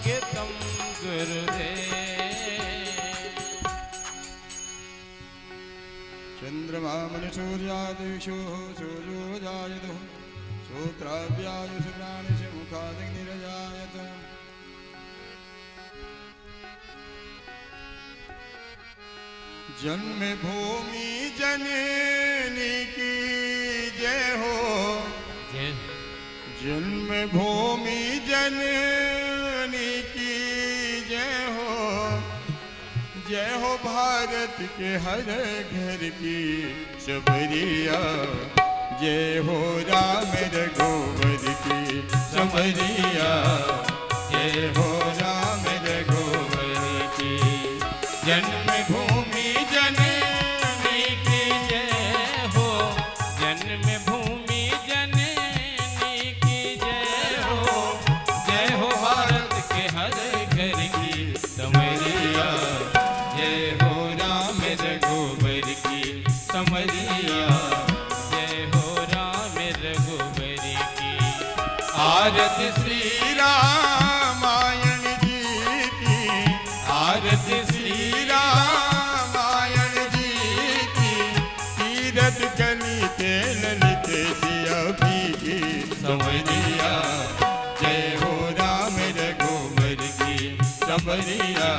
भाग्यतं गुरुदेव। चंद्रमा मनुसूर्यादिषु सूर्यो जायत श्रोत्राभ्यायुष प्राणिष मुखादिनिरजायत। जन्मभूमि जननी की जय हो, जन्मभूमि जननी की जय हो भारत के हर घर की सबरिया, जय हो राम रघुवर की सबरिया, जय हो राम रघुवर की। जन्मभूमि जननी की जय हो, जन्मभूमि जननी की जय हो भारत के हर घर की समरिया, जय हो राम रघुवर की समरिया, जय हो राम रघुवर की। आरती श्री रामायण जी की, आरती श्री रामायण जी की। तीरथ कली के ललित सिया भी की समरिया, जय हो राम रघुवर की समरिया,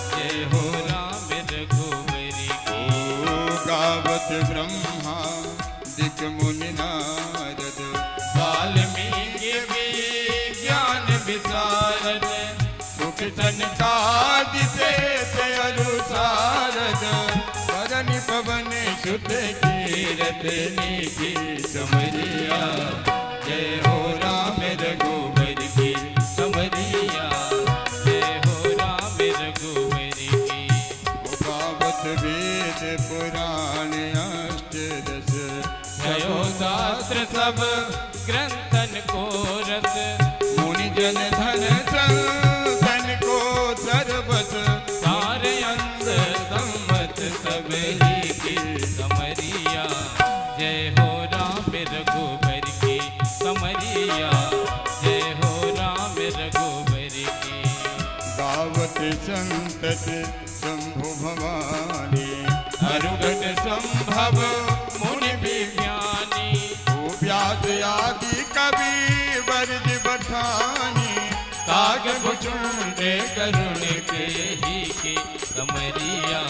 जय हो राम रघुवर की। गावत ब्रह्मा दिक मुनि नारद, वाल्मीकि विज्ञान विशारद, सुख सनकादिक अनुसारद। करन पवन सुत कीरतनी की समरिया, जय हो राम रघुवर की समरिया, जय हो राम रघुवर की। गावत वेद पुराण अष्टदश, भयो शास्त्र सब ग्रंथन को रस, मुनि जन धन संतन को सर्वस। सारे अंग सम्मत सब ही की समरिया, जय हो राम रघुवर की समरिया, जय हो राम रघुवर की। गावत संतत शंभु भवानी, अरुगट संभव मुनि विज्ञानी, व्यास आदि कवि वर्ज बठानी। काग भुचुंडे करुण के ही की समरिया,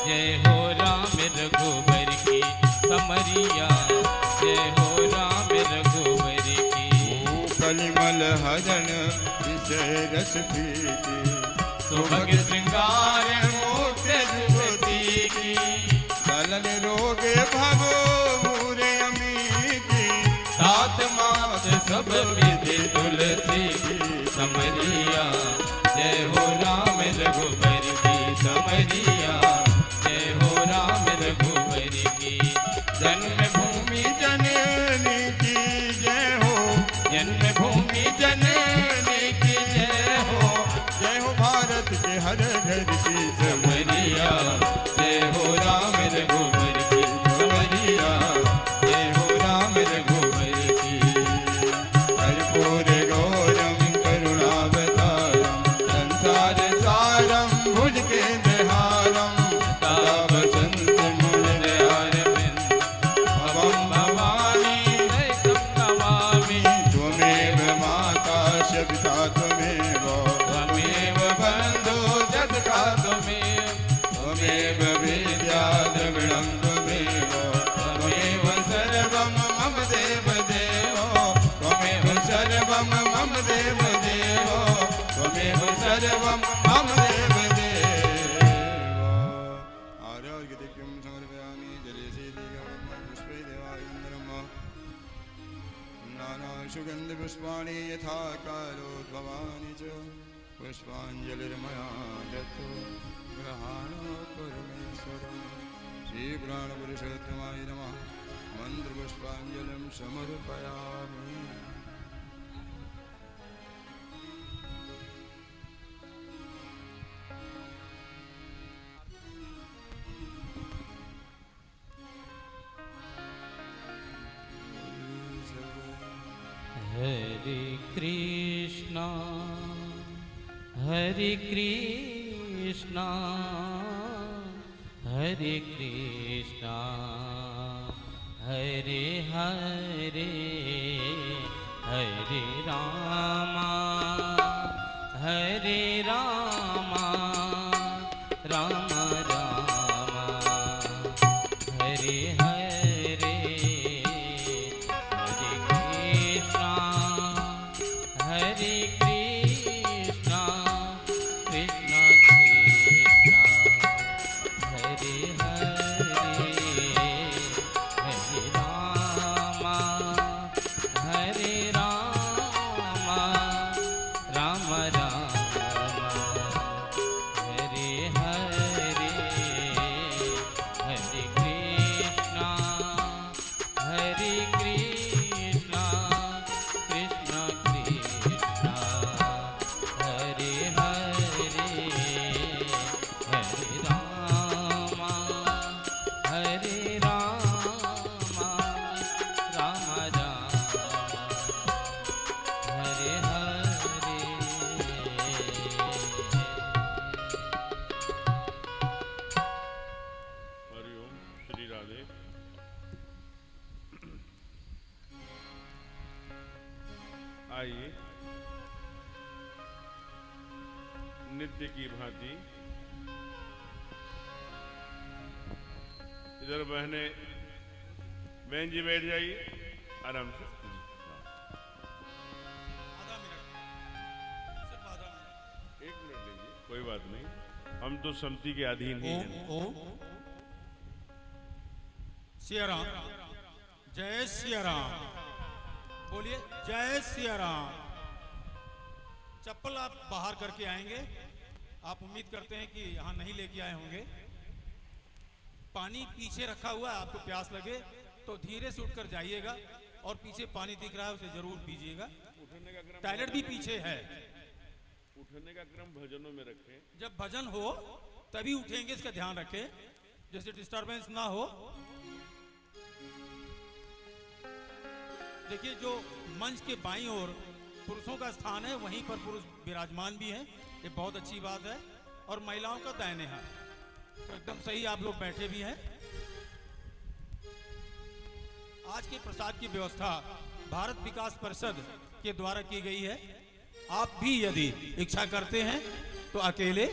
जय हो राम रघुवर की समरिया, जय हो राम रघुवर की। कलिमल हरण विषय रस पीती, सुभग श्रृंगार मोक्ष जुगती की। चलन रोग भवो भूरे अमी की। सात मास सब विधि तुलसी की समरिया, जय हो राम रघुवर की समरिया, जय हो राम रघुवर की। जन्मभूमि जननी की जय हो, जन्मभूमि जननी की जय हो, जय हो भारत के हर घर की समरिया, जय हो राम रघुवर की समरिया, जय हो राम रघुवर की। कर्पूर गौरम करुणावतारम, संसार सारम भुजगेन्द्रहारम। तावसंत मूलदयारविंद भवं भवानी दैकं नमामि। त्वमेव माता सविता त्वमेव, त्वमेव बन्धो जगता त्वमेव, त्वमेव विद्या द्रविणं त्वमेव। त्वमेव सर्वं मम देव देवो, त्वमेव सर्वं मम देव देवो, त्वमेव सर्वं मम देव देवो। आरोग्यदिक्यं समर्पयामि जले पुष्पे देवायन्द्रम्। नानासुगन्धपुष्पाणि यथा कालोद्भवानि च, पुष्पाञ्जलिर्मया दत्तो ग्रहाणो परमेश्वरम्। श्रीपुराणपुरुषोत्तमाय नमः। मन्त्रपुष्पाञ्जलिं समर्पयामि। हरे कृष्णा हरे कृष्णा हरे कृष्णा हरे हरे हरे रामा हरे रामा राम राम हरे हरे हरे कृष्णा हरे कृष्णा कृष्णा कृष्णा हरे हरे हरे रामा हरे रामा राम राम हरे हरे हरे कृष्णा कृष्णा कृष्णा हरे हरे हरे रामा राम राम हरे हरे। हरिओम श्री राधे। आइए नित्य की भांति इधर बहने बहन जी बैठ जाइए आराम से। एक मिनट लीजिए, कोई बात नहीं, हम तो सम्मति के अधीन ही हैं। सिया राम, जय सिया राम, बोलिए जय सिया राम। चप्पल आप बाहर करके आएंगे, आप उम्मीद करते हैं कि यहाँ नहीं लेके आए होंगे। पानी पीछे रखा हुआ है, आपको प्यास लगे तो धीरे से उठकर जाइएगा और पीछे पानी दिख रहा है उसे जरूर पीजिएगा। उठने का क्रम टॉयलेट भी पीछे है। उठने का क्रम भजनों में रखें। जब भजन हो तभी उठेंगे, इसका ध्यान रखें, जैसे डिस्टरबेंस ना हो। देखिए जो मंच के बाईं ओर पुरुषों का स्थान है, वहीं पर पुरुष विराजमान भी हैं, ये बहुत अच्छी बात है। और महिलाओं का दाहिने हाथ, तो एकदम सही आप लोग बैठे भी हैं। आज के प्रसाद की व्यवस्था भारत विकास परिषद के द्वारा की गई है। आप भी यदि इच्छा करते हैं तो अकेले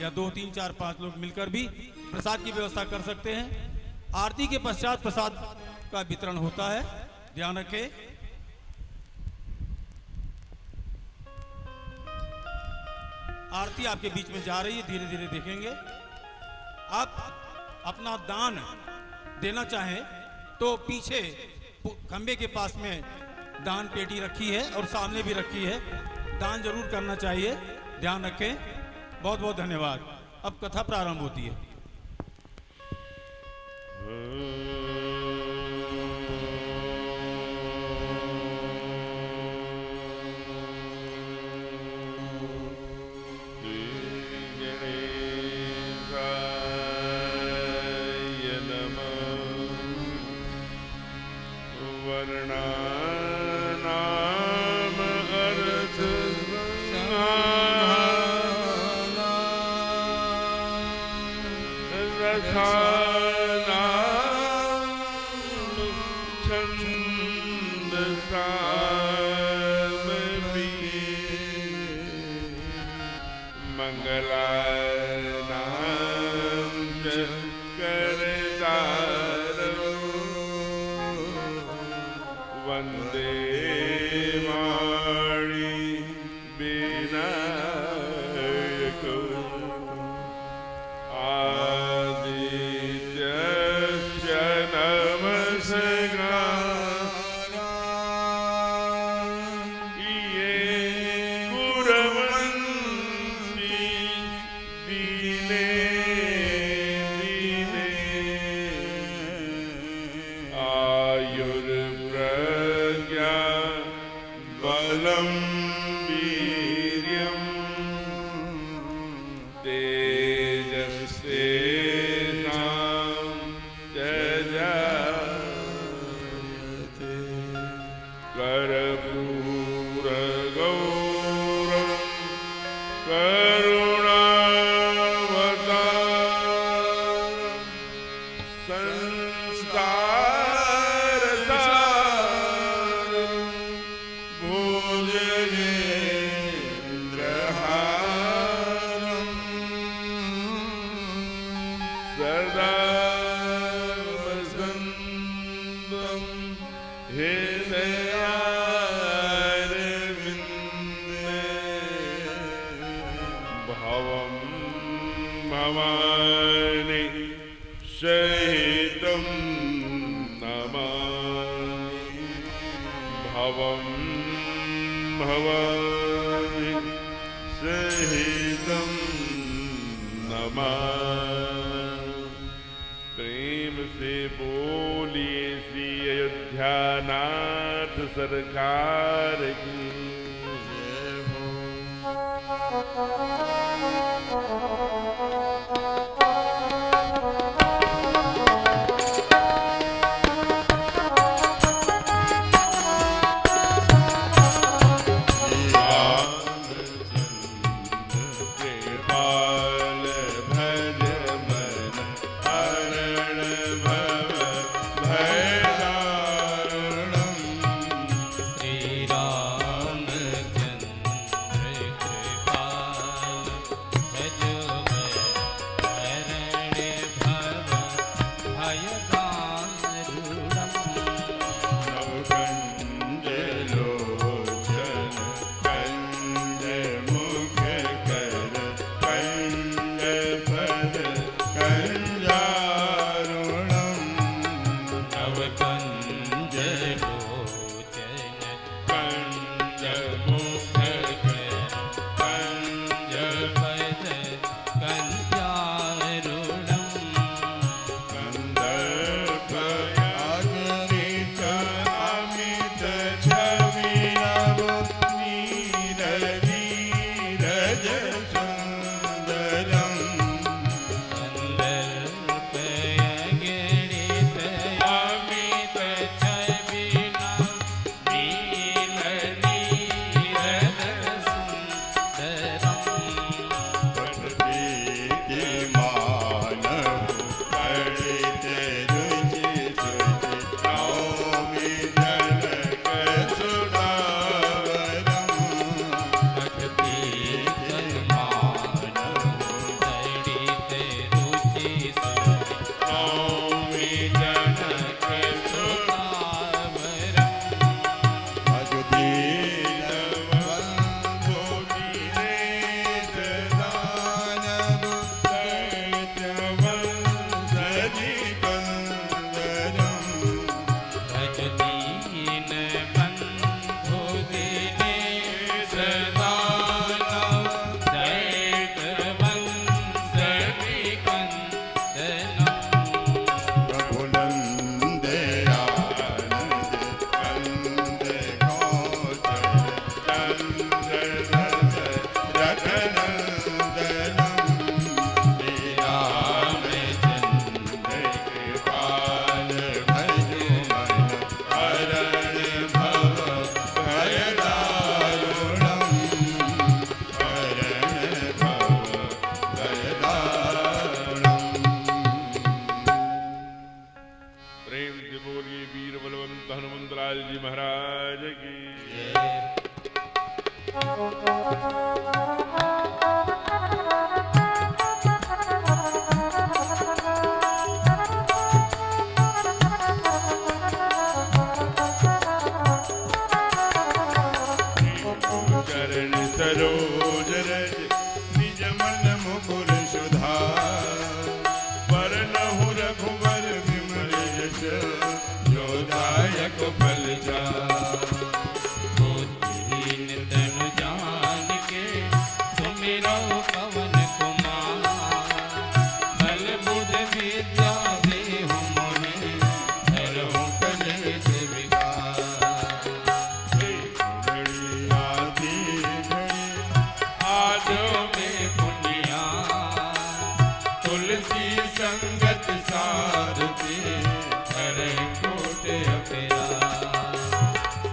या 2, 3, 4, 5 लोग मिलकर भी प्रसाद की व्यवस्था कर सकते हैं। आरती के पश्चात प्रसाद का वितरण होता है, ध्यान रखें। आरती आपके बीच में जा रही है, धीरे धीरे देखेंगे। आप अपना दान देना चाहें तो पीछे खंबे के पास में दान पेटी रखी है और सामने भी रखी है, दान जरूर करना चाहिए, ध्यान रखें। बहुत बहुत धन्यवाद। अब कथा प्रारंभ होती है। वर्णानाम अर्थ रथानाम छन्दसामपि मंगलानां च करतारो वन्दे वाणी विनायको आदित्यस्य नमस्कारा ये कुर्वन्ति दिने दिने आयुर्प्रज्ञा बलं वीर्यम् करुणावतार संसार सार भुजगेन्द्रहारं सदा वसन्तं हृदयारविन्दे भवं भवानि सहितं नमामि भवं भवानि सहितं नमामि। प्रेम से बोलिए श्री अयोध्यानाथ सरकार की जय हो।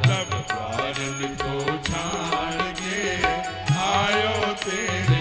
सब द्वारन को छाड़ के आयो तेरे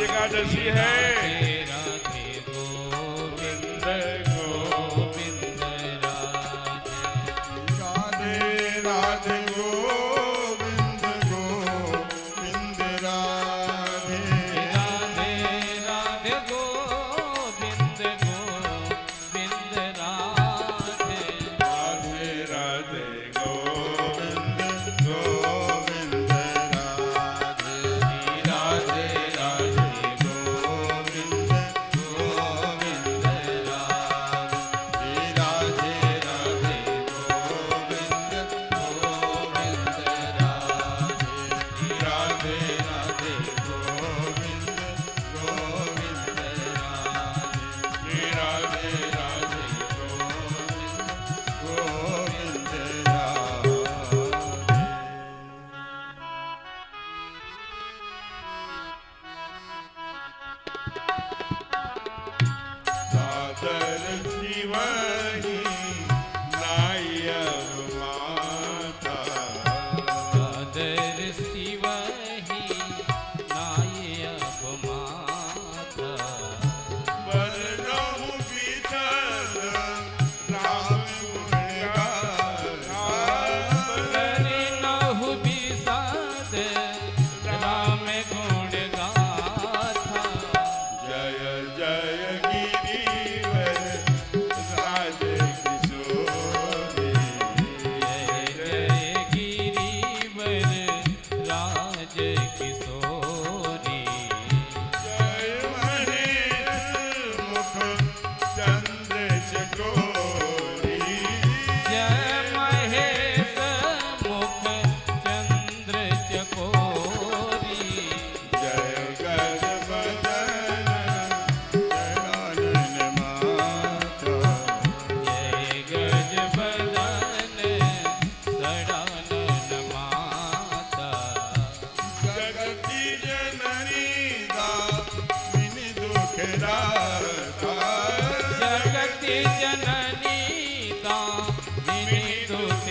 एकादशी है। राधे गोविंद गोविंद राधे राधे गोविंद गोविंद राधे राधे राधे गोविंद गोविंद राधे राधे राधे गोविंद गोविंद राधे राधे राधे गोविंद गोविंद राधे राधे राधे गोविंद गोविंद राधे राधे राधे गोविंद गोविंद राधे राधे राधे गोविंद गोविंद सादर शिवहि नाय माता सादर शिवहि नाय माता बरनहु विठल राम हरि नहु बिसाद राम गुण गाथा जय जय गिरिवर राज किशोरी जय जय गिरिवर राज किशोरी जय महेश मुख चंद्र चकोरी जय महेश मुख चंद्र चकोरी जय गज बदन जगन माता जय गज बदन सडानन माता जगती जननी दामिनी दुख दाता जगति जननी दामिनी दुख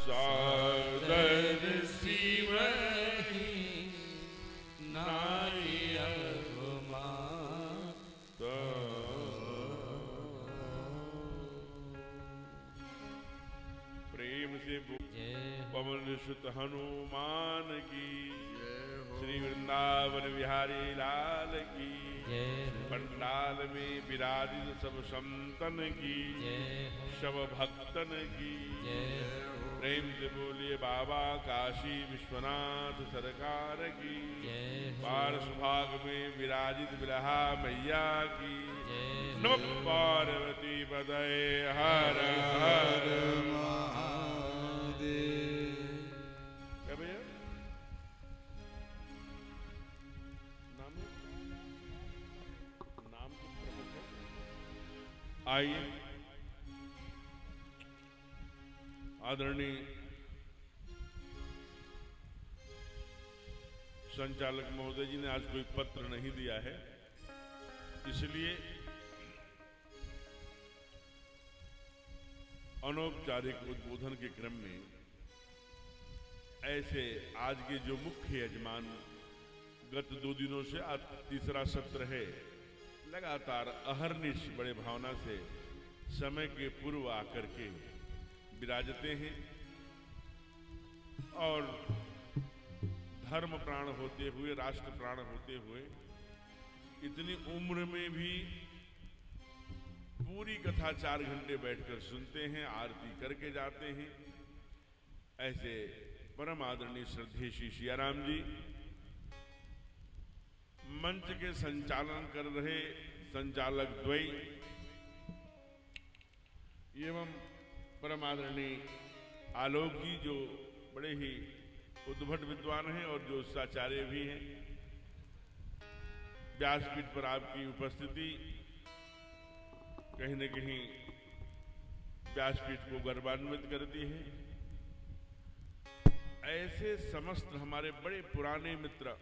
सादर शिवहि नाय माता प्रेम से जय पवन सुत हनुमान की श्री वृंदावन बिहारी लाल की जय पंडाल में विराजित सब संतन की जय सब भक्तन की जय प्रेम से बोलिए बाबा काशी विश्वनाथ सरकार की जय पार्श भाग में विराजित बिरहा मैया की जय नम पार्वती पदय हर हर महादेव क्या भैया नाम नाम कुछ प्रमुख है। आइए आदरणीय संचालक महोदय जी ने आज कोई पत्र नहीं दिया है, इसलिए अनौपचारिक उद्बोधन के क्रम में ऐसे आज के जो मुख्य यजमान गत 2 दिनों से आज तीसरा सत्र है, लगातार अहर्निश बड़े भावना से समय के पूर्व आकर के विराजते हैं और धर्म प्राण होते हुए, राष्ट्र प्राण होते हुए, इतनी उम्र में भी पूरी कथा 4 घंटे बैठकर सुनते हैं, आरती करके जाते हैं। ऐसे परम आदरणीय श्रद्धेय श्री सियाराम जी मंच के संचालन कर रहे संचालक द्वय एवं परम आदरणीय आलोक जी जो बड़े ही उद्भट विद्वान हैं और जो साचार्य भी हैं। व्यासपीठ पर आपकी उपस्थिति कहीं न कहीं व्यासपीठ को गर्वान्वित करती है। ऐसे समस्त हमारे बड़े पुराने मित्र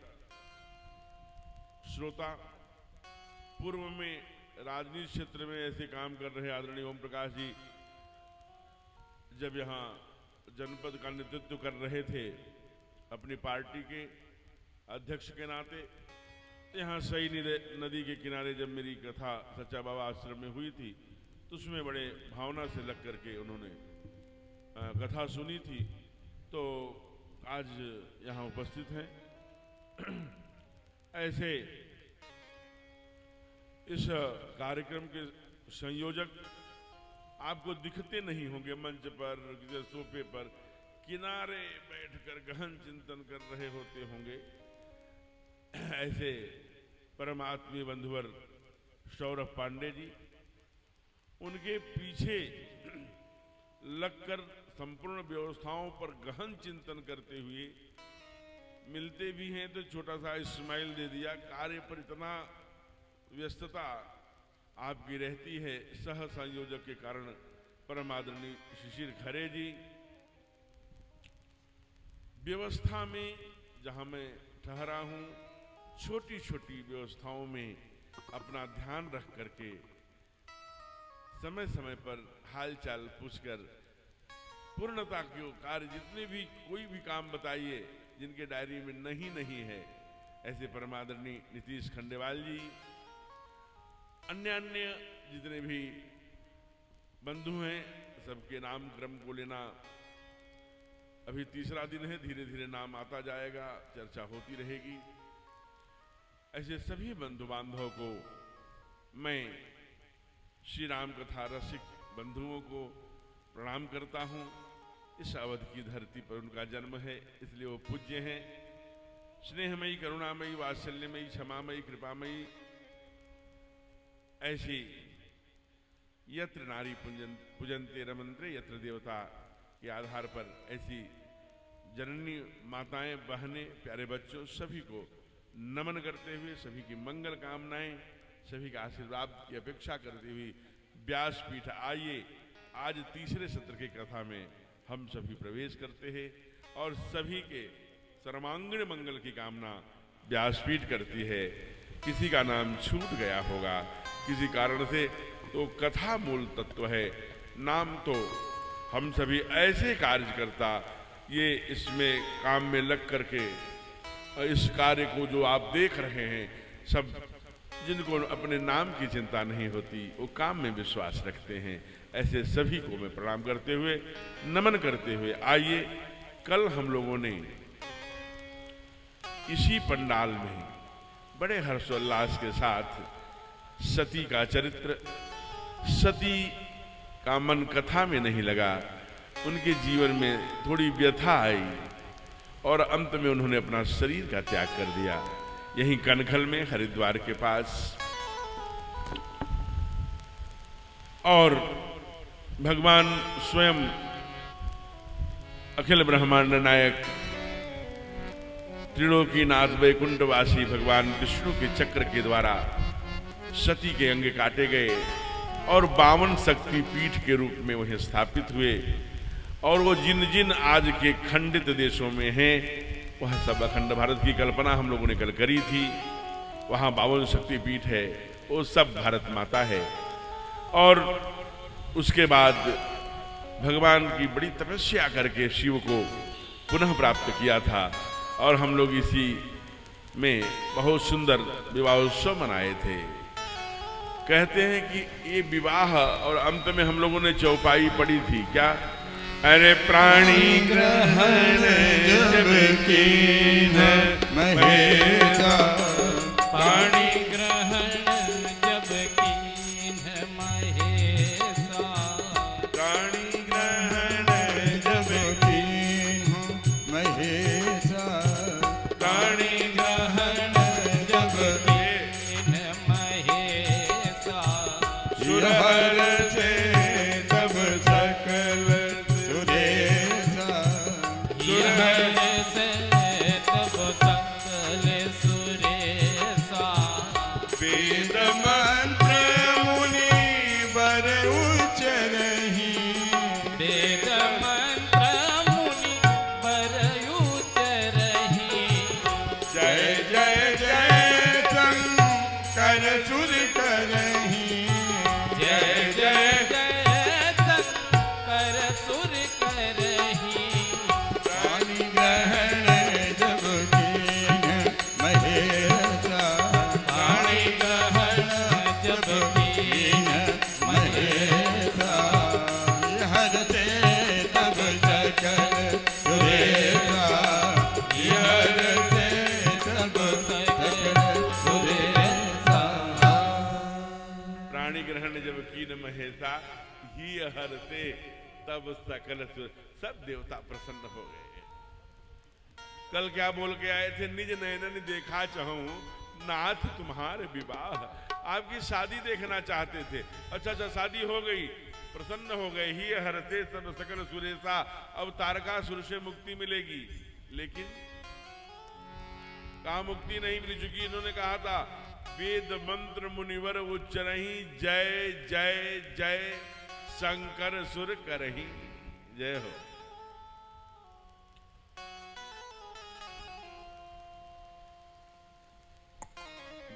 श्रोता, पूर्व में राजनीति क्षेत्र में ऐसे काम कर रहे आदरणीय ओम प्रकाश जी जब यहाँ जनपद का नेतृत्व कर रहे थे अपनी पार्टी के अध्यक्ष के नाते, यहाँ सई नदी के किनारे जब मेरी कथा सच्चा बाबा आश्रम में हुई थी तो उसमें बड़े भावना से लग करके उन्होंने कथा सुनी थी, तो आज यहाँ उपस्थित हैं। ऐसे इस कार्यक्रम के संयोजक आपको दिखते नहीं होंगे मंच पर, सोफे पर किनारे बैठकर गहन चिंतन कर रहे होते होंगे। ऐसे परमात्मीय बंधुवर सौरभ पांडे जी, उनके पीछे लगकर संपूर्ण व्यवस्थाओं पर गहन चिंतन करते हुए मिलते भी हैं तो छोटा सा स्माइल दे दिया। कार्य पर इतना व्यस्तता आपकी रहती है। सह संयोजक के कारण परम आदरणीय शिशिर खरे जी, व्यवस्था में जहां मैं ठहरा हूं, छोटी छोटी व्यवस्थाओं में अपना ध्यान रख करके समय समय पर हालचाल पूछकर पूर्णता के कार्य जितने भी कोई भी काम बताइए जिनके डायरी में नहीं है, ऐसे परमादरणीय नीतीश खंडेवाल जी, अन्य जितने भी बंधु हैं सबके नाम क्रम को लेना अभी तीसरा दिन है, धीरे धीरे नाम आता जाएगा, चर्चा होती रहेगी। ऐसे सभी बंधु बांधवों को मैं श्री राम कथा रसिक बंधुओं को प्रणाम करता हूं। इस अवध की धरती पर उनका जन्म है, इसलिए वो पूज्य हैं। स्नेहमयी, करुणामयी, वात्सल्यमयी, क्षमामयी, कृपामयी, ऐसी यत्र नारी पूजन्ते रमन्ते यत्र देवता के आधार पर ऐसी जननी माताएं, बहनें, प्यारे बच्चों सभी को नमन करते हुए, सभी की मंगल कामनाएं, सभी का आशीर्वाद की अपेक्षा करते हुए व्यासपीठ आइए। आज तीसरे सत्र की कथा में हम सभी प्रवेश करते हैं और सभी के सर्वांगीण मंगल की कामना व्यासपीठ करती है। किसी का नाम छूट गया होगा किसी कारण से तो कथा मूल तत्व है, नाम तो हम सभी ऐसे कार्यकर्ता ये इसमें काम में लग करके इस कार्य को जो आप देख रहे हैं, सब जिनको अपने नाम की चिंता नहीं होती वो काम में विश्वास रखते हैं, ऐसे सभी को मैं प्रणाम करते हुए, नमन करते हुए आइए। कल हम लोगों ने इसी पंडाल में बड़े हर्षोल्लास के साथ सती का चरित्र, सती का मन कथा में नहीं लगा, उनके जीवन में थोड़ी व्यथा आई और अंत में उन्होंने अपना शरीर का त्याग कर दिया। यहीं कनखल में हरिद्वार के पास, और भगवान स्वयं अखिल ब्रह्मांड नायक त्रिलोकीनाथ वैकुंठवासी भगवान विष्णु के चक्र के द्वारा सती के अंग काटे गए और 52 शक्ति पीठ के रूप में वह स्थापित हुए। और वो जिन जिन आज के खंडित देशों में हैं, वह सब अखंड भारत की कल्पना हम लोगों ने कल करी थी। वहाँ 52 शक्ति पीठ है, वो सब भारत माता है। और उसके बाद भगवान की बड़ी तपस्या करके शिव को पुनः प्राप्त किया था और हम लोग इसी में बहुत सुंदर विवाह उत्सव मनाए थे। कहते हैं कि ये विवाह और अंत में हम लोगों ने चौपाई पढ़ी थी क्या? अरे प्राणी ग्रहण जब कीन महेगा, प्राणी ग्रहण जब कीन महेगा, सुरेसा वेद मंत्र मुनि बर उच्चरहि वेद मंत्र मुनि बर उच्चरहि जय जय जय शंकर सुर करहि जय जय जय शंकर सुर करहि प्राणि ग्रहण जब कीन महेशा प्राणि ग्रहण जब कीन महेशा हरते तब सकल सुरेशा हरते तब सकल सुरेशा प्राणि ग्रहण जब कीन महेशा ही हरते तब सकल सब देवता प्रसन्न हो गए। कल क्या बोल के आए थे? निज नयनन देखा चाहूं नाथ तुम्हारे विवाह, आपकी शादी देखना चाहते थे। अच्छा अच्छा शादी हो गई, प्रसन्न हो गए। ही हरते सब सकल सुरेशा, अब तारकासुर से मुक्ति मिलेगी। लेकिन कहा मुक्ति नहीं मिल चुकी। इन्होंने कहा था वेद मंत्र मुनिवर उच्चरहि जय जय जय शंकर सुर करहि। जय हो।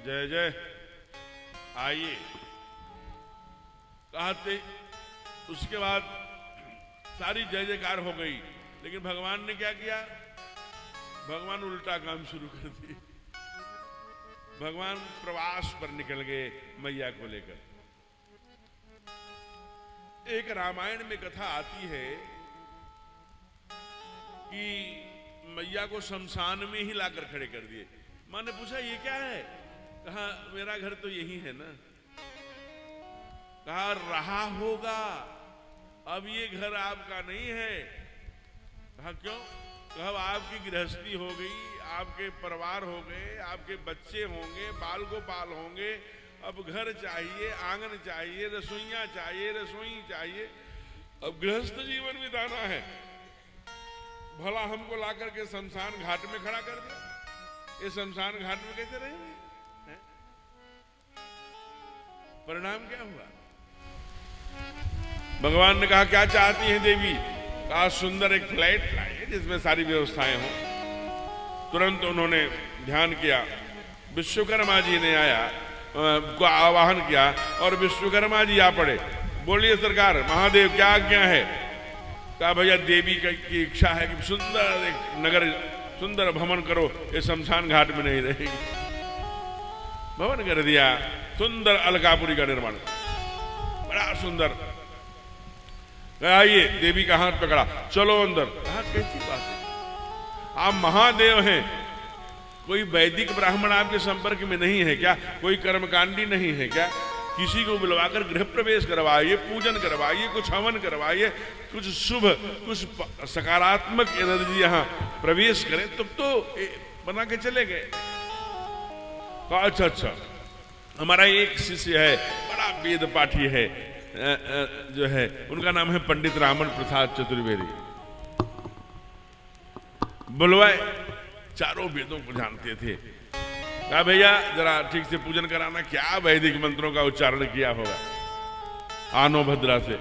जय जय। आइए कहते, उसके बाद सारी जय जयकार हो गई। लेकिन भगवान ने क्या किया? भगवान उल्टा काम शुरू कर दिया। भगवान प्रवास पर निकल गए मैया को लेकर। एक रामायण में कथा आती है कि मैया को शमशान में ही लाकर खड़े कर दिए। मां ने पूछा ये क्या है? कहा मेरा घर तो यही है ना। कहा रहा होगा, अब ये घर आपका नहीं है। कहा क्यों? कहा आपकी गृहस्थी हो गई, आपके परिवार हो गए, आपके बच्चे होंगे, बाल गोपाल होंगे, अब घर चाहिए, आंगन चाहिए, रसोइयां चाहिए, रसोई चाहिए, अब गृहस्थ जीवन बिताना है। भला हमको लाकर के शमशान घाट में खड़ा कर दिया। ये शमशान घाट में कैसे रहेंगे? परिणाम क्या हुआ? भगवान ने कहा क्या चाहती हैं देवी? कहा सुंदर एक फ्लैट लाइए जिसमें सारी व्यवस्थाएं हों। तुरंत उन्होंने ध्यान किया। विश्वकर्मा जी ने आया को आवाहन किया और विश्वकर्मा जी आ पड़े। बोलिए सरकार, महादेव क्या आज्ञा है? कहा भैया देवी की इच्छा है कि सुंदर एक नगर, सुंदर भवन करो, ये शमशान घाट में नहीं रहेगी। भवन कर दिया, सुंदर अलकापुरी का निर्माण, बड़ा सुंदर। आइए, देवी का हाथ पकड़ा, चलो अंदर। कहा कैसी बात है? आप महादेव हैं, कोई वैदिक ब्राह्मण आपके संपर्क में नहीं है क्या? कोई कर्मकांडी नहीं है क्या? किसी को बुलवाकर गृह प्रवेश करवाइए, पूजन करवाइए, कुछ हवन करवाइए, कुछ शुभ, कुछ सकारात्मक एनर्जी यहाँ प्रवेश करें, तब तो बना के चले गए। अच्छा अच्छा, हमारा एक शिष्य है, बड़ा वेद पाठी है, जो है उनका नाम है पंडित रामन प्रसाद चतुर्वेदी। बुलवाए, चारों वेदों को जानते थे। कहा भैया जरा ठीक से पूजन कराना, क्या वैदिक मंत्रों का उच्चारण किया होगा। आनो भद्रा से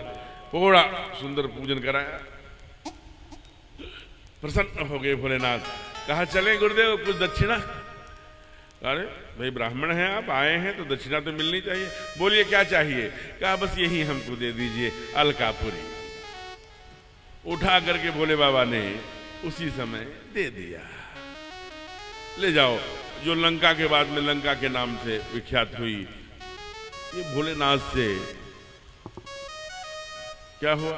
थोड़ा सुंदर पूजन कराया, प्रसन्न हो गए भोलेनाथ। कहा चलें गुरुदेव, कुछ दक्षिणा। अरे भाई ब्राह्मण हैं आप, आए हैं तो दक्षिणा तो मिलनी चाहिए। बोलिए क्या चाहिए? कहा बस यही हमको दे दीजिए, अलकापुरी। उठा करके भोले बाबा ने उसी समय दे दिया। ले जाओ, जो लंका के बाद में लंका के नाम से विख्यात हुई। ये भोलेनाथ से क्या हुआ,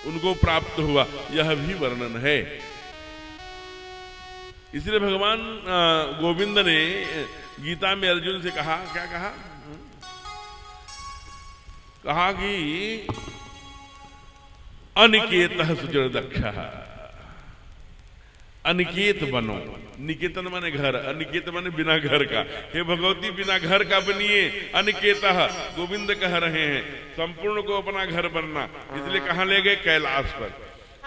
उनको प्राप्त हुआ, यह भी वर्णन है। इसलिए भगवान गोविंद ने गीता में अर्जुन से कहा, क्या कहा? कहा कि अनिकेतः सुजरदक्षः, अनिकेत बनो। निकेतन माने घर, अनिकेत माने बिना घर का। हे भगवती बिना घर का बनिए। अनिकेतः, गोविंद कह रहे हैं संपूर्ण को अपना घर बनना। इसलिए कहां ले गए? कैलाश पर।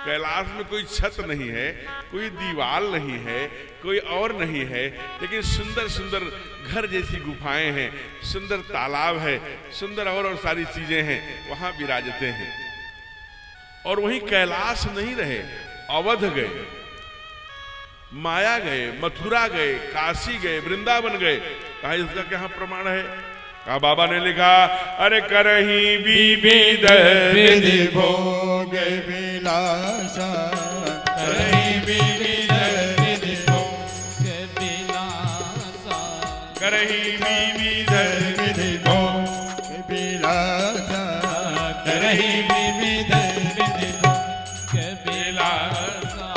कैलाश में कोई छत नहीं है, कोई दीवार नहीं है, कोई और नहीं है, लेकिन सुंदर सुंदर घर जैसी गुफाएं हैं, सुंदर तालाब है, सुंदर और सारी चीजें हैं, वहां विराजते हैं। और वहीं कैलाश नहीं रहे, अवध गए, माया गए, मथुरा गए, काशी गए, वृंदावन गए। कहा इसका क्या प्रमाण है? कहा बाबा ने लिखा, अरे करही विविध विधि भोग विलासा, करही विविध विधि भोग विलासा, करही विविध विधि भोग विलासा, करही विविध विधि भोग विलासा,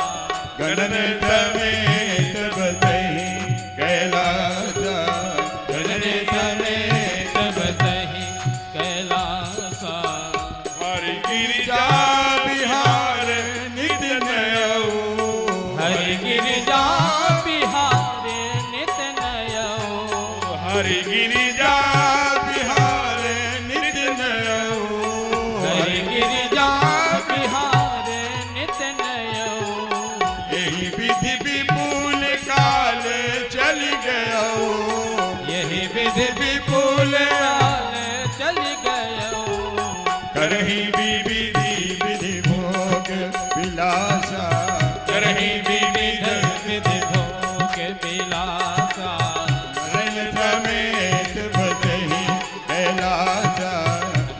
गगन समेत बसहि कैलासा, गगन समेत बसहि कैलासा, हरि गिरिजा बिहार नित नयऊ, हरि गिरिजा बिहार नित नयऊ, हरि गिरिजा बिहार नित नयऊ, हरि गिरिजा बिहार नित नयऊ, यही विधि विपुल काल चल गयो, यही विधि विपुल काल चल गयो, करही विविधि विधि भोग विलासा, करहि विविध विधि भोग विलासा, मरण समेत बसहि कैलासा,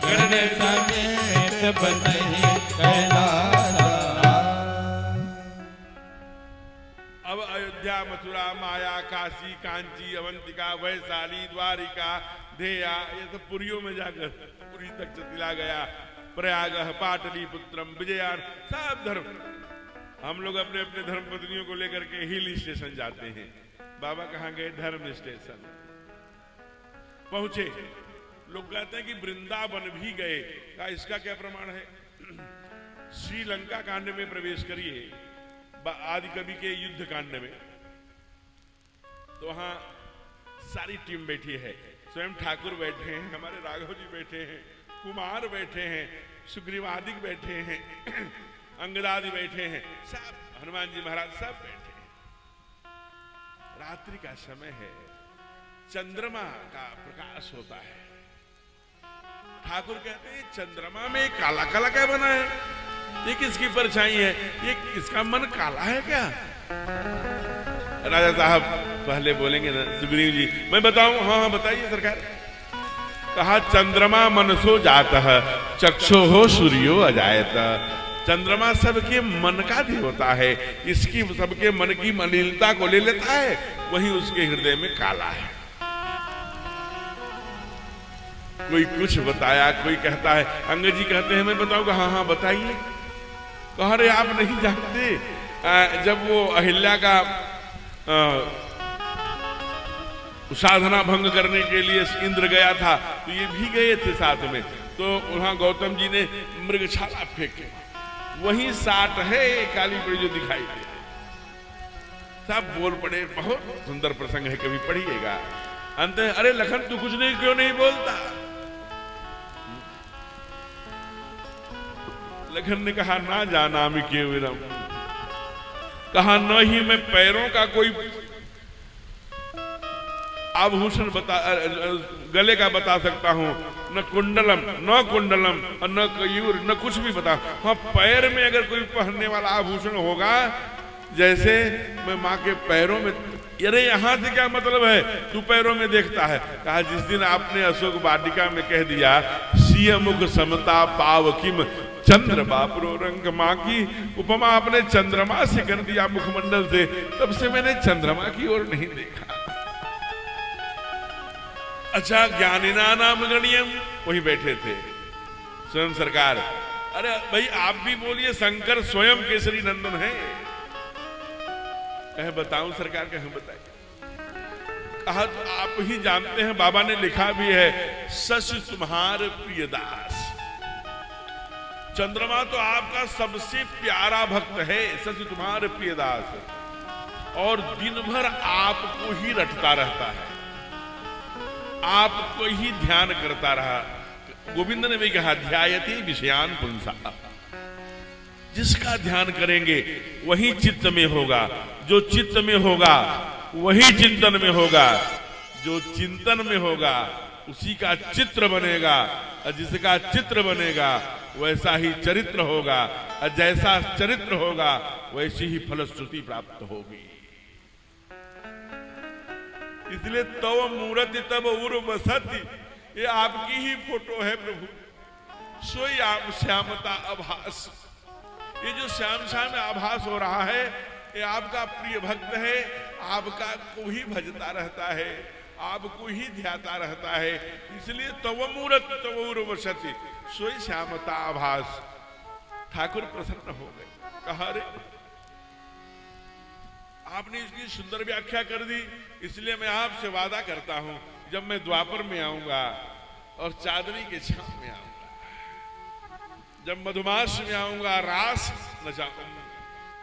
गगन समेत बसहि कैलासा। अब अयोध्या, मथुरा, माया, काशी, कांची, अवंतिका, वैशाली, द्वारिका, धेया, ये सब पुरियों में जाकर पुरी तक चला गया। प्रयाग, पाटलिपुत्रम, विजयान, सब धर्म। हम लोग अपने अपने धर्म पत्नियों को लेकर के हिल स्टेशन जाते हैं। बाबा कहाँ गए? धर्म स्टेशन पहुंचे। लोग कहते हैं कि वृंदावन भी गए। का इसका क्या प्रमाण है? श्रीलंका कांड में प्रवेश करिए, आदि कवि के युद्ध कांड में, तो वहां सारी टीम बैठी है। स्वयं ठाकुर बैठे हैं, हमारे राघव जी बैठे हैं, कुमार बैठे हैं, सुग्रीवादिक बैठे हैं, अंगदादि बैठे हैं, सब हनुमान जी महाराज सब बैठे हैं। रात्रि का समय है, चंद्रमा का प्रकाश होता है। ठाकुर कहते हैं चंद्रमा में काला काला क्या बना है? ये किसकी परछाई है? ये इसका मन काला है क्या? राजा साहब पहले बोलेंगे ना, सुग्रीव जी मैं बताऊं? हाँ हाँ बताइए सरकार। कहा चंद्रमा मनसो जाता है, चक्षो हो सूर्यो अजायत। चंद्रमा सबके मन का देवता है, इसकी सबके मन की मलिनता को ले लेता है, वही उसके हृदय में काला है। कोई कुछ बताया, कोई कहता है, अंगद जी कहते हैं मैं बताऊंगा। हाँ हाँ बताइए। कहा रे आप नहीं जानते, जब वो अहिल्या का साधना भंग करने के लिए इंद्र गया था, तो ये भी गए थे साथ में, तो वहां गौतम जी ने मृगछाला फेंके, वही साट है काली पड़ी जो दिखाई दे। सब बोल पड़े, बहुत सुंदर प्रसंग है, कभी पढ़िएगा। अंत अरे लखन तू कुछ नहीं, क्यों नहीं बोलता? लखन ने कहा ना जाना मैं क्यों विरम। कहा न ही मैं पैरों का कोई आभूषण गले का बता सकता हूं, न कुंडलम न कुंडलम और न कयूर, न कुछ भी बता। हाँ पैर में अगर कोई पहनने वाला आभूषण होगा, जैसे मैं माँ के पैरों में। अरे यहां से क्या मतलब है, तू पैरों में देखता है? कहा जिस दिन आपने अशोक वाटिका में कह दिया सिय मुख समता पाव किम चंद्र बापरो रंग, माँ की उपमा आपने चंद्रमा से कर दिया मुखमंडल से, तब से मैंने चंद्रमा की ओर नहीं देखा। अच्छा ज्ञानिना नाम गणियम, वही बैठे थे स्वयं सरकार। अरे भाई आप भी बोलिए, शंकर स्वयं केसरी नंदन है। कहे बताऊं सरकार? कहे बताइए। कहा तो आप ही जानते हैं, बाबा ने लिखा भी है, सच तुम्हार प्रियदास। चंद्रमा तो आपका सबसे प्यारा भक्त है, सच तुम्हारे प्रियदास, और दिन भर आपको ही रटता रहता है, आपको ही ध्यान करता रहा। गोविंद ने भी कहा ध्यायति विषयान पुंसा, जिसका ध्यान करेंगे वही चित्त में होगा, जो चित्त में होगा वही चिंतन में होगा, जो चिंतन में होगा उसी का चित्र बनेगा, और जिसका चित्र बनेगा वैसा ही चरित्र होगा, और जैसा चरित्र होगा वैसी ही फलश्रुति प्राप्त होगी। इसलिए तव मूर्ति तब उर्वसति, ये आपकी ही फोटो है प्रभु, सोई आप श्यामता आभास। ये जो श्याम श्याम आभास हो रहा है ये आपका प्रिय भक्त है, आपका को ही भजता रहता है, आपको ही ध्याता रहता है। इसलिए तव मूर्त तव उर्वसति सोई श्यामता आभास। ठाकुर प्रसन्न हो गए, कहा रे आपने इसकी सुंदर व्याख्या कर दी, इसलिए मैं आपसे वादा करता हूं जब मैं द्वापर में आऊंगा और चांदनी के छांव में आऊंगा, जब मधुमास में आऊंगा, रास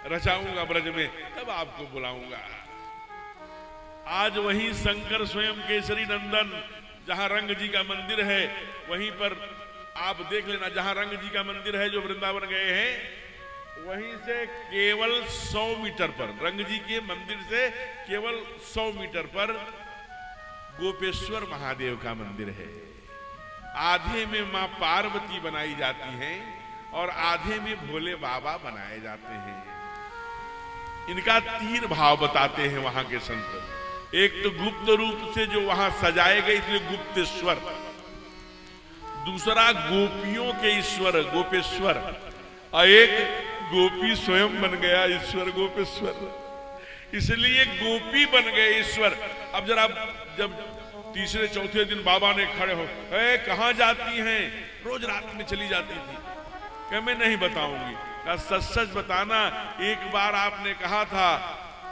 रचाऊंगा ब्रज में, तब आपको बुलाऊंगा। आज वही शंकर स्वयं केसरी नंदन जहां रंग जी का मंदिर है वहीं पर आप देख लेना, जहां रंग जी का मंदिर है जो वृंदावन गए हैं वहीं से केवल 100 मीटर पर, रंग जी के मंदिर से केवल 100 मीटर पर गोपेश्वर महादेव का मंदिर है। आधे में मां पार्वती बनाई जाती हैं और आधे में भोले बाबा बनाए जाते हैं। इनका 3 भाव बताते हैं वहां के संत। एक तो गुप्त रूप से जो वहां सजाए गए इसलिए गुप्तेश्वर, दूसरा गोपियों के ईश्वर गोपेश्वर, और एक गोपी स्वयं बन गया ईश्वर गोपेश्वर, इसलिए गोपी बन गए ईश्वर। अब जरा जब तीसरे चौथे दिन बाबा ने खड़े हो, कहां जाती हैं? रोज रात में चली जाती थी। क्या मैं नहीं बताऊंगी? क्या सच सच बताना? एक बार आपने कहा था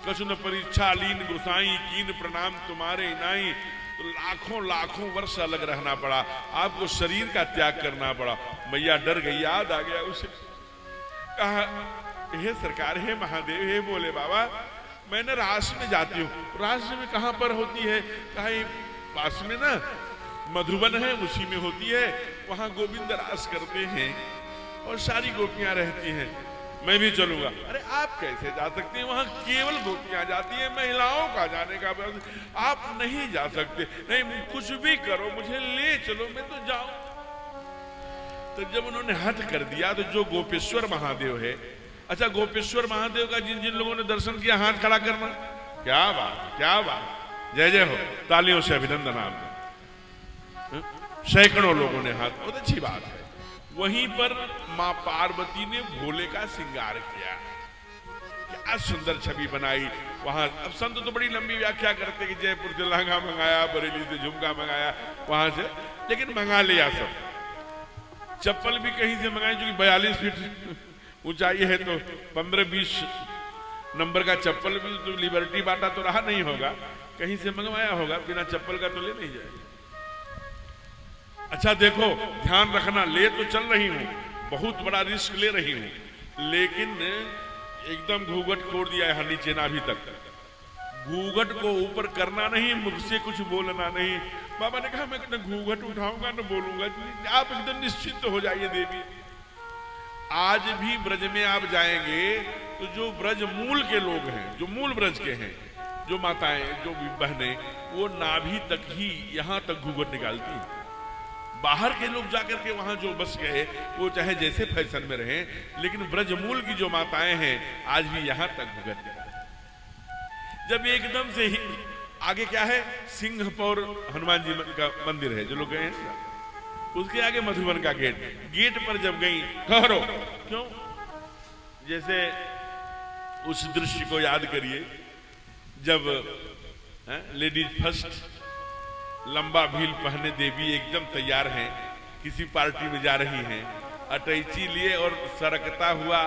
कसुन परीक्षा लीन गोसाई कीन प्रणाम तुम्हारे नाई, तो लाखों लाखों वर्ष अलग रहना पड़ा, आपको शरीर का त्याग करना पड़ा। मैया डर गई, याद आ गया उसे, कहा हे सरकार, हे महादेव, हे बोले बाबा, मैं ना रास में जाती हूँ। रास में कहाँ पर होती है? कहा पास में ना मधुबन है, उसी में होती है, वहां गोविंद रास करते हैं और सारी गोपियां रहती हैं, मैं भी चलूंगा। अरे आप कैसे जा सकते हैं? वहां केवल गोपियां जाती है, महिलाओं का जाने का आप नहीं जा सकते। नहीं, कुछ भी करो, मुझे ले चलो, मैं तो जाऊं। तो जब उन्होंने हट कर दिया तो जो गोपेश्वर महादेव है, अच्छा गोपेश्वर महादेव का जिन जिन लोगों ने दर्शन किया हाथ खड़ा करना। क्या बात, क्या बात, जय जय हो, तालियों से अभिनंदन आपका। सैकड़ों लोगों ने हाथ, बहुत अच्छी बात है। वहीं पर मां पार्वती ने भोले का श्रृंगार किया, क्या सुंदर छवि बनाई वहां। अब संत तो बड़ी लंबी व्याख्या करते कि जयपुर से लहंगा मंगाया, बरेली से झुमका मंगाया वहां से, लेकिन मंगा लिया सब। चप्पल भी कहीं से मंगाई, जो 42 फीट ऊंचाई है, तो 15-20 नंबर का चप्पल भी तो लिबर्टी बाटा तो रहा नहीं होगा, कहीं से मंगवाया होगा, बिना चप्पल का तो ले नहीं जाएगा। अच्छा देखो, ध्यान रखना, ले तो चल रही हूं, बहुत बड़ा रिस्क ले रही हूं, लेकिन एकदम घूंघट छोड़ दिया है नीचे नाभि तक। घूंघट को ऊपर करना नहीं, मुख से कुछ बोलना नहीं। बाबा ने कहा मैं घूंघट उठाऊंगा न बोलूंगा, आप एकदम निश्चिंत हो जाइए देवी। आज भी ब्रज में आप जाएंगे तो जो ब्रज मूल के लोग हैं, जो मूल ब्रज के हैं, जो माताएं, जो बहनें, वो नाभि तक ही यहां तक घूंघट निकालती हैं। बाहर के लोग जाकर के वहां जो बस गए वो चाहे जैसे फैशन में रहे, लेकिन ब्रजमूल की जो माताएं हैं आज भी यहां तक भुगत गए। जब एकदम से ही आगे क्या है, सिंहपौर हनुमान जी का मंदिर है, जो लोग गए हैं, उसके आगे मधुबन का गेट, गेट पर जब गई, ठहरो, क्यों? जैसे उस दृश्य को याद करिए जब लेडीज फर्स्ट, लंबा भील पहने देवी एकदम तैयार हैं, किसी पार्टी में जा रही हैं, अटैची लिए और सरकता हुआ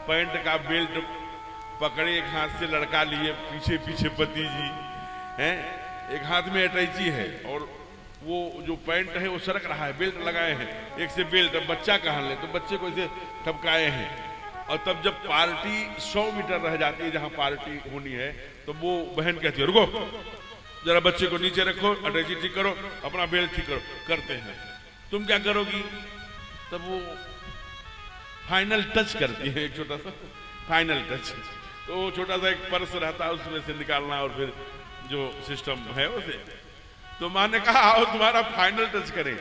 पैंट का बेल्ट पकड़े, एक हाथ से लड़का लिए, पीछे पीछे पति जी हैं, एक हाथ में अटैची है और वो जो पैंट है वो सरक रहा है, बेल्ट लगाए हैं, एक से बेल्ट। अब बच्चा कहाँ ले, तो बच्चे को इसे ठपकाए हैं। और तब जब पार्टी 100 मीटर रह जाती है जहां पार्टी होनी है, तो वो बहन कहती है रुको जरा, बच्चे को नीचे रखो, अटैची ठीक करो, अपना बेल्ट ठीक करो। करते हैं, तुम क्या करोगी? तब वो फाइनल टच करती हैं, एक छोटा सा फाइनल टच। तो वो छोटा सा एक पर्स रहता है, उसमें से निकालना और फिर जो सिस्टम है उसे। तो माँ ने कहा आओ तुम्हारा फाइनल टच करें।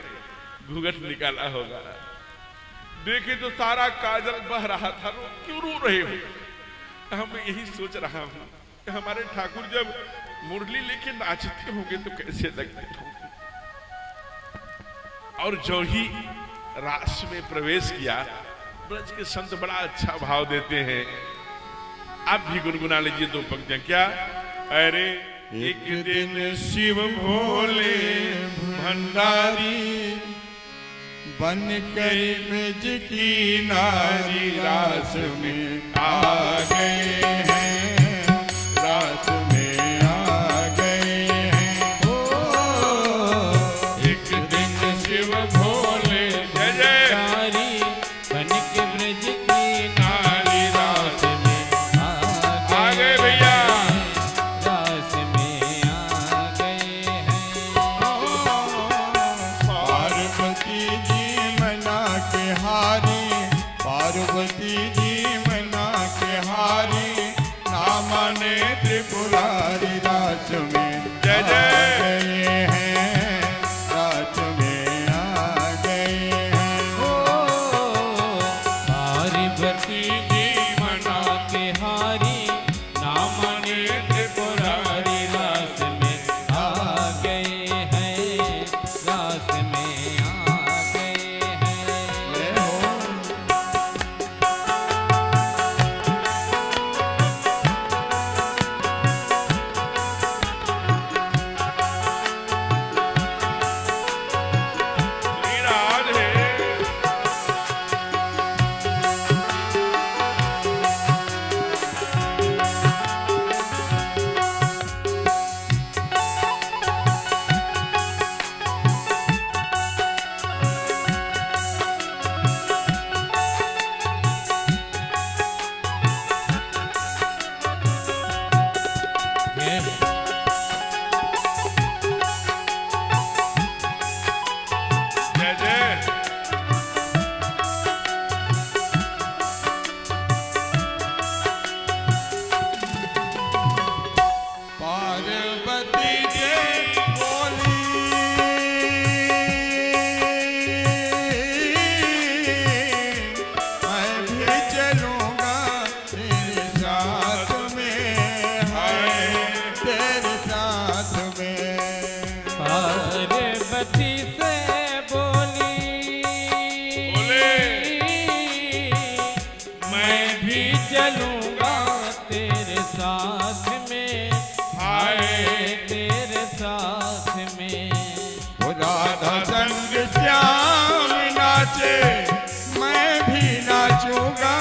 घूंघट निकाला होगा, देखे तो सारा काजल बह रहा था। क्यों रो रहे हो? हम यही सोच रहा हूँ कि हमारे ठाकुर जब मुरली लेके नाचते होंगे तो कैसे लगते होंगे। और जो ही रास में प्रवेश किया, ब्रज के संत बड़ा अच्छा भाव देते हैं। आप भी गुनगुना लीजिए दो पंक्तियां। क्या? अरे एक दिन शिव भोले भंडारी बन कर ब्रज की नारी रास में आ गए हैं, रास में आ गए हैं। ओ एक दिन शिव भोले जय जय नारी बन के ब्रज की नारी रास में आ गए भैया। रास में आ गए हैं। पार्वती जी मना के हारी, पार्वती जी मना के हारी, ना माने त्रिपुरारी रास में जय जय। आ गए हैं, रास में आ गए हैं। पार्वती जी मना के हारी, नाम ने त्रिपुरारी रास में आ गए हैं, रास में आ गए हैं। जय हो। श्री राधे। जय जय। पार्वती जी बोली मैं भी चलूंगा तेरे साथ में, हाय तेरे साथ में। पार्वती से बोली मैं भी चलूंगा तेरे साथ में, हाय तेरे साथ में। वो राधा संग श्याम नाचे, मैं भी नाचूंगा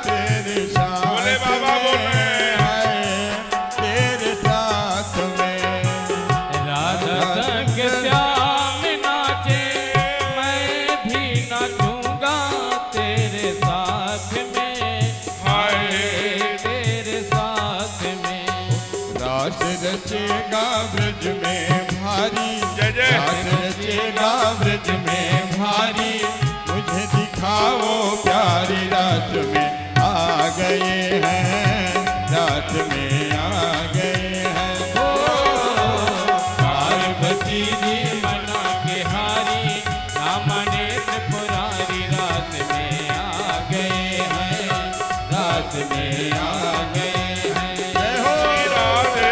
तेरे साथ बोले बाबा बोले। में, हाय तेरे साथ में। राधा संग श्याम नाचे, मैं भी नाचूंगा तेरे साथ में, हाय तेरे साथ में। रास रचेगा ब्रज में भारी, जय जय। रास रचेगा ब्रज में भारी, मुझे दिखाओ प्यारी रात में आ गए हैं, रात में आ गए हैं। पार्वती जी मना के हारी, नाम ने त्रिपुरारी रात में आ गए हैं, रात में आ गए हैं। जय हो। श्री राधे।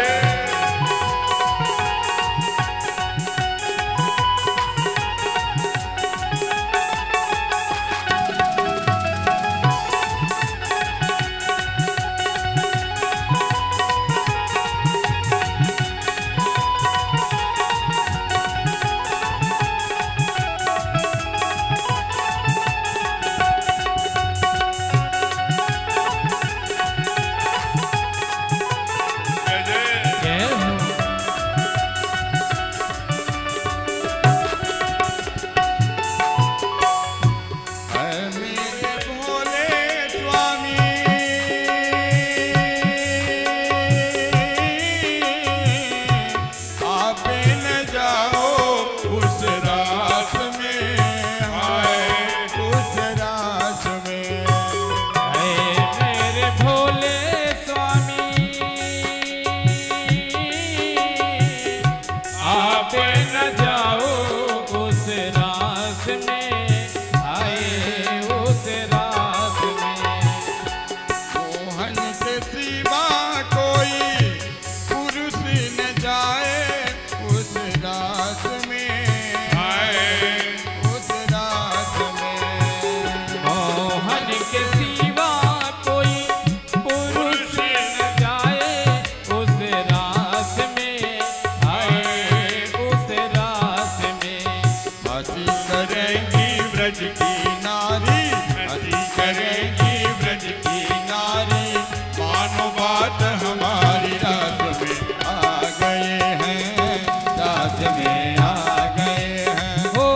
रास में आ गए हैं। हो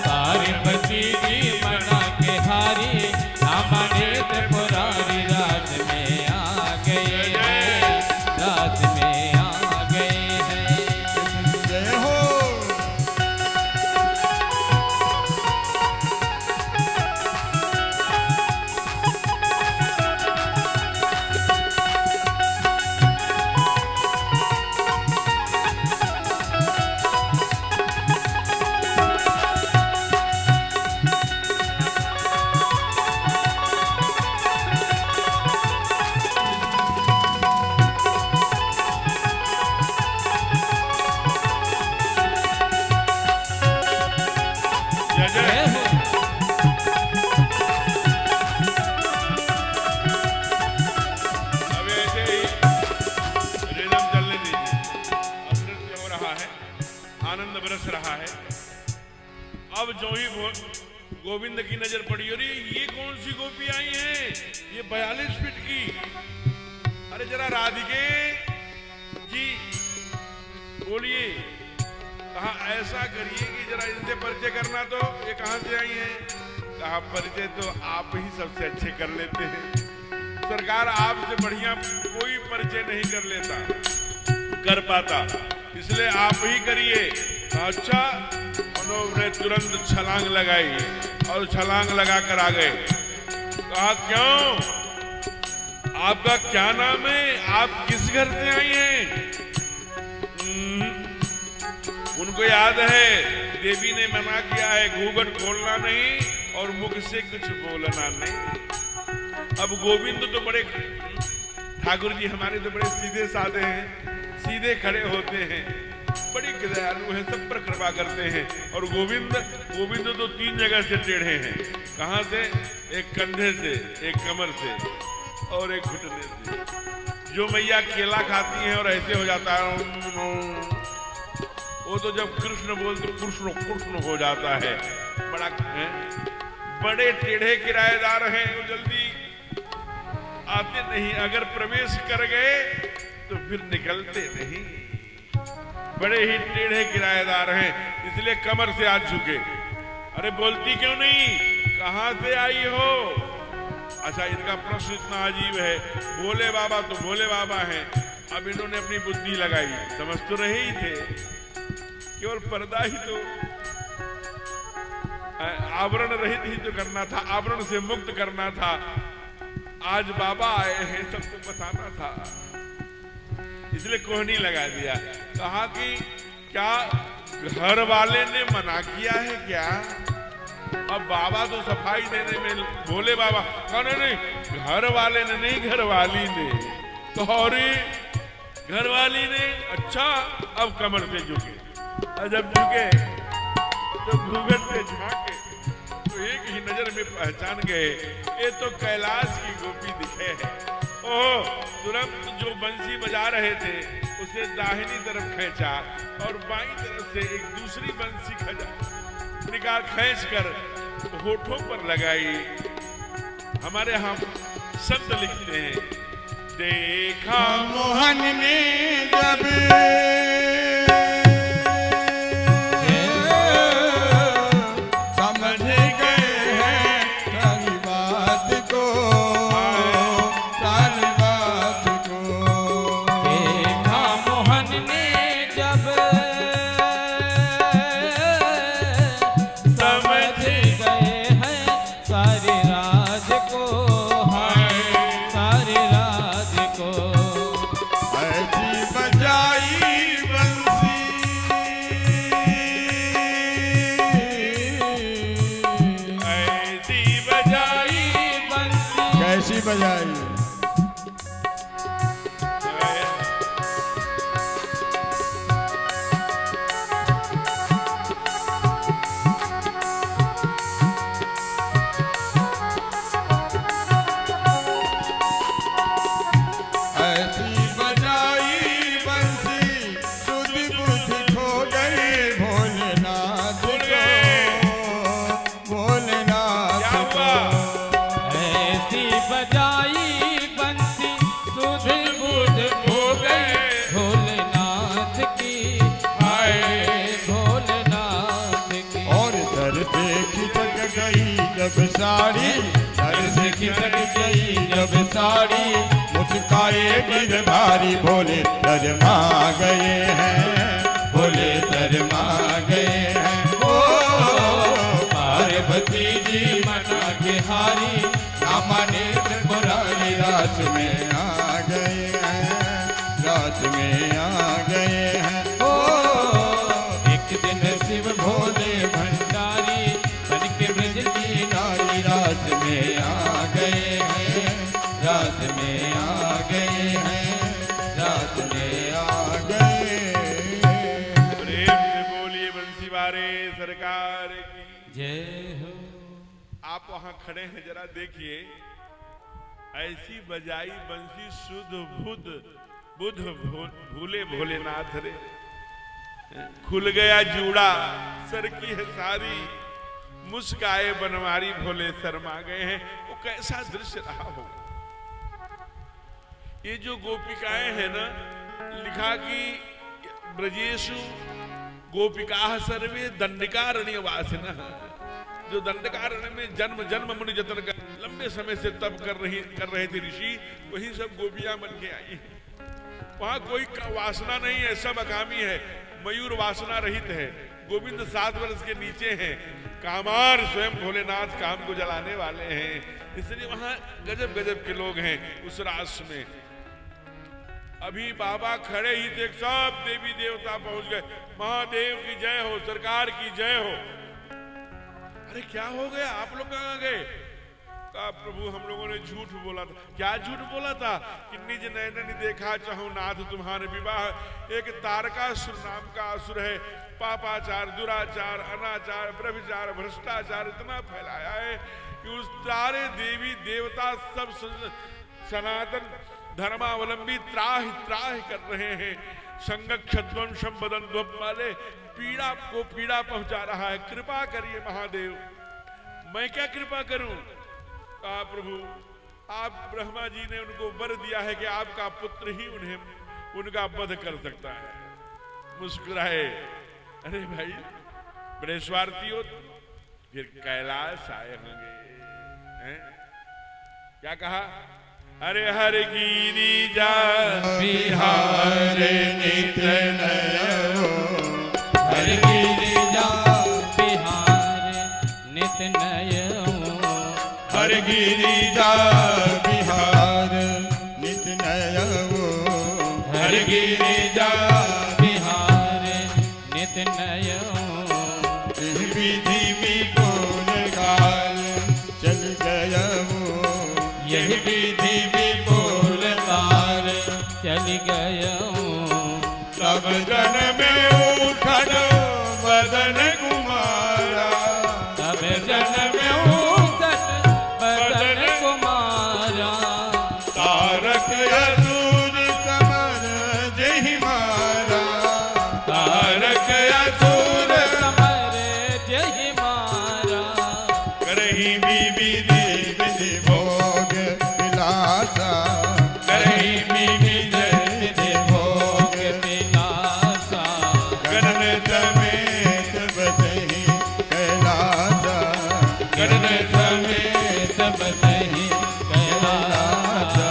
पार्वती जी मना के हारी, राम नेत्र पुरारी रास में आ गए हैं, रास में आ गए हैं। जय हो। जय जय। जय हो। अब ऐसे ही रिदम चलने दीजिए। अब नृत्य हो रहा है, आनंद बरस रहा है। अब जो ही गोविंद की नजर पड़ी, अरे ये कौन सी गोपी आई है, ये 42 फीट की। अरे जरा राधिके जी बोलिए, कहा ऐसा करिए कि जरा इनसे परिचय करना। तो ये कहां से आई हैं? कहा परिचय तो आप ही सबसे अच्छे कर लेते हैं सरकार, आपसे बढ़िया कोई परिचय नहीं कर लेता, कर पाता, इसलिए आप ही करिए। अच्छा, उन्होंने तुरंत छलांग लगाई और छलांग लगा कर आ गए। कहा क्यों, आपका क्या नाम है, आप किस घर से आई हैं? उनको याद है देवी ने मना किया है घूंघट खोलना नहीं और मुख से कुछ बोलना नहीं। अब गोविंद तो बड़े, ठाकुर जी हमारे तो बड़े सीधे साधे हैं, सीधे खड़े होते हैं, बड़ी दयालु हैं, सब पर कृपा करते हैं। और गोविंद तो 3 जगह से टेढ़े हैं। कहां से? एक कंधे से, एक कमर से और एक घुटने से। जो मैया केला खाती हैं और ऐसे हो जाता है, वो तो जब कृष्ण बोलते कृष्ण हो जाता है। बड़ा है? बड़े टेढ़े किराएदार हैं, वो जल्दी आते नहीं, अगर प्रवेश कर गए तो फिर निकलते नहीं। बड़े ही टेढ़े किराएदार हैं, इसलिए कमर से आ चुके। अरे बोलती क्यों नहीं, कहां से आई हो? अच्छा, इनका प्रश्न इतना अजीब है। भोले बाबा तो भोले बाबा हैं, अब इन्होंने अपनी बुद्धि लगाई, समझ तो रहे ही थे, केवल पर्दा ही तो, आवरण रहित ही तो करना था, आवरण से मुक्त करना था। आज बाबा आए हैं, सबको बताना था, इसलिए कोहनी लगा दिया। कहा कि क्या घर वाले ने मना किया है क्या? अब बाबा तो सफाई देने में, भोले बाबा कहा नहीं, घर वाले ने नहीं, घरवाली ने। तो अरे घरवाली ने, अच्छा, अब कमर से झुके। जब झुके तो घूंघट से झांके तो एक ही नजर में पहचान गए, ये तो कैलाश की गोपी दिखे है। ओह, तुरंत जो बंसी बजा रहे थे उसे दाहिनी तरफ खींचा और बाईं तरफ से एक दूसरी बंसी निकाल खींच कर होठों पर लगाई। हमारे यहाँ शब्द लिखते हैं, देखा मोहन ने जब बजाई। बजाई जब साड़ी सर से खिसक गई जब साड़ी, मुस्काए गिरधारी भोले शर्मा गए हैं, भोले शर्मा गए हैं। ओ पार्वती जी मना के हारी, ना माने त्रिपुरारी रास में आ गए हैं, रास में आ गए हैं। ओ एक दिन शिव भोले भंडारी बन के ब्रज की नारी रास में आ गए हैं, रास में आ गए हैं, रास में आ गए। प्रेम से बोलिए बंसी वारे सरकार की जय हो। आप वहां खड़े हैं, जरा देखिए, ऐसी बजाई बंसी शुद्ध बुध भूले भोलेनाथ रे। खुल गया जूड़ा सर की है सारी, मुस्काए बनवारी भोले शर्मा गए हैं। वो कैसा दृश्य रहा होगा। ये जो गोपिकाएं हैं ना, लिखा कि ब्रजेशु गोपिका सर्वे दंडकारण्यवासिनः, जो दंडकारण्य में जन्म जन्म मुनि जतन कर लंबे समय से तप कर रहे थे ऋषि, वही सब गोपियां बन के आई हैं। वहां कोई वासना नहीं है, सब अकामी है, मयूर वासना रहित है। गोविंद 7 वर्ष के नीचे हैं, कामार स्वयं भोलेनाथ काम को जलाने वाले हैं, इसलिए वहां गजब गजब के लोग हैं उस रास में। अभी बाबा खड़े ही थे, सब देवी देवता पहुंच गए। महादेव की जय हो, सरकार की जय हो। अरे क्या हो गया, आप लोग कहां गए? कहा प्रभु हम लोगों ने झूठ बोला था। क्या झूठ बोला था? कि निज नैनन देखा चाहूं नाथ तुम्हारे विवाह। एक तारकासुर नाम का असुर है, पापाचार, दुराचार, अनाचार, व्यभिचार, भ्रष्टाचार इतना फैलाया है कि उस सारे देवी देवता सब सनातन धर्मावलंबी त्राहि त्राहि कर रहे हैं। संगक्षध्वं संबदन वाले पीड़ा को पीड़ा पहुंचा रहा है। कृपा करिए महादेव। मैं क्या कृपा करूं? कहा प्रभु आप ब्रह्मा जी ने उनको वर दिया है कि आपका पुत्र ही उनका वध कर सकता है। मुस्कुराए, अरे भाई बड़े स्वार्थी हो। फिर कैलाश आए होंगे, क्या कहा? अरे हर गिरिजा बिहार नित नयो, हर गिरिजा बिहार नित नयो, हर गिरिजा बिहार नित नयो, हर गिरिजा बिहार नित नयो। विधि विपुल काल चल गयो, यही विधि विपुल काल चल गयो। तब जन में उठन बदन कुमारा, तब जन में उठन बदन कुमारा। तारक असुर कमर जहि मारा, तारक असुर कमर जहि मारा। करही विधि विधि भोग विलासा, करही विधि भोग विलासा। गगन समेत बसहि कैलासा, गगन समेत बसहि कैलासा।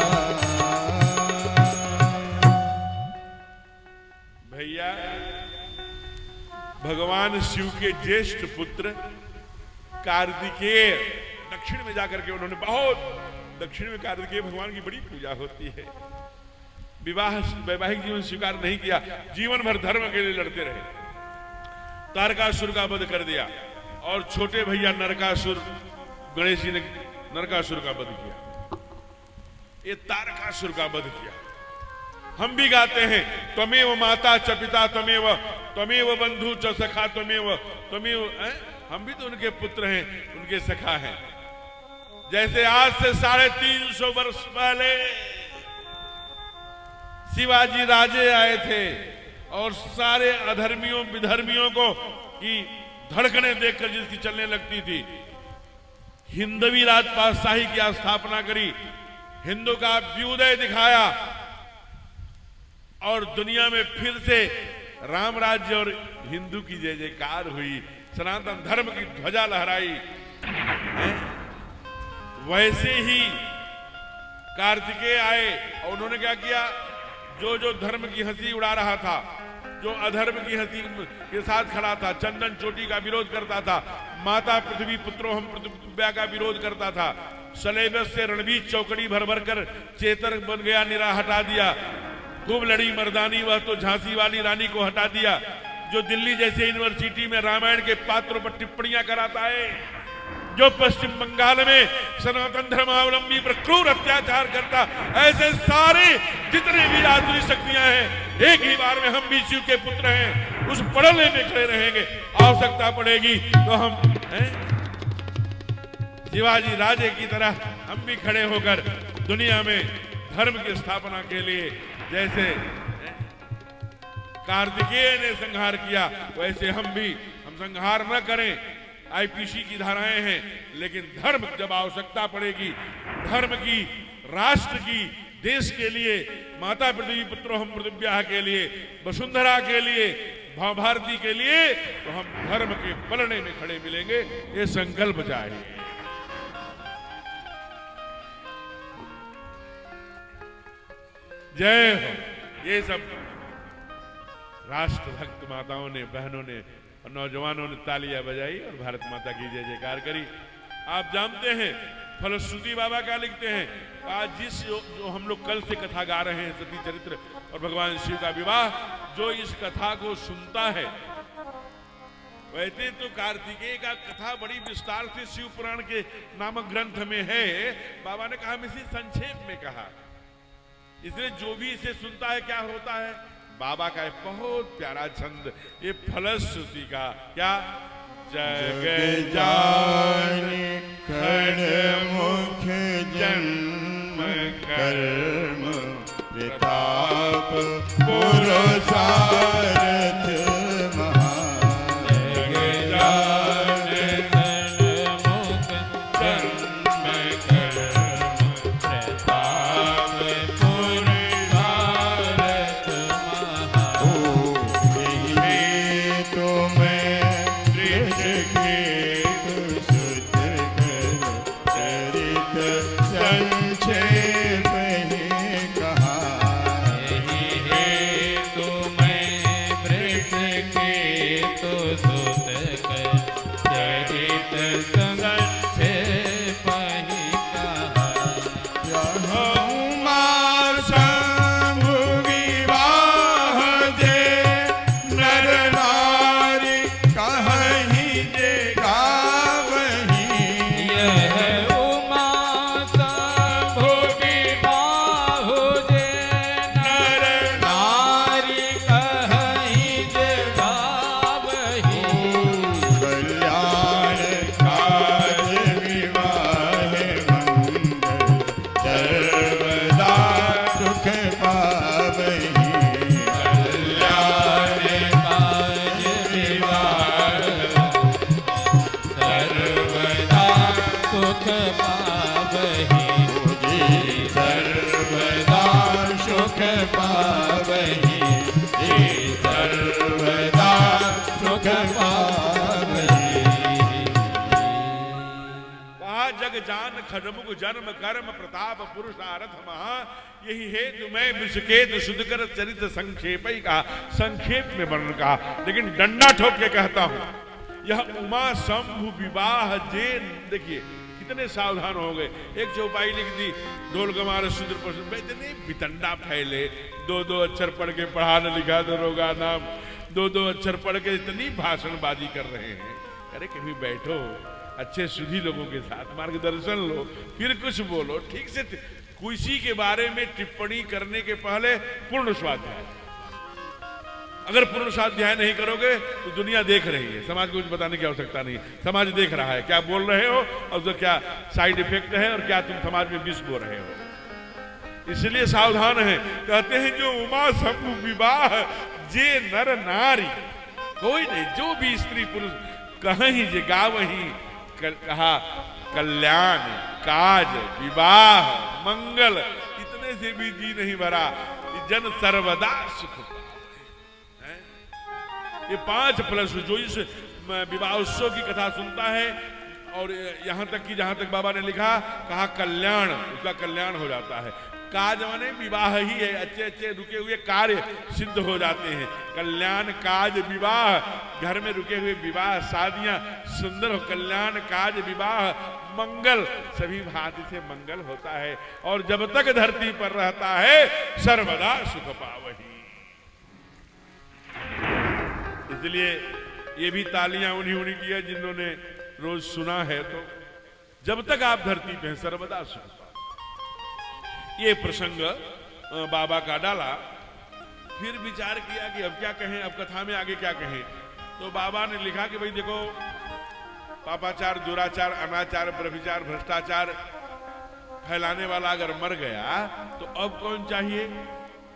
भैया भगवान शिव के ज्येष्ठ पुत्र कार्तिकेय दक्षिण में जाकर के उन्होंने दक्षिण में कार्तिकेय भगवान की बड़ी पूजा होती है। वैवाहिक जीवन स्वीकार नहीं किया, जीवन भर धर्म के लिए लड़ते रहे। तारकासुर का वध कर दिया और छोटे भैया नरकासुर गणेश जी ने नरकासुर का वध किया। ये तारकासुर का वध किया। हम भी गाते हैं, त्वमेव माता च पिता त्वमेव बंधु च सखा त्वमेव। हम भी तो उनके पुत्र हैं, उनके सखा हैं। जैसे आज से 350 वर्ष पहले शिवाजी राजे आए थे और सारे अधर्मियों विधर्मियों को की धड़कनें देखकर जिसकी चलने लगती थी, हिंदवी राजपातशाही की स्थापना करी, हिंदू का अभ्युदय दिखाया और दुनिया में फिर से राम राज्य और हिंदू की जय जयकार हुई, सनातन धर्म की ध्वजा लहराई। वैसे ही कार्तिकेय आए और उन्होंने क्या किया, जो जो धर्म की हंसी उड़ा रहा था, जो अधर्म की हंसी के साथ खड़ा था, चंदन चोटी का विरोध करता था, माता पृथ्वी पुत्रो हम पृथ्व्या का विरोध करता था, सलेबस से रणवीर चौकड़ी भर भर कर चेतर बन गया, निरा हटा दिया, खूब लड़ी मर्दानी वह तो झांसी वाली रानी को हटा दिया, जो दिल्ली जैसे यूनिवर्सिटी में रामायण के पात्रों पर टिप्पणियां कराता है, जो पश्चिम बंगाल में सनातन धर्मावलंबी पर क्रूर अत्याचार करता, ऐसे सारे जितने भी आसुरी शक्तियां हैं, एक ही बार में हम भी शिव के पुत्र हैं, उस पड़ले में खड़े रहेंगे। आवश्यकता पड़ेगी तो हम शिवाजी राजे की तरह हम भी खड़े होकर दुनिया में धर्म की स्थापना के लिए, जैसे कार्तिकेय ने संहार किया, वैसे हम संहार न करें। आईपीसी की धाराएं हैं, लेकिन धर्म जब आवश्यकता पड़ेगी, धर्म की, राष्ट्र की, देश के लिए, माता पृथ्वी पुत्रो हम पृथ्व्या के लिए, वसुंधरा के लिए, भारती के लिए, तो हम धर्म के पलड़े में खड़े मिलेंगे। ये संकल्प चाहिए। जय हो। ये सब राष्ट्रभक्त माताओं ने, बहनों ने और नौजवानों ने तालियां बजाई और भारत माता की जय जयकार करी। आप जानते हैं फलश्रुति बाबा क्या लिखते हैं, आज जो हम लोग कल से कथा गा रहे हैं, सती चरित्र और भगवान शिव का विवाह, जो इस कथा को सुनता है, वैसे तो कार्तिकेय का कथा बड़ी विस्तार से शिव पुराण के नामक ग्रंथ में है, बाबा ने कहा, हम इसे संक्षेप में कहा, इसलिए जो भी इसे सुनता है क्या होता है, बाबा का एक बहुत प्यारा छंद, ये फलश्रुति का क्या, जग जाने खड़मुख जन्म कर्म प्रताप पुरुषार्थ महान, जग जाने खड़मुख जन्म कर्म प्रताप पुरुषार्थ महान, यही तो मैं संक्षेप ही कहा, यही है तो मैं वृष के तो सुत कर चरित संक्षेप ही कहा, उमा शंभु विवाह जे नर नारी कहीं जे गावहीं, यह उमा शंभु विवाह जे नर नारी कहीं जे गावहीं, कल्याण काज विवाह मंगल सर्वदा सुख पावहीं, कल्याण काज विवाह सर्वदा सुख पावहीं, जी सर्वदा सुख पावहीं, जी सर्वदा सुख पावहीं। कहा, जग जान खड़मुख जन्म कर्म प्रताप पुरुषार्थ महा, यही हेतु मैं विषकेत सुधकर चरित संक्षेप ही कहा, संक्षेप में वर्णन कहा, लेकिन डंडा ठोक के कहता हूं, यह उमा शंभु विवाह जे, देखिए कितने सावधान हो गए। एक चौपाई लिख दी, ढोल गमार शूद्र पशु में, इतने बितंडा फैले, दो दो अक्षर पढ़ के पढ़ा न लिखा दरोगा नाम, दो दो अक्षर पढ़ के इतनी भाषणबाजी कर रहे हैं। अरे कभी बैठो, अच्छे सुधी लोगों के साथ मार्गदर्शन लो, फिर कुछ बोलो, ठीक से किसी के बारे में टिप्पणी करने के पहले पूर्ण स्वाध्याय। अगर पूर्ण स्वाध्याय नहीं करोगे तो दुनिया देख रही है, समाज को कुछ बताने की आवश्यकता नहीं, समाज देख रहा है क्या बोल रहे हो और जो क्या साइड इफेक्ट है और क्या तुम समाज में विष बो रहे हो। इसलिए सावधान है। कहते हैं जो उमा शंभु विवाह जे नर नारी, कोई नहीं, जो भी स्त्री पुरुष कहीं जे गावहीं, कहा कल्याण काज विवाह मंगल, इतने से भी जी नहीं भरा, जन सर्वदा सुख। ये 5 प्लस जो इस विवाह उत्सव की कथा सुनता है, और यहाँ तक कि जहाँ तक बाबा ने लिखा, कहा कल्याण, उसका कल्याण हो जाता है। काज माने विवाह ही है, अच्छे अच्छे रुके हुए कार्य सिद्ध हो जाते हैं। कल्याण काज विवाह, घर में रुके हुए विवाह शादियां सुंदर हो। कल्याण काज विवाह मंगल, सभी भांति से मंगल होता है। और जब तक धरती पर रहता है सर्वदा सुख पावही। इसलिए ये भी तालियां उन्हीं की है जिन्होंने रोज सुना है। तो जब तक आप धरती पे हैं सर्वदा सुख पाओ। ये प्रसंग बाबा का डाला। फिर विचार किया कि अब क्या कहें, अब कथा में आगे क्या कहें। तो बाबा ने लिखा कि भाई देखो, पापाचार, दुराचार, अनाचार, व्यभिचार, भ्रष्टाचार फैलाने वाला अगर मर गया तो अब कौन चाहिए?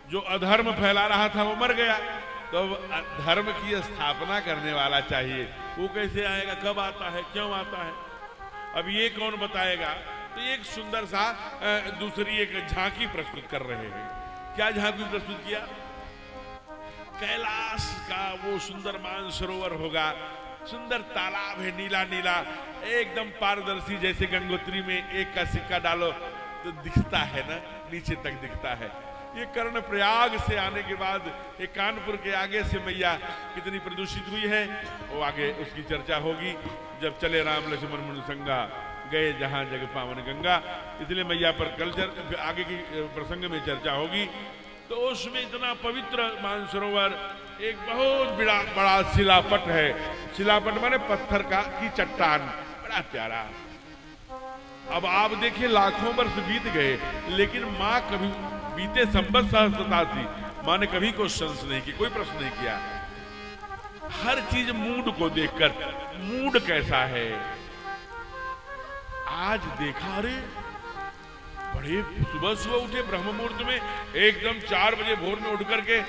जो अधर्म फैला रहा था वो मर गया, तो अब धर्म की स्थापना करने वाला चाहिए। वो कैसे आएगा, कब आता है, क्यों आता है, अब ये कौन बताएगा? तो एक सुंदर सा दूसरी एक झांकी प्रस्तुत कर रहे हैं। क्या झांकी प्रस्तुत किया? कैलाश का वो सुंदर मानसरोवर होगा, सुंदर तालाब है, नीला नीला, एकदम पारदर्शी, जैसे गंगोत्री में एक का सिक्का डालो तो दिखता है ना, नीचे तक दिखता है। ये कर्ण प्रयाग से आने के बाद एक कानपुर के आगे से मैया कितनी प्रदूषित हुई है, वो आगे उसकी चर्चा होगी। जब चले राम लक्ष्मण मुनिसंगा, गए जहां जग पावन गंगा, इसलिए मैया पर कल आगे की प्रसंग में चर्चा होगी। तो उसमें इतना पवित्र मानसरोवर, एक बहुत बड़ा शिलापट है। शिलापट माने पत्थर की चट्टान, बड़ा प्यारा। अब आप देखिए लाखों वर्ष बीत गए, लेकिन माँ कभी बीते संवत सहस्त्रतासी, माँ ने कभी क्वेश्चंस नहीं की, कोई प्रश्न नहीं किया। हर चीज मूड को देखकर, मूड कैसा है। आज देखा, अरे बड़े सुबह सुबह उठे ब्रह्म मुहूर्त में, एकदम 4 बजे भोर में उठ करके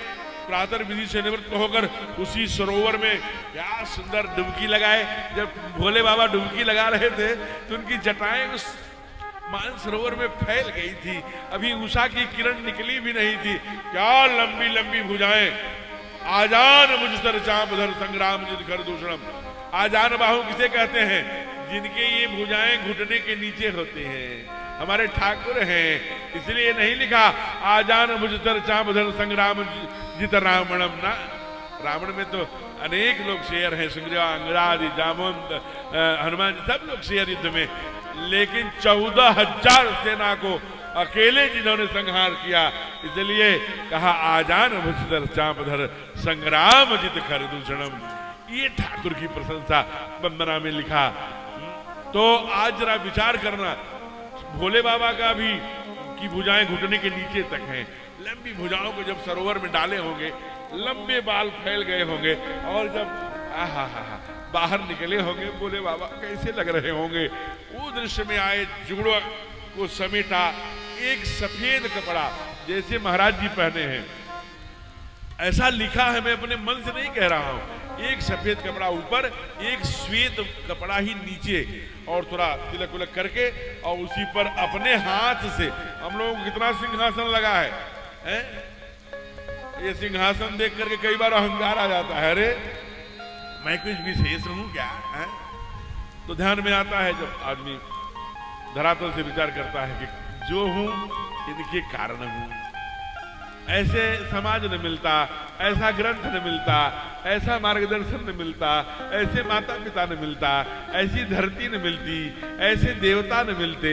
प्रातः विधि से निवृत्त होकर उसी सरोवर में क्या सुंदर डुबकी लगाए। जब भोले बाबा डुबकी लगा रहे थे तो उनकी जटाएं उस मानसरोवर में फैल गई थी, अभी उषा की किरण निकली भी नहीं थी। क्या लंबी लंबी भुजाएं, आजान मुझतर चापधर संग्राम जिद कर दूषणम। आजान बाहु किसे कहते हैं? जिनके ये भुजाएं घुटने के नीचे होते हैं, हमारे ठाकुर हैं। इसलिए नहीं लिखा आजान मुझतर चापधर संग्राम जित रावणम ना। रावण में तो अनेक लोग शेयर हैं, सुग्रीवा, अंगरादि, जामवंत, हनुमान, सब लोग शेयर युद्ध में, लेकिन 14,000 सेना को अकेले जिन्होंने संहार किया, इसलिए कहा आजान मुझतर चापधर संग्राम जित कर दूषणम। ये ठाकुर की प्रशंसा वंदना में लिखा। तो आज जरा विचार करना, भोले बाबा का भी की भुजाएं घुटने के नीचे तक हैं। लंबी भुजाओं को जब सरोवर में डाले होंगे, लंबे बाल फैल गए होंगे, और जब आहा बाहर निकले होंगे भोले बाबा, कैसे लग रहे होंगे। वो दृश्य में आए, जुगड़ों को समेटा, एक सफेद कपड़ा जैसे महाराज जी पहने हैं, ऐसा लिखा है, मैं अपने मन से नहीं कह रहा हूं। एक सफेद कपड़ा ऊपर, एक श्वेत कपड़ा ही नीचे, और थोड़ा तिलक उलक करके, और उसी पर अपने हाथ से, हम लोगों को कितना सिंहासन लगा है? ये सिंहासन देख करके कई बार अहंकार आ जाता है, अरे मैं कुछ विशेष हूं क्या है? तो ध्यान में आता है जब आदमी धरातल से विचार करता है कि जो हूं इनके कारण हूं। ऐसे समाज न मिलता, ऐसा ग्रंथ न मिलता, ऐसा मार्गदर्शन न मिलता, ऐसे माता पिता न मिलता, ऐसी धरती न मिलती, ऐसे देवता न मिलते।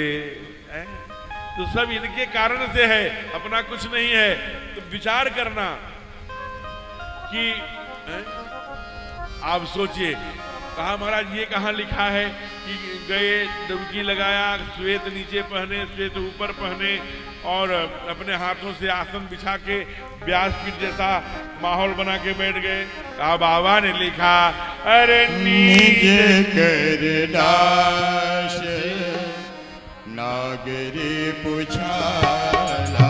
तो सब इनके कारण से है, अपना कुछ नहीं है। तो विचार करना कि आप सोचिए, कहा महाराज ये कहाँ लिखा है कि गए डुबकी लगाया, श्वेत नीचे पहने, श्वेत ऊपर पहने, और अपने हाथों से आसन बिछा के व्यासपीठ जैसा माहौल बना के बैठ गए। कहा बाबा ने लिखा, अरे निज कर दास नागरी पुछाला,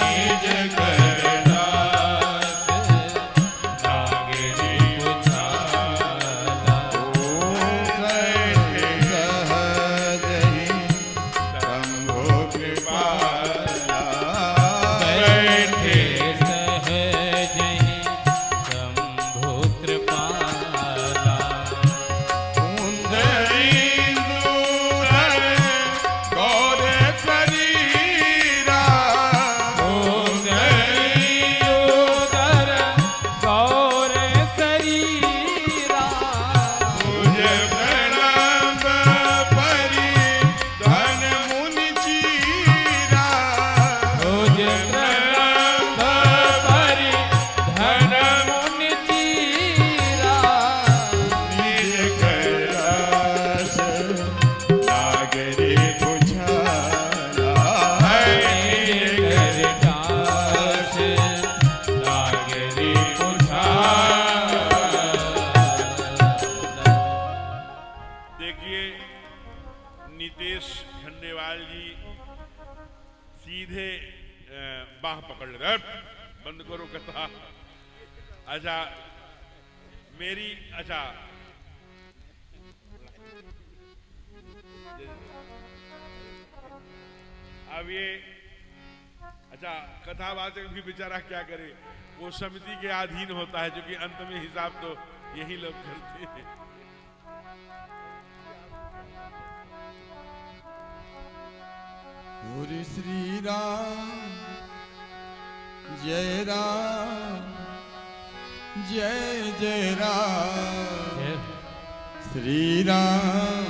निज कर दास नागरी पुछाला। बैठे सहजहि शंभो कृपाला, बैठे सहजहि शंभो कृपाला। सुंदरी बाह पकड़ लेता है, बंद करो कथा। अच्छा मेरी, अच्छा अब ये, अच्छा कथावाचक भी बेचारा क्या करे, वो समिति के अधीन होता है, क्योंकि अंत में हिसाब तो यही लोग करते हैं। बोल श्री राम जय राम जय जय राम, श्री राम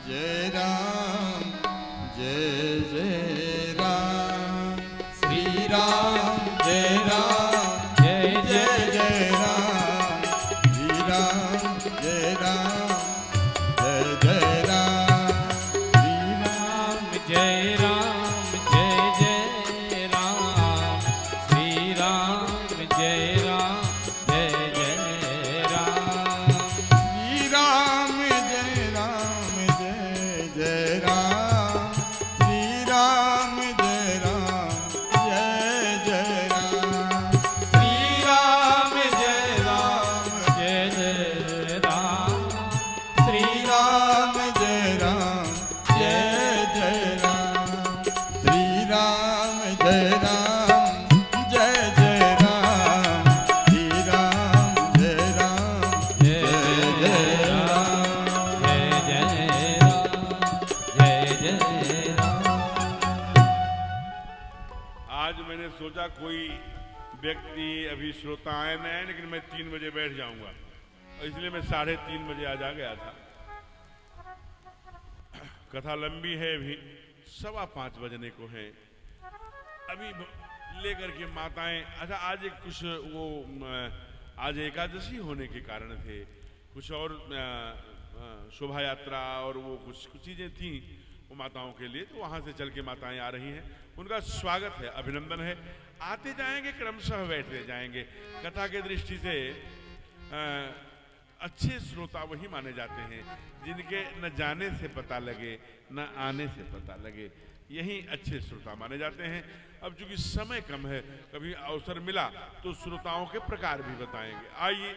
जय राम जय जय राम, श्री राम जय राम जय जय जय राम, श्री राम जय राम जय जय राम, श्री राम जय राम जय जय राम, श्री राम जय राम जय जय राम, श्री राम जय राम जय जय राम, श्री राम जय राम जय जय राम, श्री राम जय राम जय जय राम, श्री राम जय राम जय जय राम, श्री राम जय राम जय जय राम, श्री राम जय राम जय जय जय जय राम राम। जय जय राम जय जय राम। आज मैंने सोचा कोई व्यक्ति अभी श्रोता आए न आए, लेकिन मैं 3 बजे बैठ जाऊंगा, और इसलिए मैं 3:30 बजे आज आ गया था। कथा लंबी है, अभी 5:15 बजने को है। अभी लेकर के माताएं, अच्छा आज एक कुछ वो आज एकादशी होने के कारण थे, कुछ और शोभा यात्रा और वो कुछ चीजें थी वो माताओं के लिए, तो वहां से चल के माताएं आ रही हैं। उनका स्वागत है, अभिनंदन है। आते जाएंगे, क्रमशः बैठते जाएंगे। कथा के दृष्टि से अच्छे श्रोता वही माने जाते हैं जिनके न जाने से पता लगे न आने से पता लगे, यही अच्छे श्रोता माने जाते हैं। अब चूंकि समय कम है, कभी अवसर मिला तो श्रोताओं के प्रकार भी बताएंगे। आइए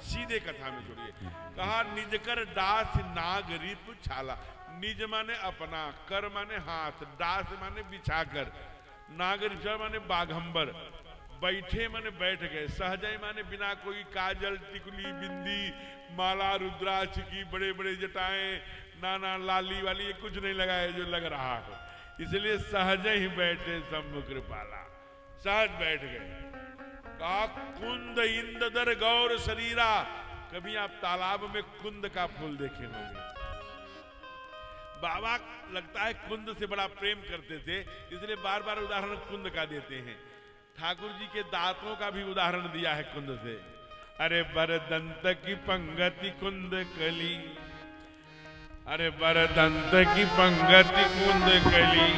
सीधे कथा में जुड़िए। कहा निज कर दास नाग रिपु छाला। निज माने अपना, कर माने हाथ, दास माने बिछाकर, नाग रिप माने बाघंबर, बैठे माने बैठ गए, सहजय माने बिना कोई काजल टिकुली बिंदी माला रुद्राक्ष की बड़े बड़े जटाएं नाना लाली वाली, ये कुछ नहीं लगाए जो लग रहा है, इसलिए सहज ही बैठे शंभु कृपाला, सहज बैठ गए। कहा कुंद इंदर गौर शरीरा। कभी आप तालाब में कुंद का फूल देखे होंगे। बाबा लगता है कुंद से बड़ा प्रेम करते थे, इसलिए बार बार उदाहरण कुंद का देते हैं। ठाकुर जी के दांतों का भी उदाहरण दिया है कुंद से। अरे बरदंत की पंगति कुंद कली, अरे बरदंत की पंगति कुंद कली,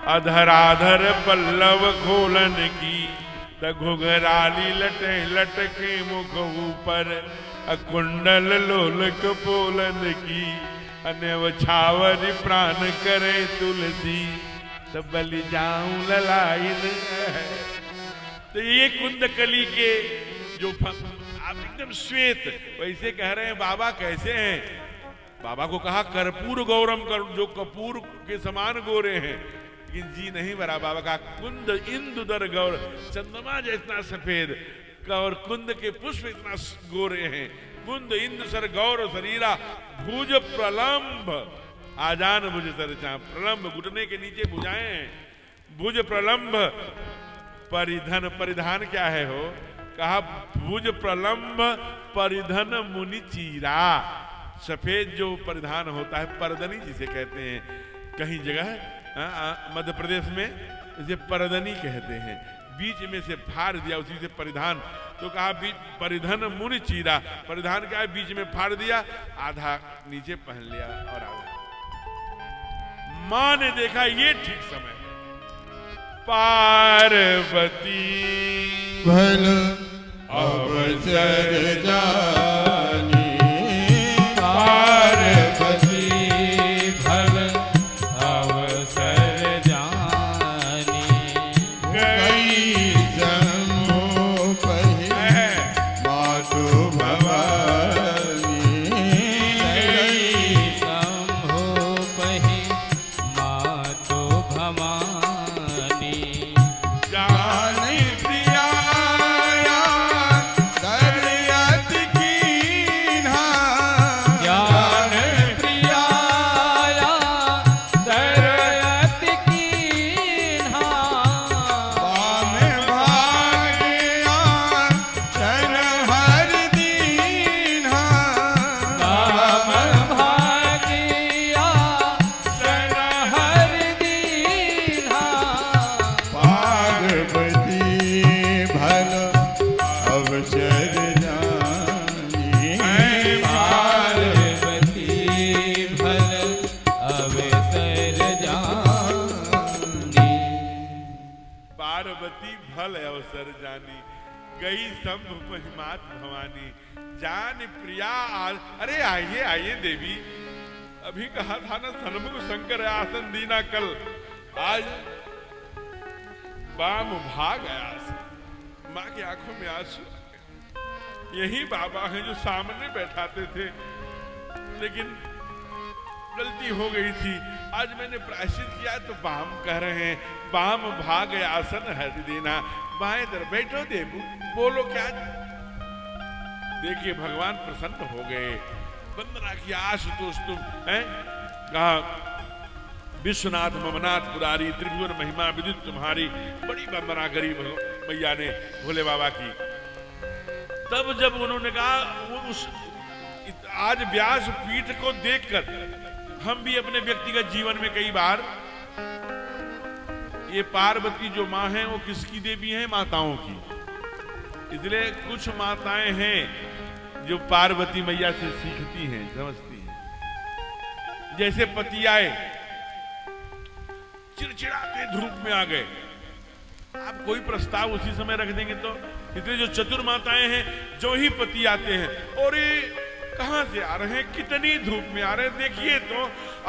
अधराधर पल्लव खोलन की, घुघराली लटे लटके मुख ऊपर, अकुंडल लोलक पोलन की, अनव छावरी प्राण करे तुलसी, तब बलि जाऊं ललाइन। तो ये कुंदकली के जो आप एकदम श्वेत, वैसे कह रहे हैं बाबा कैसे हैं। बाबा को कहा कर्पूर गौरम कर, जो कपूर के समान गोरे हैं, लेकिन जी नहीं भरा। बाबा का कुंद इंदुदर गौर, चंद्रमा जैसा सफेद, और कुंद के पुष्प इतना गोरे हैं। कुंद इंद सर गौर शरीरा, भुज प्रलंब आजान भुज सर चाह, प्रलंब घुटने के नीचे भुजाएं, भुज प्रलंब परिधन, परिधान क्या है हो। कहा भुज प्रलंब परिधन मुनि चीरा। सफेद जो परिधान होता है परदनी जिसे कहते हैं, कहीं जगह मध्य प्रदेश में इसे परदनी कहते हैं। बीच में से फाड़ दिया, उसी से परिधान। तो कहा परिधन मुनि चीरा, परिधान क्या है, बीच में फाड़ दिया, आधा नीचे पहन लिया और आधा। मां ने देखा ये ठीक समय है। पार्वती भल अवसर जानी, पार्वती भल अवसर जानी, कई फल अवसर जानी, गई शंभु महिमात भवानी, जान प्रिया आज। अरे आइए आइए देवी, अभी कहा था ना सन्मुख शंकर आसन दीना कल, आज बाम भाग आया। माँ की आंखों में आंसू। यही बाबा हैं जो सामने बैठाते थे, लेकिन गलती हो गई थी। आज मैंने प्रायश्चित किया तो बाम कह रहे हैं, बाम भाग आसन हर देना। बाएं तरफ बैठो देवू, बोलो क्या। देखिए भगवान प्रसन्न हो गए। वंदना की आशुतोष तुम हैं, कहा विश्वनाथ ममनाथ पुरारी, त्रिभुवन महिमा विदित तुम्हारी। बड़ी वंदना करी मैया ने भोले बाबा की। तब जब उन्होंने कहा उस आज व्यास पीठ को देखकर हम भी अपने व्यक्तिगत जीवन में कई बार, ये पार्वती जो माँ है वो किसकी देवी है? माताओं की। इसलिए कुछ माताएं हैं जो पार्वती मैया से सीखती हैं, समझती हैं। जैसे पति आए, चिड़चिड़ाते धूप में आ गए, आप कोई प्रस्ताव उसी समय रख देंगे तो। इसलिए जो चतुर माताएं हैं, जो ही पति आते हैं, और ये कहां से आ रहे हैं, कितनी धूप में आ रहे हैं, देखिए तो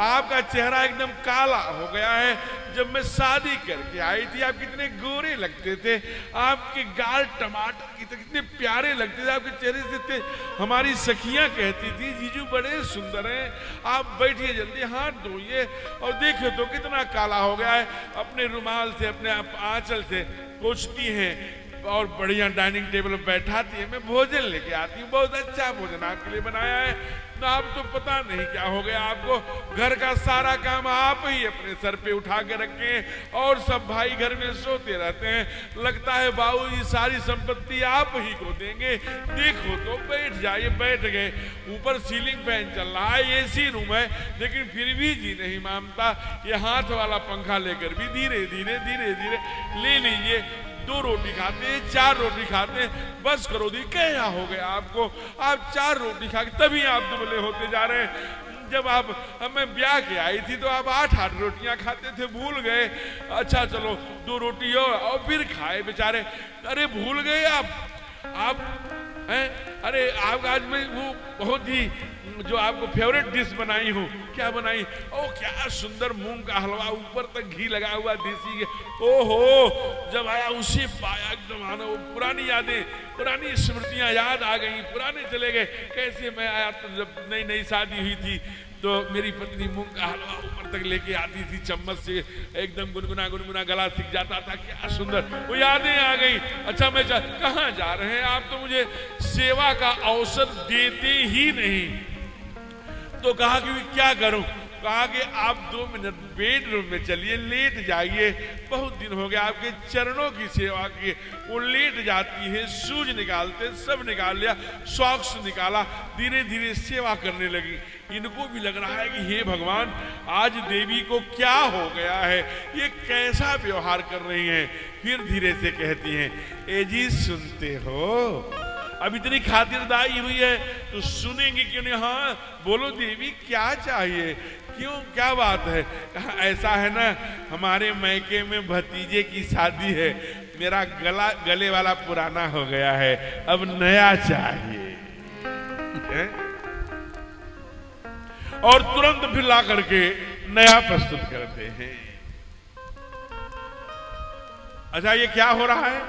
आपका चेहरा एकदम काला हो गया है। जब मैं शादी करके आई थी आप कितने गोरे लगते थे, आपके गाल टमाटर की तो कितने प्यारे लगते थे, आपके चेहरे से थे। हमारी सखियां कहती थी जीजू बड़े सुंदर हैं, आप बैठिए जल्दी हाथ धोइए, और देखो तो कितना काला हो गया है। अपने रुमाल से, अपने आंचल से पोंछती हैं और बढ़िया डाइनिंग टेबल पर बैठाती है। मैं भोजन लेके आती हूँ, बहुत अच्छा भोजन आपके लिए बनाया है। तो आप तो पता नहीं क्या हो गया आपको, घर का सारा काम आप ही अपने सर पे उठा के रखें, और सब भाई घर में सोते रहते हैं। लगता है बाबू ये सारी संपत्ति आप ही को देंगे। देखो तो बैठ जाइए। बैठ गए। ऊपर सीलिंग फैन चल रहा है, एसी रूम है, लेकिन फिर भी जी नहीं मानता। ये हाथ वाला पंखा लेकर भी धीरे धीरे धीरे धीरे ले लीजिए। 2 रोटी खाते हैं, 4 रोटी खाते हैं, बस करो दी। क्या हो गया आपको? आप 4 रोटी खा के तभी आप दुबले होते जा रहे हैं। जब आप मैं ब्याह के आई थी तो आप 8-8 रोटियां खाते थे, भूल गए। अच्छा चलो 2 रोटी और फिर खाए बेचारे। अरे भूल गए आप हैं? अरे आप आज मैं वो बहुत ही जो आपको फेवरेट डिश बनाई हूँ। क्या बनाई? ओ क्या सुंदर मूंग का हलवा, ऊपर तक घी लगा हुआ देसी घी। ओहो, जब आया उसे पाया एकदम आना, वो पुरानी यादें, पुरानी स्मृतियां याद आ गई, पुराने चले गए। कैसे मैं आया तो जब नई नई शादी हुई थी तो मेरी पत्नी मूंग का हलवा ऊपर तक लेके आती थी चम्मच से, एकदम गुनगुना गुनगुना गला सीख जाता था। क्या सुंदर वो यादें आ गई। अच्छा मैं कहाँ जा रहे हैं आप? तो मुझे सेवा का अवसर देते ही नहीं। तो कहा कि क्या करूं? कहा कि आप 2 मिनट बेडरूम में चलिए, लेट जाइए। बहुत दिन हो गया आपके चरणों की सेवा की। वो लेट जाती है, सूज निकालते, सब निकाल लिया, सॉक्स निकाला, धीरे धीरे सेवा करने लगी। इनको भी लग रहा है कि हे भगवान आज देवी को क्या हो गया है, ये कैसा व्यवहार कर रही हैं। फिर धीरे से कहती हैं, ए जी सुनते हो? अब इतनी खातिरदारी हुई है तो सुनेंगे क्यों नहीं? हाँ बोलो देवी क्या चाहिए, क्यों, क्या बात है? कहा ऐसा है ना, हमारे मैके में भतीजे की शादी है, मेरा गले वाला पुराना हो गया है, अब नया चाहिए। है? और तुरंत फिर ला करके नया प्रस्तुत करते हैं। अच्छा ये क्या हो रहा है?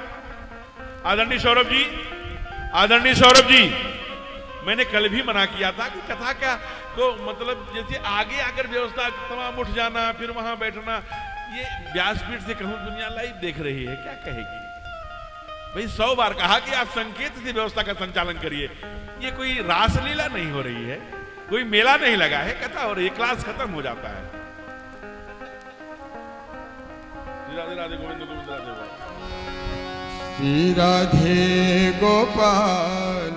आदरणीय सौरभ जी, आदरणीय सौरभ जी, मैंने कल भी मना किया था कि कथा क्या तो मतलब जैसे आगे आकर व्यवस्था तमाम उठ जाना, फिर वहां बैठना, ये व्यासपीठ से कहूं दुनिया लाइव देख रही है, क्या कहेगी भाई? 100 बार कहा कि आप संकेत से व्यवस्था का संचालन करिए। ये कोई रासलीला नहीं हो रही है, कोई मेला नहीं लगा है, कथा हो रही है, क्लास खत्म हो जाता है। राधे राधे, गोविंद गोविंद राधे राधे। श्री राधे गोपाल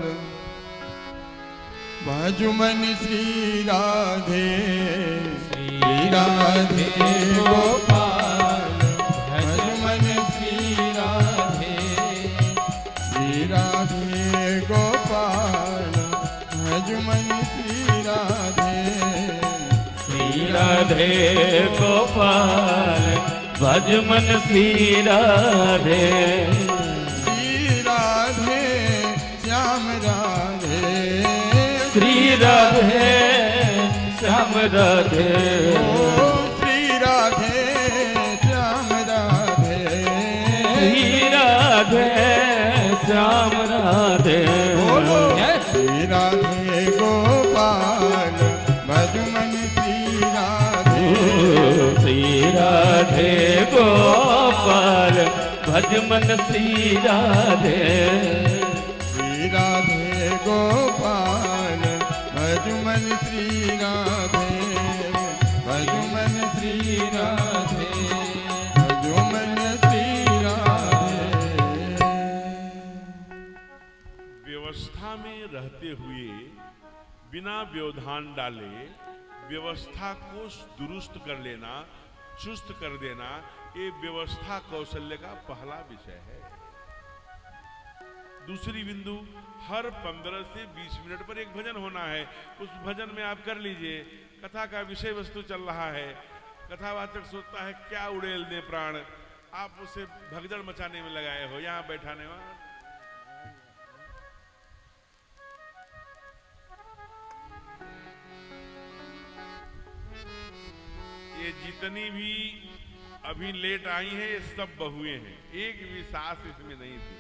भजुमन श्री राधे, श्री राधे गोपाल भजुमन श्री राधे, श्री राधे गोपाल भजुमन श्री राधे, श्री राधे गोपाल भज मन श्री राधे। श्री राधे श्याम राधे ओ श्री राधे श्याम राधे श्री राधे श्याम राधे बोलो श्री राधे गोपाल भजमन श्री राधे श्री राधे गोपाल भजमन श्री राधे श्री राधे गोपाल भजमन श्री राधे भजमन श्री राधे भजमन श्री राधे। व्यवस्था में रहते हुए बिना व्यवधान डाले व्यवस्था को दुरुस्त कर लेना, चुस्त कर देना, ये व्यवस्था कौशल्य का पहला विषय है। दूसरी बिंदु, हर 15 से 20 मिनट पर एक भजन होना है। उस भजन में आप कर लीजिए, कथा का विषय वस्तु चल रहा है, कथावाचक सोचता है क्या उड़ेल दे प्राण, आप उसे भगदड़ मचाने में लगाए हो, यहाँ बैठाने में। ये जितनी भी अभी लेट आई हैं ये सब बहुएं हैं, एक भी सास इसमें नहीं थी।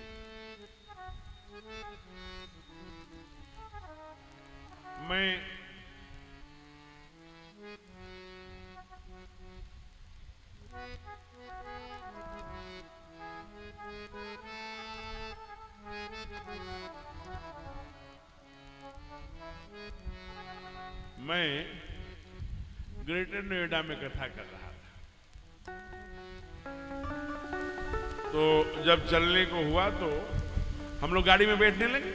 मैं ग्रेटर नोएडा में कथा कर रहा था, तो जब चलने को हुआ तो हम लोग गाड़ी में बैठने लगे।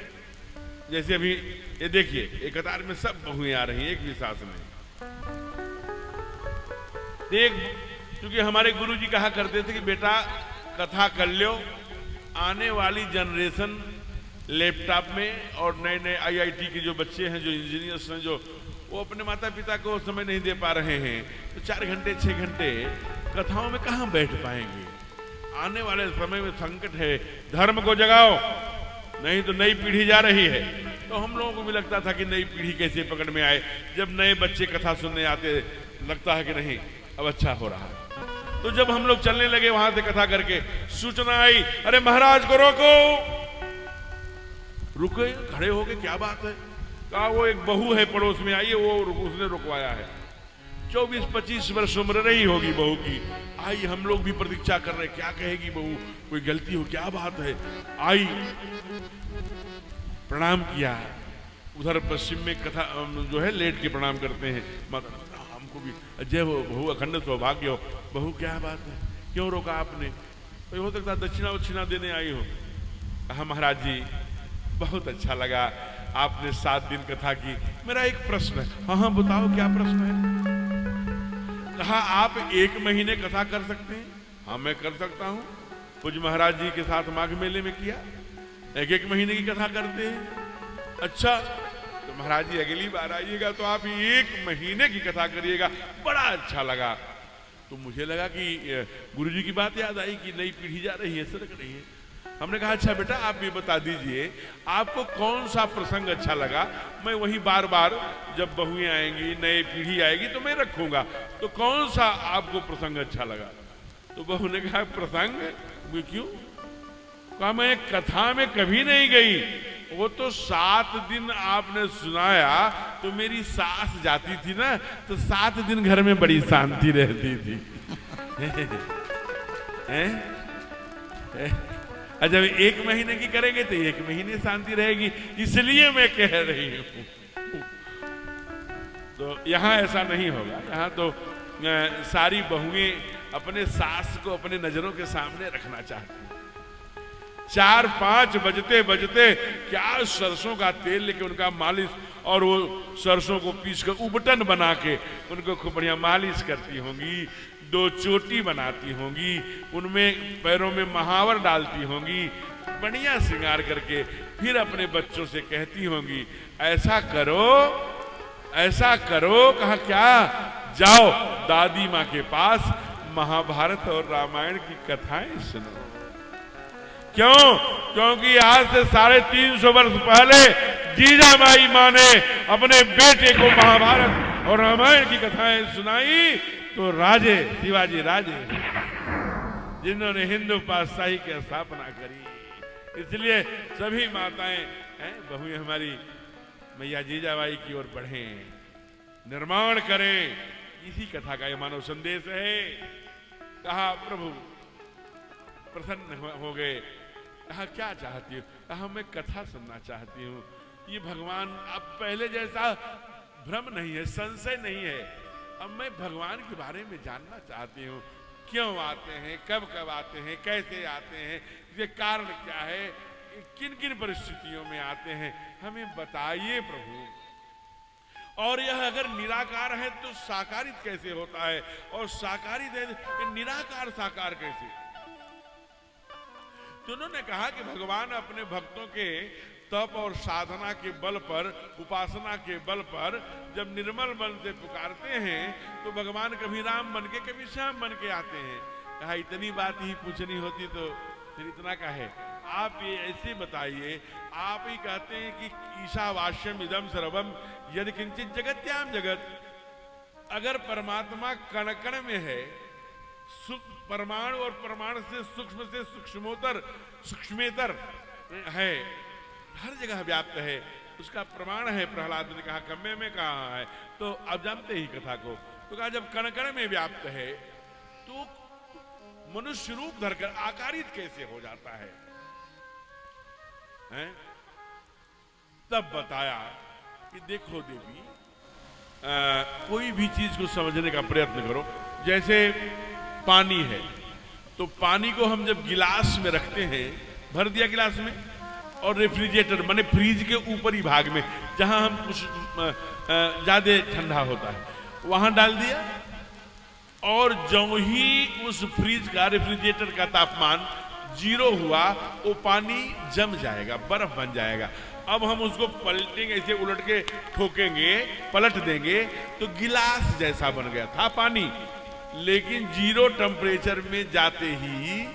जैसे अभी ये देखिए, एक कतार में सब बहुएं आ रही हैं एक भी साथ में। देख, क्योंकि हमारे गुरुजी कहा करते थे कि बेटा कथा कर लो, आने वाली जनरेशन लैपटॉप में और नए नए IIT के जो बच्चे हैं, जो इंजीनियर्स हैं, जो वो अपने माता पिता को समय नहीं दे पा रहे हैं, तो 4 घंटे 6 घंटे कथाओं में कहाँ बैठ पाएंगे। आने वाले समय में संकट है, धर्म को जगाओ, नहीं तो नई पीढ़ी जा रही है। तो हम लोगों को भी लगता था कि नई पीढ़ी कैसे पकड़ में आए। जब नए बच्चे कथा सुनने आते, लगता है कि नहीं अब अच्छा हो रहा है। तो जब हम लोग चलने लगे वहां से कथा करके, सूचना आई, अरे महाराज को रोको। रुके, खड़े हो गए, क्या बात है? कहा वो एक बहू है पड़ोस में आई है, वो उसने रुकवाया है। 24-25 वर्ष उम्र रही होगी बहू की। आई, हम लोग भी प्रतीक्षा कर रहे, क्या कहेगी बहू, कोई गलती हो, क्या बात है। आई, प्रणाम किया। उधर पश्चिम में कथा जो है लेट के प्रणाम करते हैं, हमको भी जय हो बहू, अखंड सौभाग्य हो। बहू क्या बात है, क्यों रोका आपने? तो हो सकता दक्षिणा वक्षिणा देने आई हो। कहा महाराज जी बहुत अच्छा लगा आपने 7 दिन कथा की, मेरा एक प्रश्न है। हाँ हाँ बताओ क्या प्रश्न है? कहा आप 1 महीने कथा कर सकते हैं? हाँ मैं कर सकता हूँ। पूज्य महाराज जी के साथ माघ मेले में किया, 1 महीने की कथा करते हैं। अच्छा, तो महाराज जी अगली बार आइएगा तो आप 1 महीने की कथा करिएगा। बड़ा अच्छा लगा। तो मुझे लगा कि गुरुजी की बात याद आई कि नई पीढ़ी जा रही है, सरक रही है। हमने कहा अच्छा बेटा आप भी बता दीजिए आपको कौन सा प्रसंग अच्छा लगा, मैं वही बार बार जब बहुएं आएंगी, नई पीढ़ी आएगी तो मैं रखूंगा। तो कौन सा आपको प्रसंग अच्छा लगा? तो बहू ने कहा प्रसंग? क्यों? कहा मैं कथा में कभी नहीं गई, वो तो 7 दिन आपने सुनाया तो मेरी सास जाती थी ना, तो 7 दिन घर में बड़ी शांति रहती थी। जब 1 महीने की करेंगे तो 1 महीने शांति रहेगी, इसलिए मैं कह रही हूं। तो यहां ऐसा नहीं होगा। यहां तो सारी बहुएं अपने सास को अपने नजरों के सामने रखना चाहती हैं। 4-5 बजते बजते क्या सरसों का तेल लेके उनका मालिश, और वो सरसों को पीस कर उबटन बना के उनको खूब बढ़िया मालिश करती होंगी, 2 चोटी बनाती होंगी, उनमें पैरों में महावर डालती होंगी, बढ़िया श्रृंगार करके फिर अपने बच्चों से कहती होंगी ऐसा करो ऐसा करो। कहा क्या? जाओ दादी माँ के पास महाभारत और रामायण की कथाएं सुनो। क्यों? क्योंकि आज से 350 वर्ष पहले जीजाबाई माँ ने अपने बेटे को महाभारत और रामायण की कथाएं सुनाई तो राजे, शिवाजी राजे, जिन्होंने हिंदू पातशाही की स्थापना करी। इसलिए सभी माताएं बहुएं हमारी मैया जीजाबाई की ओर बढ़ें, निर्माण करें। इसी कथा का यह मानव संदेश है। कहा प्रभु प्रसन्न हो गए। कहा क्या चाहती हो? कहा मैं कथा सुनना चाहती हूँ। ये भगवान अब पहले जैसा भ्रम नहीं है, संशय नहीं है। अब मैं भगवान के बारे में जानना चाहती हूँ। क्यों आते हैं, कब कब आते हैं, कैसे आते हैं, ये कारण क्या है, किन किन परिस्थितियों में आते हैं, हमें बताइए प्रभु। और यह अगर निराकार है तो साकारित कैसे होता है, और साकारित है निराकार साकार कैसे? तो उन्होंने कहा कि भगवान अपने भक्तों के तप और साधना के बल पर, उपासना के बल पर जब निर्मल मन से पुकारते हैं तो भगवान कभी राम बन के कभी श्याम बन के आते हैं। कहा इतनी बात ही पूछनी होती तो फिर इतना का है। आप ये ऐसे बताइए, आप ही कहते हैं कि ईशावास्यम इदम सर्वम यदि किंचित जगत्याम जगत। अगर परमात्मा कण कण में है, परमाणु और परमाणु से सूक्ष्मोत्तर सूक्ष्मेतर है, हर जगह व्याप्त है, उसका प्रमाण है। प्रहलाद ने कहा कम्मे में कहा है, तो आप जानते ही कथा को। तो कहा जब कण कण में व्याप्त है तो मनुष्य रूप धरकर आकारित कैसे हो जाता है? तब बताया कि देखो देवी, कोई भी चीज को समझने का प्रयत्न करो। जैसे पानी है, तो पानी को हम जब गिलास में रखते हैं, भर दिया गिलास में, और रेफ्रिजरेटर माने फ्रीज के ऊपरी भाग में जहां हम कुछ ज्यादा ठंडा होता है वहां डाल दिया, और जो ही उस फ्रीज का, रेफ्रिजरेटर का तापमान 0 हुआ, वो पानी जम जाएगा, बर्फ बन जाएगा। अब हम उसको पलटेंगे, ऐसे उलट के ठोकेंगे, पलट देंगे तो गिलास जैसा बन गया था पानी। लेकिन 0 टेम्परेचर में जाते ही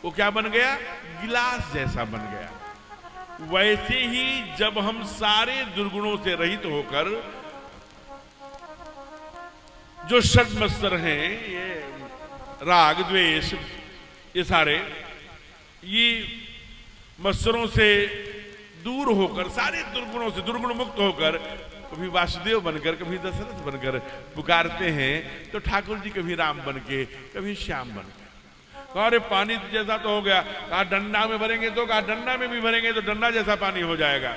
वो क्या बन गया? गिलास जैसा बन गया। वैसे ही जब हम सारे दुर्गुणों से रहित होकर, जो षड्मत्सर हैं, ये राग द्वेष, ये सारे ये मत्सरों से दूर होकर, सारे दुर्गुणों से दुर्गुण मुक्त होकर कभी वासुदेव बनकर, कभी दशरथ बनकर पुकारते हैं, तो ठाकुर जी कभी राम बनके, कभी श्याम बनके। कहा अरे पानी जैसा तो हो गया। कहा डंडा में भरेंगे तो, कहा डंडा में भी भरेंगे तो डंडा जैसा पानी हो जाएगा।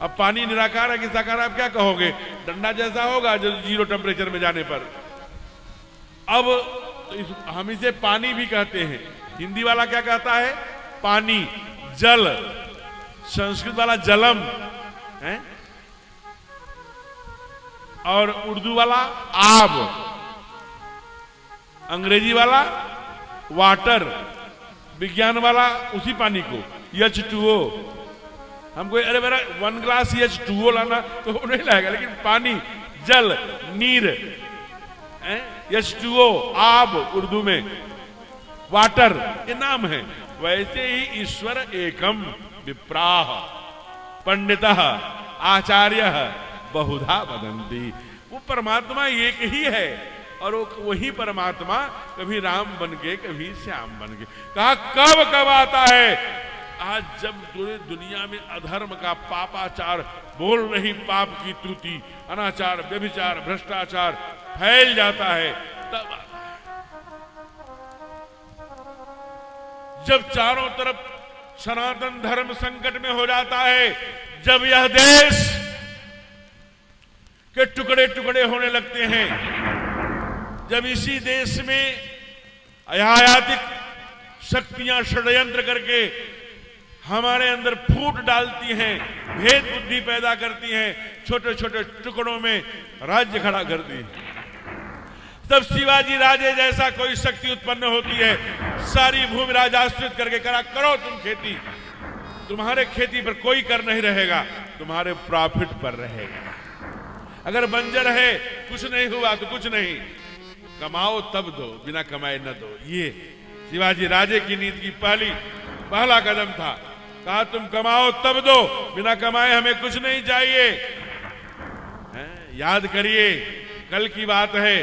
अब पानी निराकार है कि साकार, आप क्या कहोगे? डंडा जैसा होगा जो 0 टेम्परेचर में जाने पर। अब तो हम इसे पानी भी कहते हैं। हिंदी वाला क्या कहता है? पानी, जल। संस्कृत वाला जलम है, और उर्दू वाला आब, अंग्रेजी वाला वाटर, विज्ञान वाला उसी पानी को H2O। हमको अरे मेरा 1 ग्लास H2O लाना तो नहीं लाएगा, लेकिन पानी, जल, नीर, H2O, आब उर्दू में, वाटर, ये नाम है। वैसे ही ईश्वर एकम विप्राह पंडितः आचार्य बहुधा वदन्ति। वो परमात्मा एक ही है, और वही परमात्मा कभी राम बन के, कभी श्याम बन के। कहा कब कब आता है? आज जब पूरे दुनिया में अधर्म का पापाचार बोल रही, पाप की त्रुटि, अनाचार, व्यभिचार, भ्रष्टाचार फैल जाता है, तब जब चारों तरफ सनातन धर्म संकट में हो जाता है, जब यह देश के टुकड़े टुकड़े होने लगते हैं, जब इसी देश में अयायातिक शक्तियां षड्यंत्र करके हमारे अंदर फूट डालती हैं, भेद बुद्धि पैदा करती हैं, छोटे छोटे टुकड़ों में राज्य खड़ा करती हैं, तब शिवाजी राजे जैसा कोई शक्ति उत्पन्न होती है, सारी भूमि राजाश्रित करके करो तुम खेती, तुम्हारे खेती पर कोई कर नहीं रहेगा, तुम्हारे प्रॉफिट पर रहेगा। अगर बंजर है, कुछ नहीं हुआ तो कुछ नहीं, कमाओ तब दो, बिना कमाए न दो। ये शिवाजी राजे की नीति की पहला कदम था। कहा तुम कमाओ तब दो, बिना कमाए हमें कुछ नहीं चाहिए। याद करिए, कल की बात है,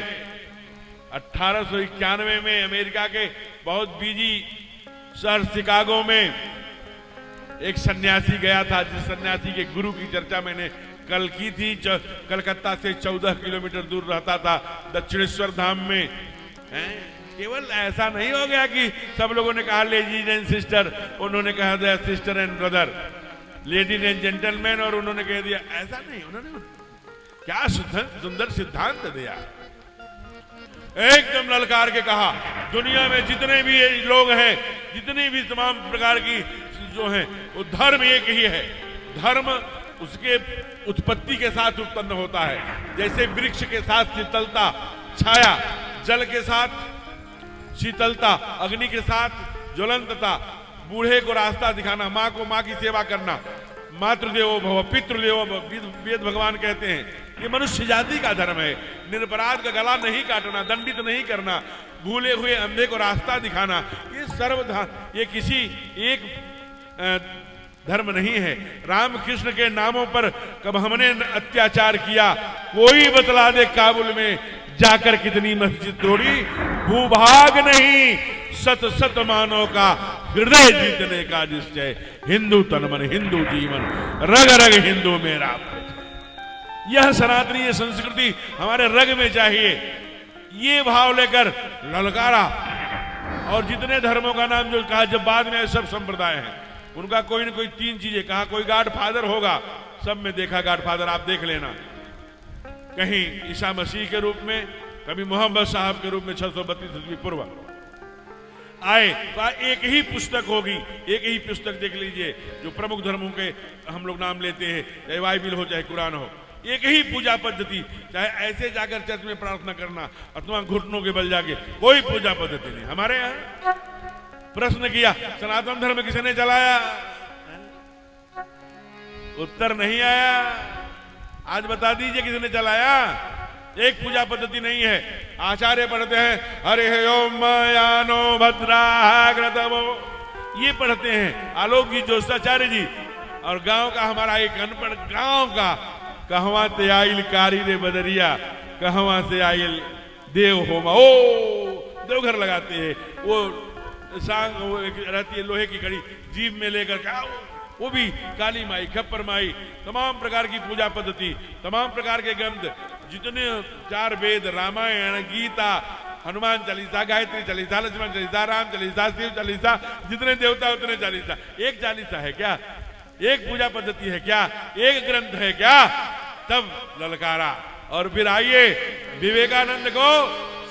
1891 में अमेरिका के बहुत बिजी शहर शिकागो में एक सन्यासी गया था, जिस सन्यासी के गुरु की चर्चा मैंने कल की थी। कलकत्ता से 14 किलोमीटर दूर रहता था, दक्षिणेश्वर धाम में। केवल ऐसा नहीं हो गया कि सब लोगों ने कहा लेडीज एंड सिस्टर, उन्होंने कहा दिया sister and brother, ladies and gentleman, और उन्होंने कह दिया। ऐसा नहीं, उन्होंने क्या सुंदर सिद्धांत दिया। एकदम ललकार के कहा, दुनिया में जितने भी लोग हैं, जितनी भी तमाम प्रकार की जो हैं, वो धर्म एक ही है। धर्म उसके उत्पत्ति के साथ उत्पन्न होता है, जैसे वृक्ष के साथ शीतलता, छाया, जल के साथ शीतलता, अग्नि के साथ ज्वलंतता, बूढ़े को रास्ता दिखाना, माँ को माँ की सेवा करना, मातृदेवो भव पितृदेवो भव, वेद भगवान कहते हैं। ये मनुष्य जाति का धर्म है। निरपराध का गला नहीं काटना, दंडित नहीं करना, भूले हुए अंधे को रास्ता दिखाना, ये सर्वधर्म, ये किसी एक धर्म नहीं है। राम कृष्ण के नामों पर कब हमने अत्याचार किया? कोई बतला दे काबुल में जाकर कितनी मस्जिद तोड़ी। भूभाग नहीं, सत सत मानव का हृदय जीतने का निश्चय। हिंदू तन मन, हिंदू जीवन, रग रग हिंदू मेरा। यह सनातनी संस्कृति हमारे रग में चाहिए। ये भाव लेकर ललकारा। और जितने धर्मों का नाम जो कहा, जब बाद में सब संप्रदाय हैं, उनका कोई न कोई 3 चीजें कहा। कोई गॉड फादर होगा, सब में देखा गॉड फादर, आप देख लेना। कहीं ईसा मसीह के रूप में, कभी मोहम्मद साहब के रूप में 632 ईस्वी पूर्व आए। तो एक ही पुस्तक होगी, एक ही पुस्तक देख लीजिए, जो प्रमुख धर्मों के हम लोग नाम लेते हैं, चाहे बाइबिल हो चाहे कुरान हो। एक ही पूजा पद्धति, चाहे ऐसे जाकर चर्च में प्रार्थना करना अथवा घुटनों के बल जाके, कोई पूजा पद्धति नहीं हमारे यहाँ। प्रश्न किया, सनातन धर्म किसने चलाया? उत्तर नहीं आया। आज बता दीजिए किसने चलाया? एक पूजा पद्धति नहीं है। आचार्य पढ़ते हैं हरे ओम यानो भद्राग्रतवो, ये पढ़ते हैं आलोक जी जोशाचार्य जी। और गांव का हमारा एक अनपढ़ गांव का, कहवा से आइल कारी रे बदरिया, कहवा से आइल देव होमा, ओ देवघर लगाते हैं। वो सांग वो रहती है लोहे की घड़ी, जीभ में लेकर के, वो भी काली माई, खप्पर माई, तमाम प्रकार की पूजा पद्धति, तमाम प्रकार के ग्रंथ, जितने 4 वेद, रामायण, गीता, हनुमान चालीसा, गायत्री चालीसा, लक्ष्मण चालीसा, राम चालीसा, शिव चालीसा, जितने देवता उतने चालीसा। एक चालीसा है क्या? एक पूजा पद्धति है क्या? एक ग्रंथ है क्या? तब ललकारा। और फिर आइए, विवेकानंद को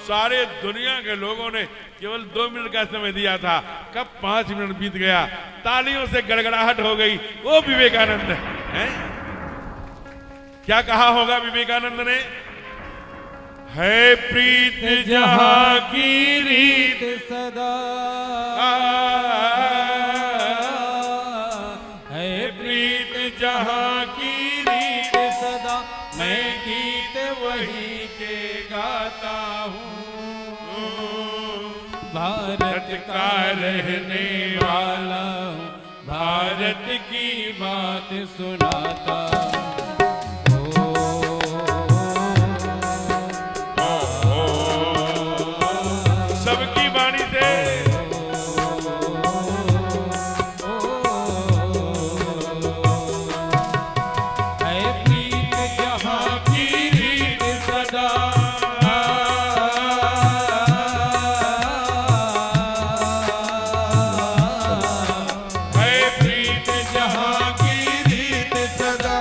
सारे दुनिया के लोगों ने केवल 2 मिनट का समय दिया था, कब 5 मिनट बीत गया, तालियों से गड़गड़ाहट हो गई। वो विवेकानंद है। क्या कहा होगा विवेकानंद ने? है प्रीत जहां की रीत सदा, है प्रीत जहां की रीत सदा, मैं गीत वही के गाता हूँ। भारत का रहने वाला हूँ, भारत की बात सुनाता सबकी वाणी से। है प्रीत जहाँ की रीत सदा, है प्रीत जहाँ की रीत सदा,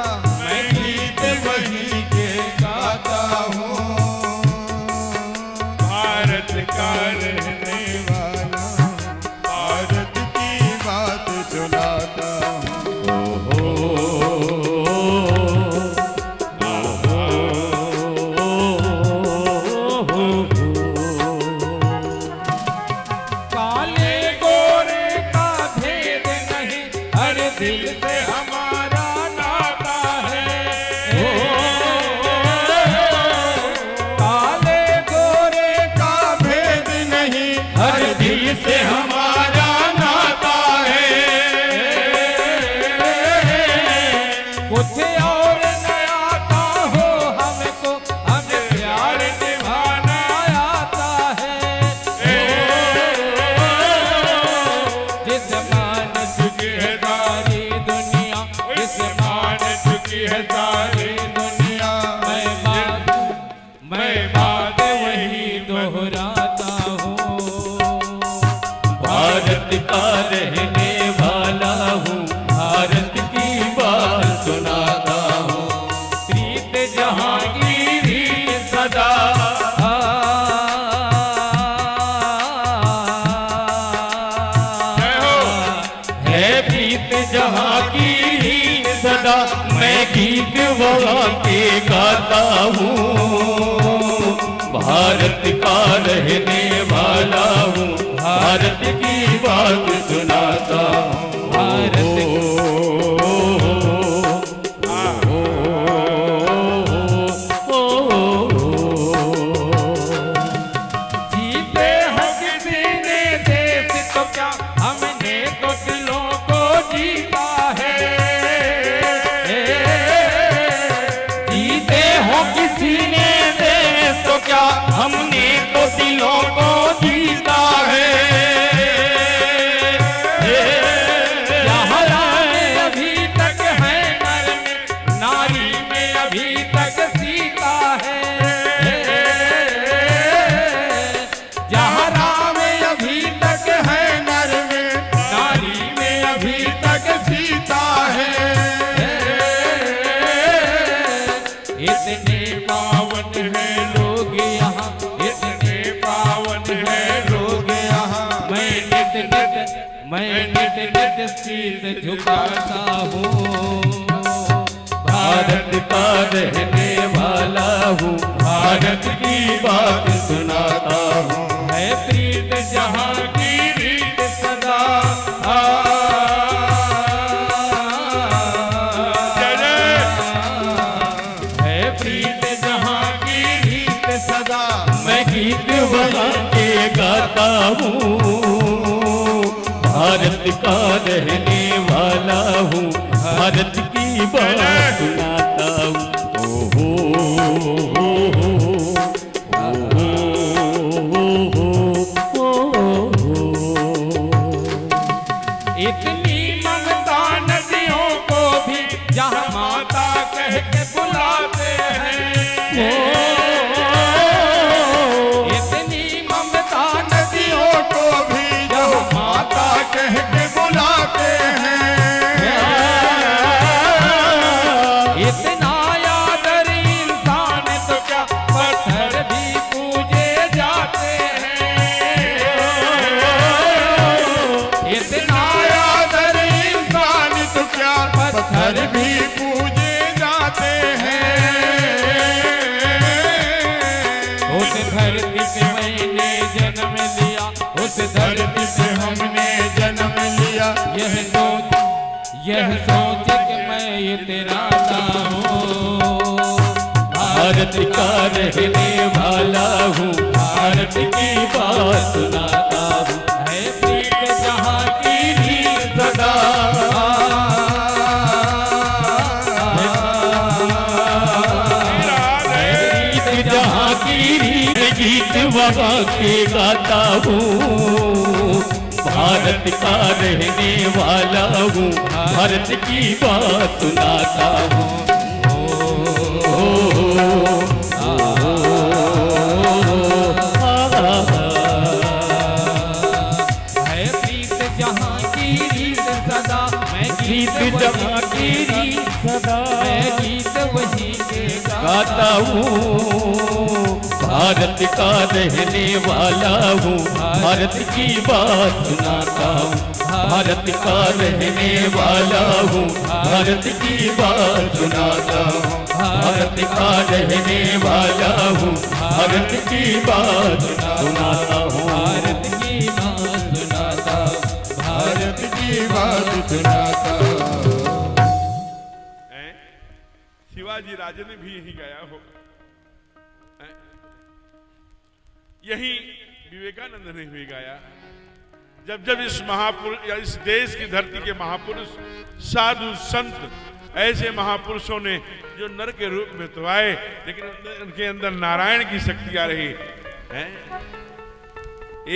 बगा के गाता हूँ, भारत का रहने वाला हूँ, भारत की बात सुनाता हूँ। भारत जीते हैं किसी ने देश तो क्या, हमने तो दिलों को जीता है। जीते हो किसी ने देश तो क्या, हमने तो दिलों को जीता है। अभी तक है नर में, नारी में अभी तक सीता है। जहाँ राम अभी तक है नर में, नारी में अभी तक सीता है। इतने पावन है लोग यहाँ, इतने पावन है लोग यहाँ। मैं नित नित शीश झुकाता हूँ, भारत का रहने वाला हूँ, भारत की बात सुनाता हूँ। है प्रीत जहाँ की रीत सदा, है प्रीत जहाँ की रीत सदा। मैं गीत बना के गाता हूँ, भारत का रहने वाला हूँ, भारत की बात सुनाता हूँ। इतनी ममता नदियों को भी जहाँ माता कह के बुलाते हैं। इतनी ममता नदियों को भी जहाँ माता कह के बुलाते हैं। इतना आदर इंसान तो क्या, पत्थर भी पूजे जाते हैं। इतना आदर इंसान तो क्या, पत्थर भी पूजे जाते हैं। उस धरती से मैंने जन्म लिया, उस धरती से हमने जन्म लिया। यह सोच के मैं इतराता हूँ, भारत का रहने वाला हूँ, भारत की बात सुनाता हूँ। है प्रीत जहाँ की रीत सदा, है प्रीत जहाँ की रीत। गीत बगा के गाता हूँ, भारत का रहने वाला हूँ, भारत की बात सुनाता हूँ। है प्रीत जहाँ की रीत सदा, मैं गीत जहाँ की रीत सदा, मैं गीत वही के गाता हूँ, भारत का रहने वाला हूँ, भारत की बात सुनाता हूँ। भारत का रहने वाला हूँ, भारत की बात सुनाता हूँ। भारत का रहने वाला हूँ, भारत की बात सुनाता हूँ। भारत की बात सुनाता हूँ, भारत की बात सुनाता हूँ। शिवाजी राजे ने भी यही गाया होगा, यही विवेकानंद ने भी गाया। जब जब इस महापुरुष या इस देश की धरती के महापुरुष साधु संत ऐसे महापुरुषों ने जो नर के रूप में तो आए, लेकिन उनके अंदर नारायण की शक्ति आ रही है।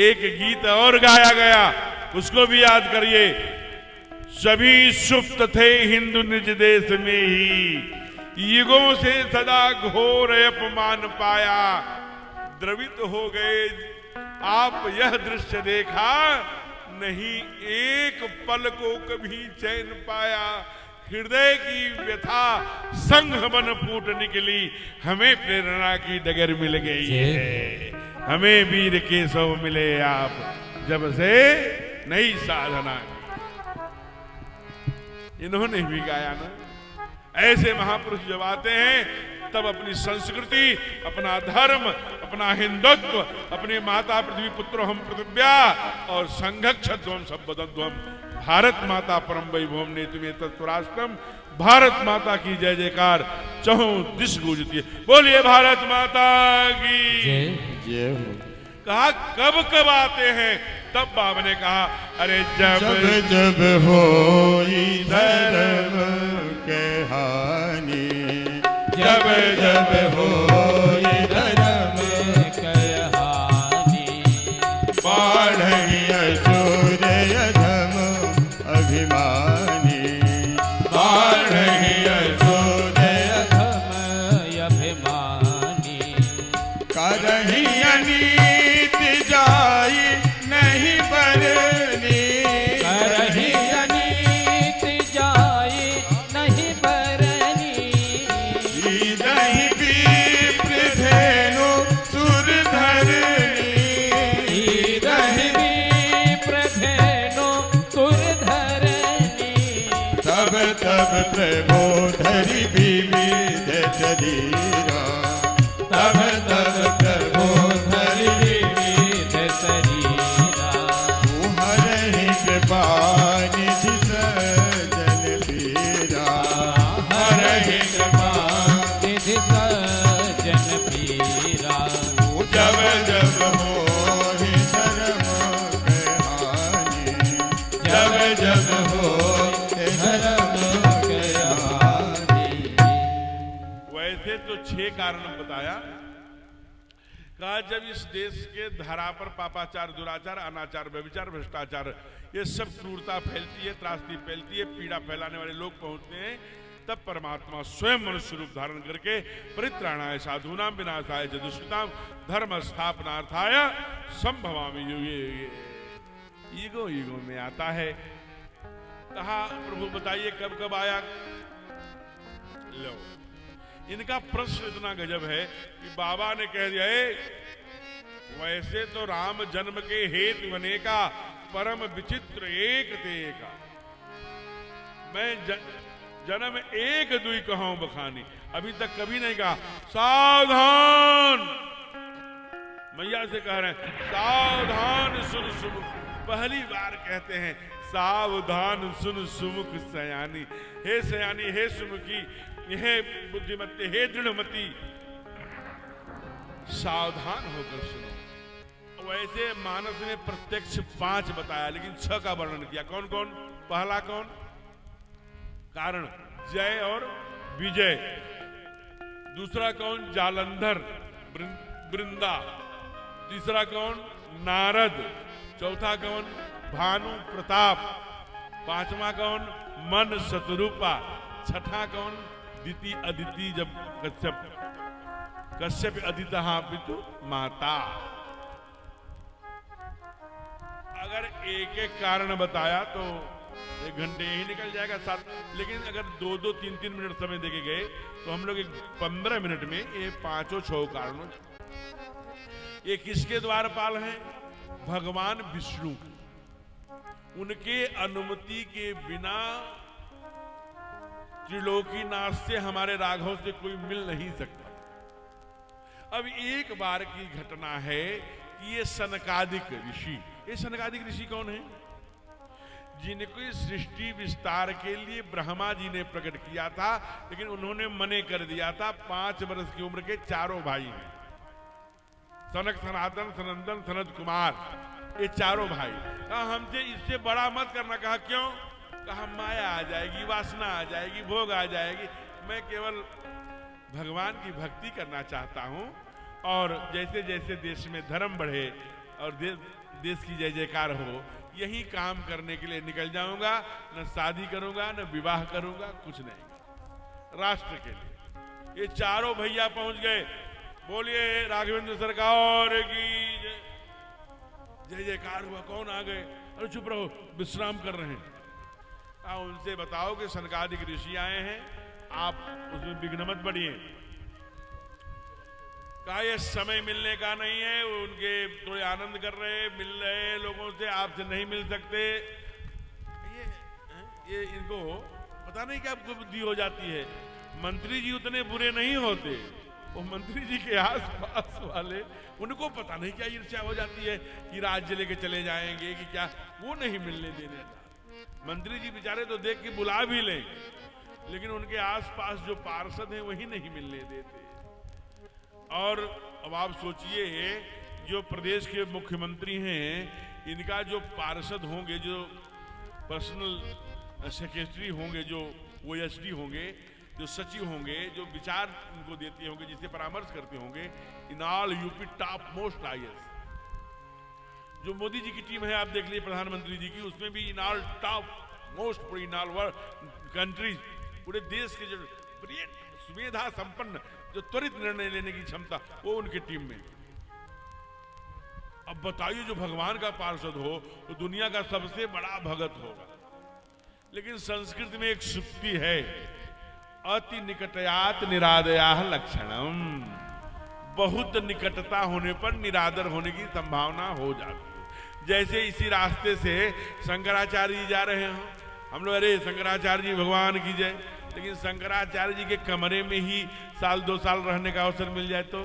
एक गीत और गाया गया, उसको भी याद करिए। सभी सुप्त थे हिंदू निज देश में ही, युगों से सदा घोर अपमान पाया। द्रवित हो गए आप यह दृश्य देखा, नहीं एक पल को कभी चैन पाया। हृदय की व्यथा संघ बन फूट निकली, हमें प्रेरणा की डगर मिल गई है। हमें वीर केशव मिले आप, जब से नई साधना। इन्होंने भी गाया ना, ऐसे महापुरुष जब आते हैं तब अपनी संस्कृति, अपना धर्म, अपना हिंदुत्व, अपनी माता पृथ्वी पुत्रो हम प्रतिज्ञा और संघक्षध्वम संबद्धध्वम भारत माता परम वैभवम ने तुम्हें तत्पराष्ट्रम, भारत माता की जय जयकार चहुं दिश गूंजती है। बोलिए भारत माता की जय हो। कहा कब कब आते हैं? तब बाबा ने कहा अरे जब जब होई धर्म के हानि, जब जब होई धर्म के हानि, बाढ़ी असुर अधम अभिमानी, बाढ़ी असुर अधम अभिमानी, करही अनीत जाई नहीं बरनी, करही अनीत जाई नहीं बरनी, दही विप्र धेनु सुर धरनी, दही विप्र धेनु सुर धरनी, तब तब प्रभो धरि विविध शरीरा, तब तब प्रभो धरि विविध शरीरा, हरहि कृपा निधि सजन पीरा, हरहि कृपा निधि सजन पीरा, जब जब होहि धर्म के हानि, जब जब होहि धर्म के हानि। वैसे तो 6 कारण बताया। कहा जब इस देश के धरा पर पापाचार, दुराचार, अनाचार, व्यभिचार, भ्रष्टाचार ये सब क्रूरता फैलती है, त्रासदी फैलती है, पीड़ा फैलाने वाले लोग पहुंचते हैं, तब परमात्मा स्वयं मनुष्य रूप धारण करके परित्राणाय साधूनां विनाशाय च दुष्कृतां धर्म स्थापनार्थाय संभवामि युगे युगे। ईगो ईगो में आता है। कहा प्रभु बताइए कब कब आया? लो, इनका प्रश्न इतना गजब है कि बाबा ने कह दिया है वैसे तो राम जन्म के हेतु बने का परम विचित्र एक तेका, मैं जन्म एक दुई कहूं बखानी, अभी तक कभी नहीं कहा सावधान। मैया से कह रहे हैं सावधान सुन सुमुख, पहली बार कहते हैं सावधान सुन सुमुख सयानी। हे सयानी, हे सुमुखी, हे बुद्धिमती, हे दृढ़मती, सावधान होकर सुनो। वैसे मानस ने प्रत्यक्ष 5 बताया लेकिन 6 का वर्णन किया। कौन कौन? पहला कौन? कारण जय और विजय। दूसरा कौन? जालंधर वृंदा। तीसरा कौन? नारद। चौथा कौन? भानु प्रताप। पांचवा कौन? मन शतरूपा। छठा कौन? दिति अदिति, जब कश्यप अदितः पितु माता। अगर एक एक कारण बताया तो 1 घंटे ही निकल जाएगा साथ, लेकिन अगर 2-2, 3-3 मिनट समय देके गए तो हम लोग 15 मिनट में ये 5-6 कारणों। ये किसके द्वारपाल हैं? भगवान विष्णु। उनके अनुमति के बिना त्रिलोकीनाथ से, हमारे राघव से कोई मिल नहीं सकता। अब एक बार की घटना है कि ये सनकादिक ऋषि, ये सनकादिक ऋषि कौन है? जिनको सृष्टि विस्तार के लिए ब्रह्मा जी ने प्रकट किया था, लेकिन उन्होंने मने कर दिया था। 5 वर्ष की उम्र के चारों भाई हैं, सनक, सनातन, सनंदन, सनत कुमार, ये चारों भाई। कहा हमसे इससे बड़ा मत करना। कहा क्यों? कहा माया आ जाएगी, वासना आ जाएगी, भोग आ जाएगी। मैं केवल भगवान की भक्ति करना चाहता हूं, और जैसे जैसे देश में धर्म बढ़े और देश की जय जयकार हो, यही काम करने के लिए निकल जाऊंगा। न शादी करूंगा, न विवाह करूंगा, कुछ नहीं, राष्ट्र के लिए। ये चारों भैया पहुंच गए। बोलिए राघवेंद्र सरकार की जय जयकार हुआ। कौन आ गए? अरे चुप रहो, विश्राम कर रहे हैं। उनसे बताओ कि सनकादिक ऋषि आए हैं, आप उसमें विघ्न मत बढ़िए। कहा ये समय मिलने का नहीं है, वो उनके थोड़े आनंद कर रहे, मिल रहे लोगों से, आपसे नहीं मिल सकते। ये इनको पता नहीं कि आपको बुद्धि हो जाती है। मंत्री जी उतने बुरे नहीं होते, वो मंत्री जी के आसपास वाले, उनको पता नहीं क्या ईर्ष्या हो जाती है कि राज्य लेके चले जाएंगे कि क्या, वो नहीं मिलने देने। मंत्री जी बेचारे तो देख के बुला भी लें, लेकिन उनके आसपास जो पार्षद हैं वही नहीं मिलने देते। और अब आप सोचिए, जो प्रदेश के मुख्यमंत्री हैं, इनका जो पार्षद होंगे, जो पर्सनल सेक्रेटरी होंगे, जो OSD होंगे, जो सचिव होंगे, जो विचार उनको देते होंगे, जिससे परामर्श करते होंगे, in all UP top most IAS। जो मोदी जी की टीम है, आप देख लीजिए प्रधानमंत्री जी की, उसमें भी in all top most, in all world countries, पूरे देश के जो सुविधा संपन्न, जो त्वरित निर्णय लेने की क्षमता, वो उनकी टीम में। अब बताइए, जो भगवान का पार्षद हो तो दुनिया का सबसे बड़ा भगत होगा। लेकिन संस्कृत में एक सूक्ति है, अति निकटयात निरादया लक्षणम, बहुत निकटता होने पर निरादर होने की संभावना हो जाती है। जैसे इसी रास्ते से शंकराचार्य जी जा रहे हो, हम लोग अरे शंकराचार्य जी भगवान की जय, लेकिन शंकराचार्य जी के कमरे में ही साल 2 साल रहने का अवसर मिल जाए तो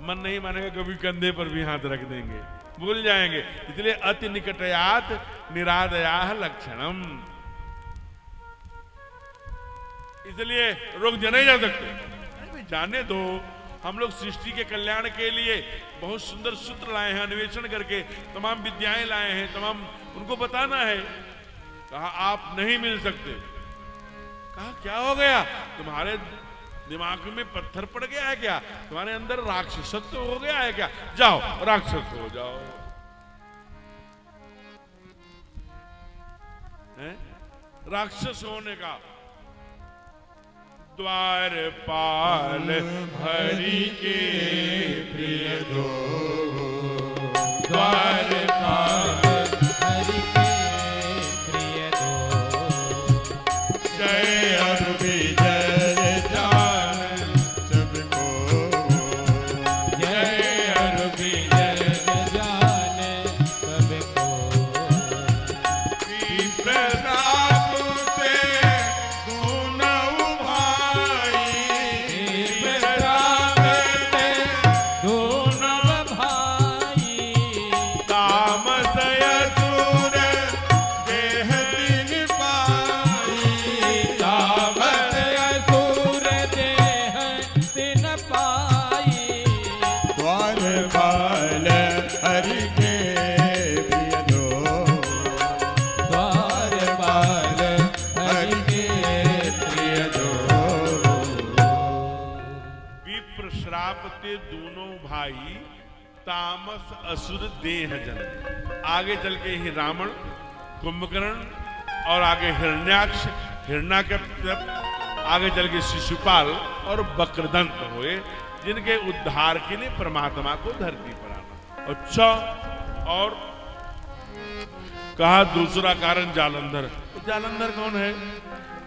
मन नहीं मानेगा, कभी कंधे पर भी हाथ रख देंगे, भूल जाएंगे। इसलिए अति निकटयात निरादया लक्षणम, इसलिए रोक दिया नहीं जा सकते। जाने दो, हम लोग सृष्टि के कल्याण के लिए बहुत सुंदर सूत्र लाए हैं, अन्वेषण करके तमाम विद्याएं लाए हैं, तमाम उनको बताना है। कहा आप नहीं मिल सकते। कहा क्या हो गया, तुम्हारे दिमाग में पत्थर पड़ गया है क्या, तुम्हारे अंदर राक्षसत्व हो गया है क्या, जाओ राक्षस हो जाओ। राक्षस होने का द्वारपाल हरि के प्रिय दो, द्वारपाल हरि के प्रिय दो, जय अरुविजय जान सबको, जय अरुविजय जान सबको, की प्रताप से दोनों भाई, प्रताप से दोनों भाई, तामस असुर देह दिन पाई, तामस असुर देह दिन पाई, द्वारपाल हरि के प्रिय दो, द्वारपाल हरि के प्रिय दो, विप्र श्राप ते दोनों भाई, तामस असुर देह जन। आगे चल के ही रावण, कुंभकर्ण और आगे हिरण्याक्ष, हिरण्याकश्यप, आगे चल के शिशुपाल और वक्रदंत हुए, जिनके उद्धार के लिए परमात्मा को धरती पर आना। अच्छा, और कहा दूसरा कारण जालंधर। तो जालंधर कौन है?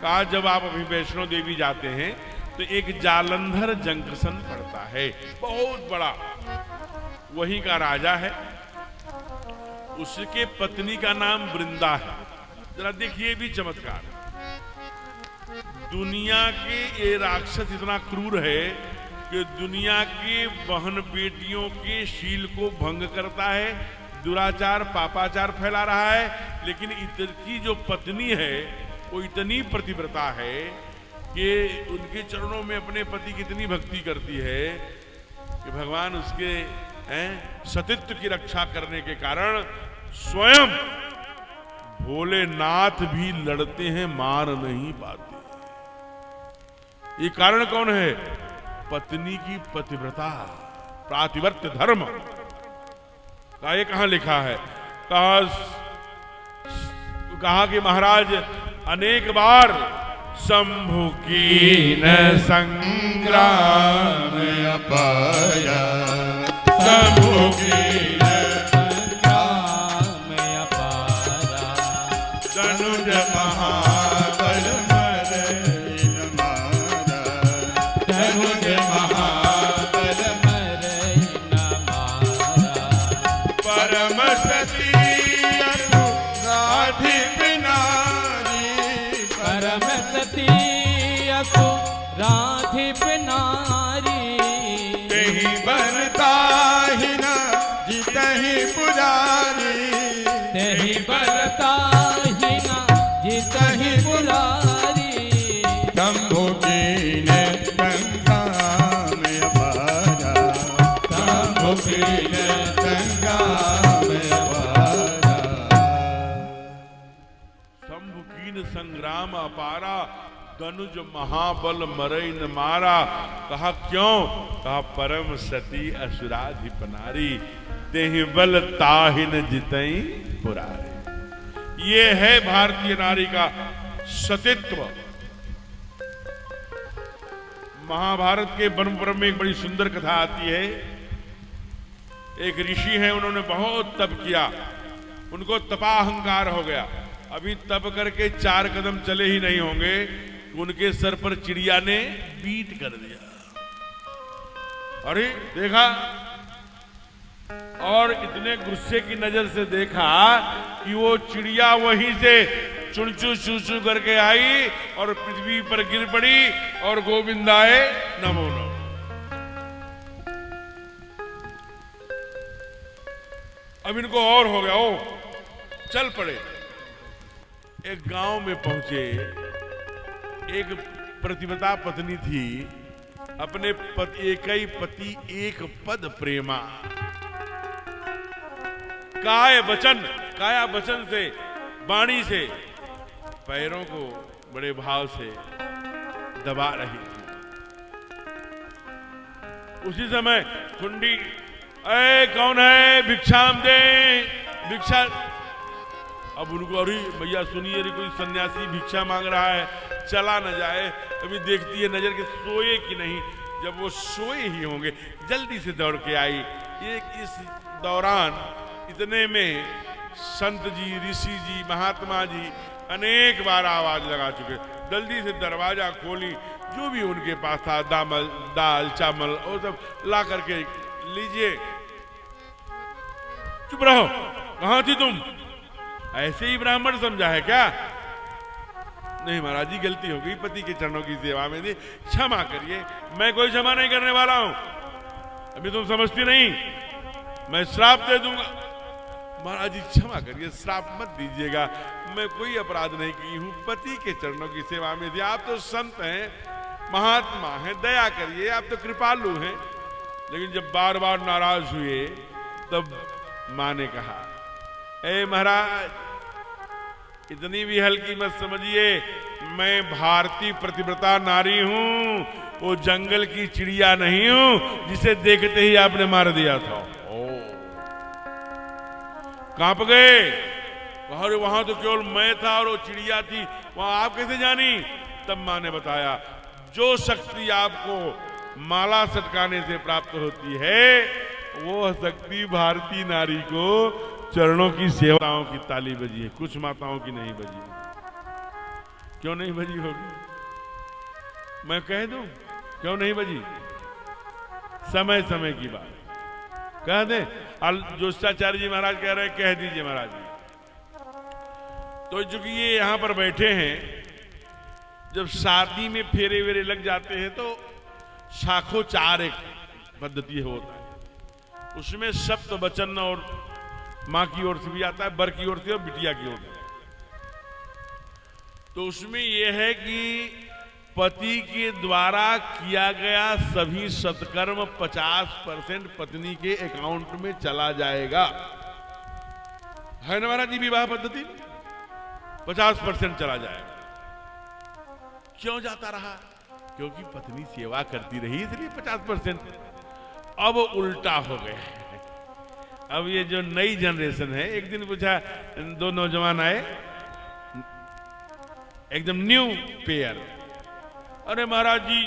कहा जब आप अभी वैष्णो देवी जाते हैं तो एक जालंधर जंक्शन पड़ता है, बहुत बड़ा, वहीं का राजा है, उसके पत्नी का नाम वृंदा है। जरा देखिए भी चमत्कार, दुनिया के ये राक्षस इतना क्रूर है कि दुनिया की बहन बेटियों के शील को भंग करता है, दुराचार पापाचार फैला रहा है, लेकिन इसकी जो पत्नी है वो इतनी प्रतिव्रता है कि उनके चरणों में अपने पति की इतनी भक्ति करती है कि भगवान उसके सतीत्व की रक्षा करने के कारण स्वयं भोलेनाथ भी लड़ते हैं, मार नहीं पाते। ये कारण कौन है? पत्नी की पतिव्रता, प्रातिवर्त्य धर्म का। ये कहां लिखा है? कहा कि महाराज अनेक बार शंभु की न संग्राम अपाया, शंभु की न संग्राम अपारा, धनुज महाबल मरई न मारा, धनुज महाबल मरई न मारा, परम सती राधिक नारी, परम सती असु राधिप नारी। तेहि बनता ही न जितहि पुजारी, तेहि बलता ही न जितहि पुरारी। शंभु कीन संग्राम अपारा, शंभु कीन संग्राम अपारा। शंभु कीन संग्राम अपारा, दनुज महाबल मरई न मारा। कहा क्यों? कहा परम सती असुराधिप नारी, तेहि बल ताहि न जितई पुरारी। ये है भारतीय नारी का सतीत्व। महाभारत के वन पर्व में एक बड़ी सुंदर कथा आती है। एक ऋषि हैं, उन्होंने बहुत तप किया, उनको तपाहंकार हो गया। अभी तप करके 4 कदम चले ही नहीं होंगे, उनके सर पर चिड़िया ने बीट कर दिया। अरे देखा, और इतने गुस्से की नजर से देखा कि वो चिड़िया वहीं से चुनचू चूचू करके आई और पृथ्वी पर गिर पड़ी और गोविंदाए नमो नमो। अब इनको और हो गया, ओ चल पड़े। एक गांव में पहुंचे, एक प्रतिव्रता पत्नी थी, अपने पति एक ही पति एक पद प्रेमा। काया वचन से, वाणी से पैरों को बड़े भाव से दबा रही थी। उसी समय कुंडी, ऐ कौन है, भिक्षाम दे, भिक्षा। अब उनको, अरे भैया सुनिए, अरे कोई सन्यासी भिक्षा मांग रहा है, चला न जाए। अभी देखती है नजर के सोए कि नहीं। जब वो सोए ही होंगे, जल्दी से दौड़ के आई। इस दौरान इतने में संत जी, ऋषि जी, महात्मा जी अनेक बार आवाज लगा चुके। जल्दी से दरवाजा खोली, जो भी उनके पास था, दाल चावल और सब ला करके, लीजिए। चुप रहो, कहां थी तुम? ऐसे ही ब्राह्मण समझा है क्या? नहीं महाराज जी, गलती हो गई, पति के चरणों की सेवा में थी, क्षमा करिए। मैं कोई क्षमा नहीं करने वाला हूं। अभी तुम समझती नहीं, मैं श्राप दे दूंगा। महाराज जी क्षमा करिए, श्राप मत दीजिएगा, मैं कोई अपराध नहीं की हूं, पति के चरणों की सेवा में थी। आप तो संत हैं, महात्मा हैं, दया करिए, आप तो कृपालु हैं। लेकिन जब बार बार नाराज हुए, तब मां ने कहा, ए महाराज, इतनी भी हल्की मत समझिए, मैं भारतीय प्रतिव्रता नारी हूं, वो जंगल की चिड़िया नहीं हूं जिसे देखते ही आपने मार दिया था। कांप गए, अरे वहां तो केवल मैं था और वो चिड़िया थी, वहां आप कैसे जानी? तब मां ने बताया, जो शक्ति आपको माला सटकाने से प्राप्त होती है, वो शक्ति भारतीय नारी को चरणों की सेवाओं की ताली बजी है, कुछ माताओं की नहीं बजी। क्यों नहीं बजी होगी? मैं कह दूं क्यों नहीं बजी? समय समय की बात कह दे। जोशाचार्य जी महाराज कह रहे हैं, कह दीजिए महाराज जी। तो चूंकि ये यहां पर बैठे हैं, जब शादी में फेरे वेरे लग जाते हैं तो शाखोचार एक पद्धति होता है, उसमें सप्त वचन और मां की ओर से भी आता है, बर की ओर से और बिटिया की ओर से। तो उसमें यह है कि पति के द्वारा किया गया सभी सत्कर्म 50% पत्नी के अकाउंट में चला जाएगा। है ना महाराज जी? विवाह पद्धति 50% चला जाएगा। क्यों जाता रहा? क्योंकि पत्नी सेवा करती रही, इसलिए 50%। अब उल्टा हो गया है। अब ये जो नई जनरेशन है, एक दिन पूछा, 2 नौजवान आए, एकदम न्यू पेयर। अरे महाराज जी,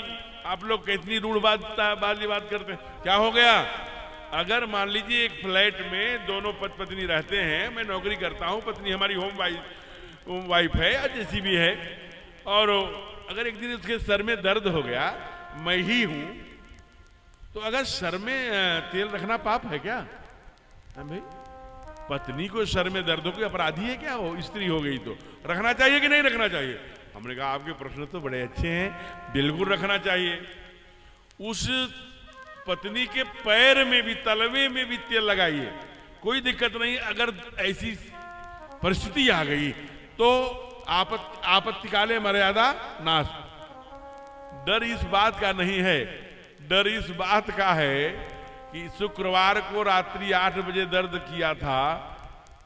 आप लोग कितनी रूढ़ बात करते हैं, क्या हो गया? अगर मान लीजिए एक फ्लैट में दोनों पति पत्नी रहते हैं, मैं नौकरी करता हूं, पत्नी हमारी होम वाइफ है या जैसी भी है, और अगर एक दिन उसके सर में दर्द हो गया, मैं ही हूं, तो अगर सर में तेल रखना पाप है क्या? भाई, पत्नी को सर में दर्द हो, कोई अपराधी है क्या? वो स्त्री हो गई तो रखना चाहिए कि नहीं रखना चाहिए? हमने कहा आपके प्रश्न तो बड़े अच्छे हैं, बिल्कुल रखना चाहिए। उस पत्नी के पैर में भी, तलवे में भी तेल लगाइए, कोई दिक्कत नहीं। अगर ऐसी परिस्थिति आ गई तो आपत्ति काले मर्यादा नाश। डर इस बात का नहीं है, डर इस बात का है कि शुक्रवार को रात्रि 8 बजे दर्द किया था,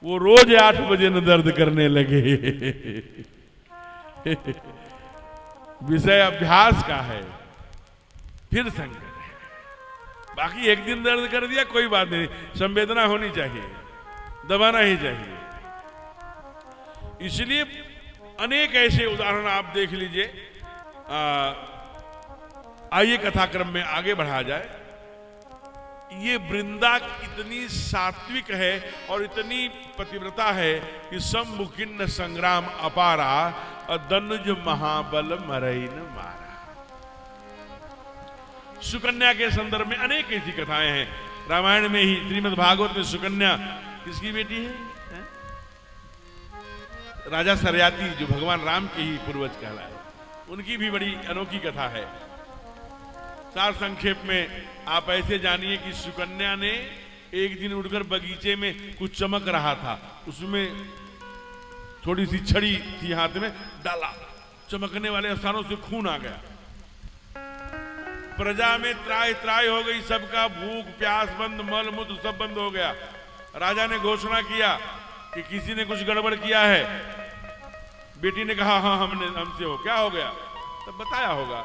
वो रोज 8 बजे न दर्द करने लगे। विषय अभ्यास का है, फिर संकट है। बाकी एक दिन दर्द कर दिया कोई बात नहीं, संवेदना होनी चाहिए, दबाना ही चाहिए। इसलिए अनेक ऐसे उदाहरण आप देख लीजिए। आइए कथाक्रम में आगे बढ़ा जाए। ये वृंदा इतनी सात्विक है और इतनी पतिव्रता है कि सम्मुखिन्न संग्राम अपारा और दनुज महाबल मरई न मारा। सुकन्या के संदर्भ में अनेक ऐसी कथाएं हैं। रामायण में ही श्रीमद् भागवत में सुकन्या किसकी बेटी है? राजा सरयाती, जो भगवान राम के ही पूर्वज कहलाए, उनकी भी बड़ी अनोखी कथा है। सार संक्षेप में आप ऐसे जानिए कि सुकन्या ने एक दिन उठकर बगीचे में कुछ चमक रहा था, उसमें थोड़ी सी छड़ी थी हाथ में, डाला, चमकने वाले स्थानों से खून आ गया। प्रजा में त्राय त्राय हो गई, सबका भूख प्यास बंद, मल मूत्र सब बंद हो गया। राजा ने घोषणा किया कि किसी ने कुछ गड़बड़ किया है। बेटी ने कहा हाँ हमसे हो। क्या हो गया? तब बताया होगा।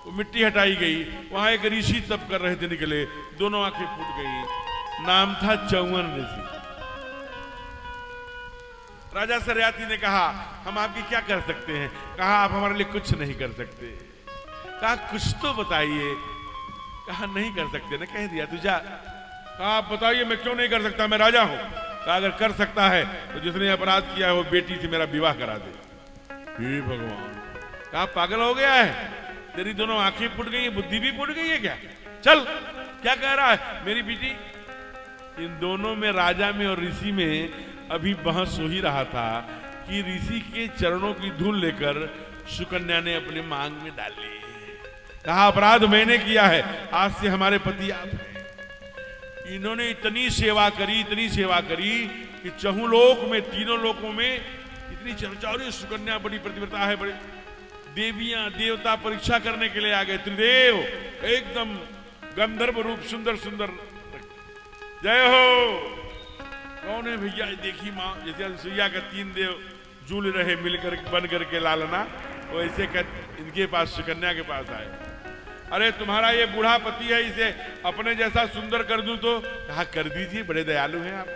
वो मिट्टी हटाई गई, वहां एक ऋषि तप कर रहे थे, निकले, दोनों आंखें फूट गई। नाम था चौवन ऋषि। राजा सरयाती ने कहा हम आपकी क्या कर सकते हैं? कहा आप हमारे लिए कुछ नहीं कर सकते। कहा कुछ तो बताइए। कहा नहीं कर सकते ना, कह दिया तू जा। कहा आप बताइए मैं क्यों नहीं कर सकता, मैं राजा हूं। कहा अगर कर सकता है तो जिसने अपराध किया है वो बेटी से मेरा विवाह करा दे। हे भगवान! कहा पागल हो गया है, तेरी दोनों आंखें फूट गई है, बुद्धि भी फूट गई है क्या? चल, क्या कह रहा है मेरी बेटी? इन दोनों में, राजा में और ऋषि में अभी बहस हो ही रहा था कि ऋषि के चरणों की धूल लेकर सुकन्या ने अपने मांग में डाली। कहा अपराध मैंने किया है, आज से हमारे पति आप हैं। इन्होंने इतनी सेवा करी, इतनी सेवा करी कि चहुलोक में, तीनों लोकों में इतनी चर्चा। और सुकन्या बड़ी प्रतिव्रता है, बड़े देवियां देवता परीक्षा करने के लिए आ गए। त्रिदेव एकदम गंधर्व रूप, सुंदर सुंदर। जय हो। कौन है भैया? देखी माँ, जैसे सुइया का 3 देव झूल रहे मिलकर बन करके लालना, वो ऐसे इनके पास, सुकन्या के पास आए। अरे तुम्हारा ये बूढ़ा पति है, इसे अपने जैसा सुंदर कर दूं तो? कहा कर दीजिए, बड़े दयालु हैं आप।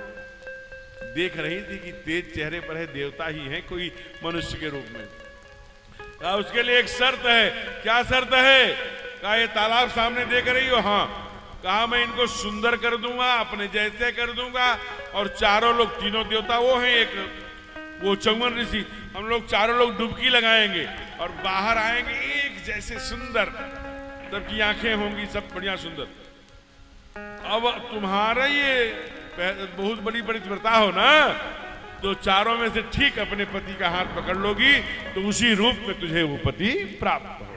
देख रही थी कि तेज चेहरे पर है, देवता ही है कोई मनुष्य के रूप में। कहा उसके लिए एक शर्त है। क्या शर्त है? कहा ये तालाब सामने देख रही हो? हाँ। कहा मैं इनको सुंदर कर दूंगा, अपने जैसे कर दूंगा, और चारों लोग, तीनों देवता वो हैं, एक वो चौवन ऋषि, हम लोग चारों लोग डुबकी लगाएंगे और बाहर आएंगे एक जैसे सुंदर, सबकी आंखें होंगी सब बढ़िया सुंदर। अब तुम्हारा ये बहुत बड़ी प्रतिव्रता हो ना, तो चारों में से ठीक अपने पति का हाथ पकड़ लोगी तो उसी रूप में तुझे वो पति प्राप्त हो।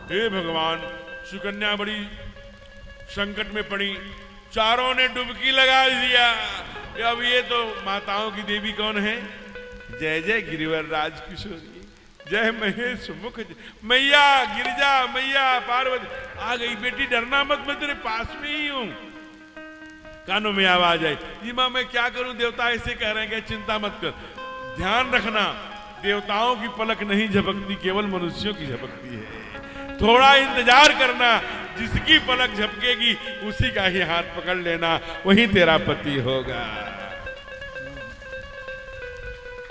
हे भगवान! सुकन्या बड़ी संकट में पड़ी, चारों ने डुबकी लगा दिया। अब ये तो माताओं की देवी कौन है? जय जय गिरिवर राज किशोरी, जय महेश मुख, मैया गिरिजा, मैया पार्वती आ गई। बेटी डरना मत, मैं तेरे पास में ही हूं। कानों में आवाज आई, जी मां मैं क्या करूं, देवता ऐसे कह रहे हैं। कि चिंता मत कर, ध्यान रखना, देवताओं की पलक नहीं झपकती, केवल मनुष्यों की झपकती है। थोड़ा इंतजार करना, जिसकी पलक झपकेगी उसी का ही हाथ पकड़ लेना, वही तेरा पति होगा।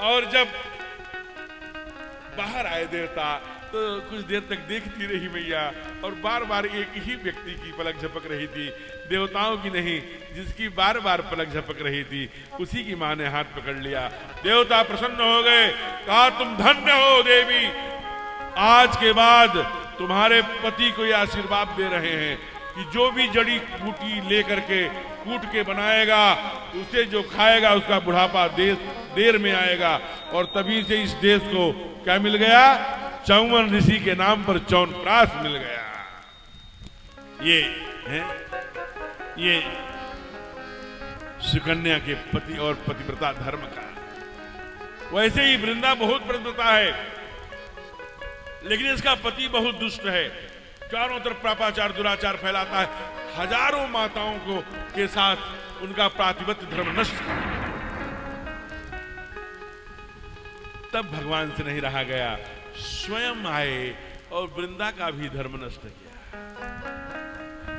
और जब बाहर आए देवता तो कुछ देर तक देखती रही मैया, और बार बार एक ही व्यक्ति की पलक झपक रही थी, देवताओं की नहीं, जिसकी बार बार पलक झपक रही थी उसी की मां ने हाथ पकड़ लिया। देवता प्रसन्न हो गए, कहा तुम धन्य हो देवी, आज के बाद तुम्हारे पति को ये आशीर्वाद दे रहे हैं कि जो भी जड़ी बूटी लेकर के कूट के बनाएगा उसे जो खाएगा उसका बुढ़ापा देर में आएगा। और तभी से इस देश को क्या मिल गया? चौवन ऋषि के नाम पर चौनप्राश मिल गया। ये है ये सुकन्या के पति और पतिव्रता धर्म का। वैसे ही वृंदा बहुत पतिव्रता है, लेकिन इसका पति बहुत दुष्ट है, चारों तरफ पापाचार दुराचार फैलाता है, हजारों माताओं को के साथ उनका प्रातिपत्य धर्म नष्ट कर। तब भगवान से नहीं रहा गया, स्वयं आए और वृंदा का भी धर्म नष्ट किया।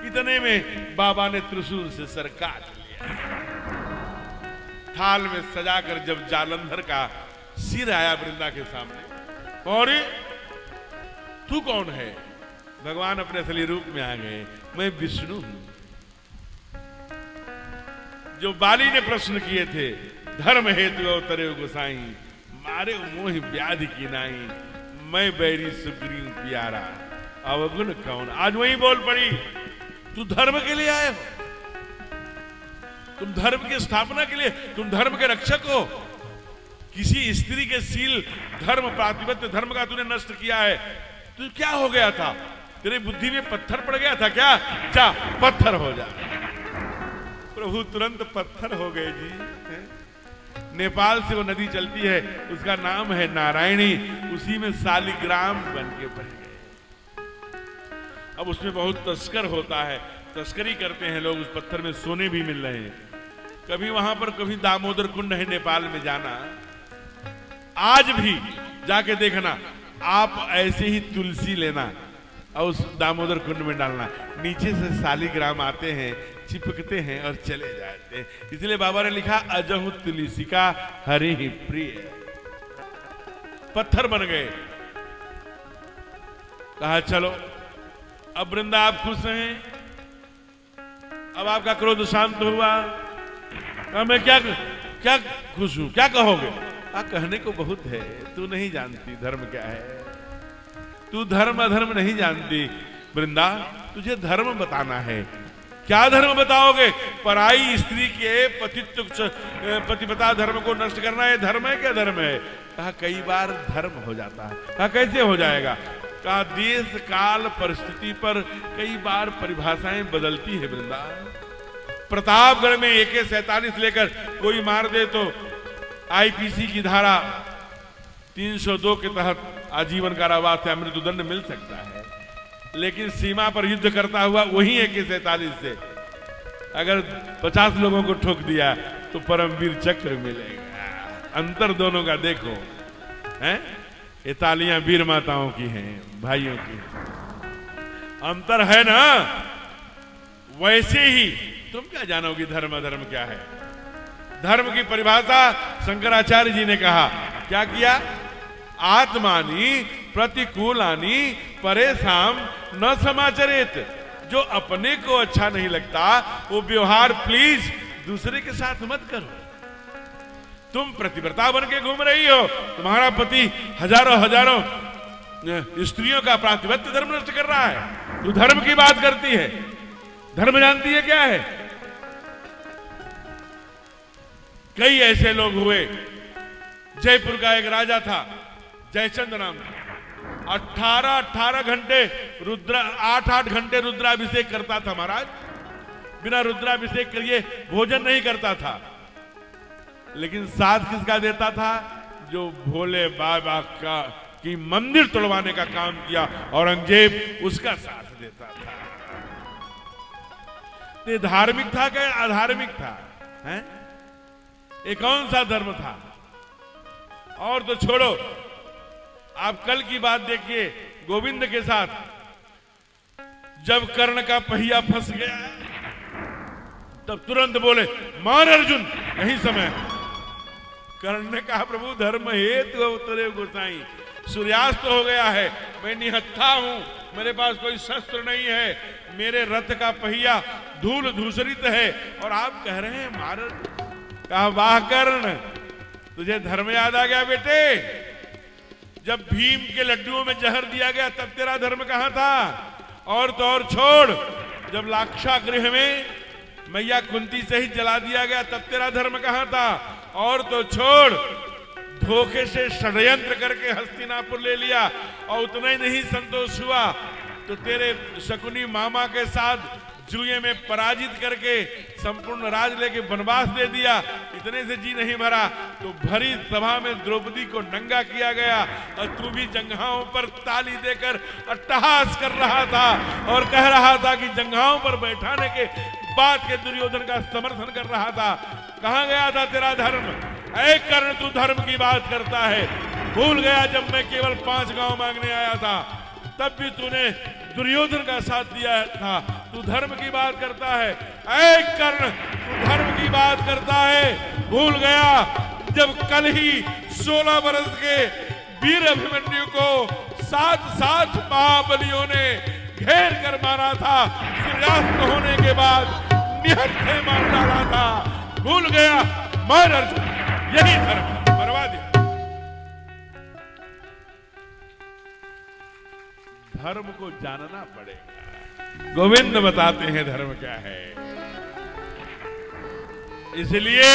इतने में बाबा ने त्रिशूल से सर काट लिया। थाल में सजाकर जब जालंधर का सिर आया वृंदा के सामने, और तू कौन है? भगवान अपने असली रूप में आ गए, मैं विष्णु हूं। जो बाली ने प्रश्न किए थे, धर्म हेतु अवतरे गोसाई, मारे मोहि व्याधि की नाई, मैं बैरी सुग्रीव प्यारा, अवगुण कौन? आज वही बोल पड़ी, तू धर्म के लिए आए हो, तुम धर्म की स्थापना के लिए, तुम धर्म के रक्षक हो। किसी स्त्री के सील धर्म प्रातिपत्य धर्म का तूने नष्ट किया है। तू क्या हो गया था? तेरे बुद्धि में पत्थर पड़ गया था क्या? जा पत्थर हो जा। प्रभु तुरंत पत्थर हो गए जी। नेपाल से वो नदी चलती है, उसका नाम है नारायणी, उसी में शालिग्राम बन के बह गए। अब उसमें बहुत तस्कर होता है, तस्करी करते हैं लोग, उस पत्थर में सोने भी मिल रहे हैं। कभी वहां पर कभी दामोदर कुंड है नेपाल में, जाना आज भी जाके देखना। आप ऐसे ही तुलसी लेना और उस दामोदर कुंड में डालना, नीचे से शालिग्राम आते हैं, चिपकते हैं और चले जाते हैं। इसलिए बाबा ने लिखा, अजहु तुलसी का हरि ही प्रिय। पत्थर बन गए। कहा चलो अब वृंदा आप खुश हैं, अब आपका क्रोध शांत हुआ। कहा मैं क्या खुश हूं, क्या कहोगे? कहने को बहुत है, तू नहीं जानती धर्म क्या है, तू धर्म अधर्म नहीं जानती। वृंदा तुझे धर्म बताना है। क्या धर्म बताओगे? पराई स्त्री के पतिव्रता धर्म को नष्ट करना है धर्म है? क्या धर्म है? कहा कई बार धर्म हो जाता है। कहा कैसे हो जाएगा? कहा देश काल परिस्थिति पर कई बार परिभाषाएं बदलती है वृंदा। प्रतापगढ़ में AK-47 लेकर कोई मार दे तो IPC की धारा 302 के तहत आजीवन कारावास या मृत्युदंड मिल सकता है। लेकिन सीमा पर युद्ध करता हुआ वही AK-47 से अगर 50 लोगों को ठोक दिया तो परमवीर चक्र मिलेगा। अंतर दोनों का देखो, हैं? ये तालियां वीर माताओं की हैं, भाइयों की। अंतर है ना? वैसे ही तुम क्या जानोगी धर्म अधर्म क्या है? धर्म की परिभाषा शंकराचार्य जी ने कहा, क्या किया? आत्मानी प्रतिकूलानी परेशान न समाचरित। जो अपने को अच्छा नहीं लगता वो व्यवहार प्लीज दूसरे के साथ मत करो। तुम प्रतिव्रता बन के घूम रही हो, तुम्हारा पति हजारों स्त्रियों का प्रातिपत्य धर्म नष्ट कर रहा है, तू धर्म की बात करती है। धर्म जानती है क्या है? कई ऐसे लोग हुए। जयपुर का एक राजा था, जयचंद नाम था। 18 घंटे 8 घंटे रुद्राभिषेक करता था महाराज। बिना रुद्राभिषेक करिए भोजन नहीं करता था। लेकिन साथ किसका देता था? जो भोले बाबा की मंदिर तोड़वाने का काम किया औरंगजेब, उसका साथ देता था। ये धार्मिक था क्या अधार्मिक था? हैं? ये कौन सा धर्म था? और तो छोड़ो, आप कल की बात देखिए गोविंद के साथ, जब कर्ण का पहिया फंस गया तब तुरंत बोले मार अर्जुन, यही समय। कर्ण ने कहा प्रभु धर्म हेतु अवतरे गोसाई, सूर्यास्त हो गया है, मैं निहत्था हूं, मेरे पास कोई शस्त्र नहीं है, मेरे रथ का पहिया धूल धूसरित है और आप कह रहे हैं मार अर्जुन। कहा वाह कर्ण, तुझे धर्म याद आ गया बेटे। जब भीम के लड्डुओं में जहर दिया गया तब तेरा धर्म कहां था? और तो और छोड़, जब लाक्षागृह में मैया कुंती से ही जला दिया गया तब तेरा धर्म कहां था? और तो छोड़, धोखे से षड्यंत्र करके हस्तिनापुर ले लिया और उतना ही नहीं संतोष हुआ तो तेरे शकुनी मामा के साथ जुए में पराजित करके संपूर्ण राज लेके वनवास दे दिया। इतने से जी नहीं भरा तो भरी सभा में द्रौपदी को नंगा किया गया और तू भी जंघाओं पर ताली देकर अट्टहास कर रहा था और कह रहा था कि जंघाओं पर बैठाने के बाद के दुर्योधन का समर्थन कर रहा था। कहां गया था तेरा धर्म? ऐ कर्ण, तू धर्म की बात करता है? भूल गया जब मैं केवल 5 गांव मांगने आया था तब भी तूने दुर्योधन का साथ दिया था। तू धर्म की बात करता है? ऐ कर्ण, तू धर्म की बात करता है? भूल गया जब कल ही 16 वर्ष के वीर अभिमन्यु को 7 महाबलियों ने घेर कर मारा था, सूर्यास्त होने के बाद निहत्थे मार डाला था। भूल गया? मार अर्जुन, यही धर्म, मरवा दिया। धर्म को जानना पड़ेगा। गोविंद बताते हैं धर्म क्या है। इसलिए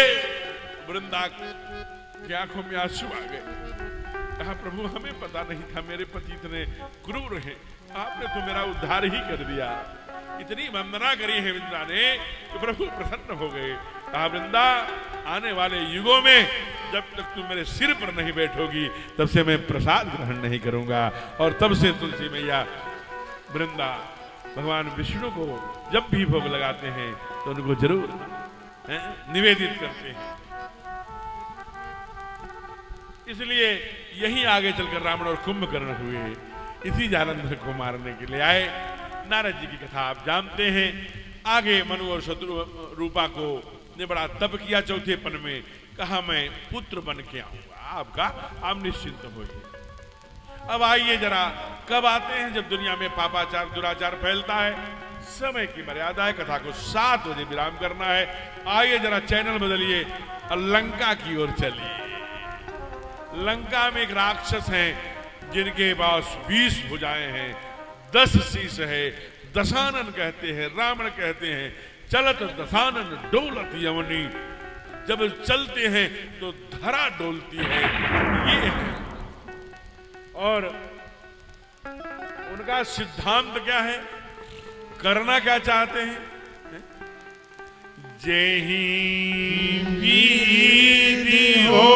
वृंदा की आंखों में आंसू आ गए। कहा प्रभु हमें पता नहीं था, मेरे पति इतने क्रूर हैं, आपने तो मेरा उद्धार ही कर दिया। इतनी वंदना करी है वृंदा ने कि प्रभु प्रसन्न हो गए। कहा वृंदा, आने वाले युगों में जब तक तुम मेरे सिर पर नहीं बैठोगी तब से मैं प्रसाद ग्रहण नहीं करूंगा। और तब से तुलसी मैया वृंदा भगवान विष्णु को जब भी भोग लगाते हैं तो उनको जरूर निवेदित करते हैं। इसलिए यही आगे चलकर रावण और कुंभकर्ण हुए, इसी जालंधर को मारने के लिए आए। नारद जी की कथा आप जानते हैं। आगे मनु और शत्रु रूपा को ने बड़ा तप किया चौथेपन में, कहा मैं पुत्र बन के आऊंगा आपका, आप निश्चिंत होइए। अब आइए जरा, कब आते हैं? जब दुनिया में पापाचार दुराचार फैलता है। समय की मर्यादा है, कथा को 7 बजे विराम करना है। आइए जरा चैनल बदलिए और लंका की ओर चलिए। लंका में एक राक्षस हैं जिनके पास 20 भुजाएं हैं, 10 शीश है, दशानन कहते हैं, रावण कहते हैं। चलत दशानन डोलत यवनी, जब चलते हैं तो धरा डोलती है, ये है। और उनका सिद्धांत क्या है, करना क्या चाहते हैं? जेहि विधि हो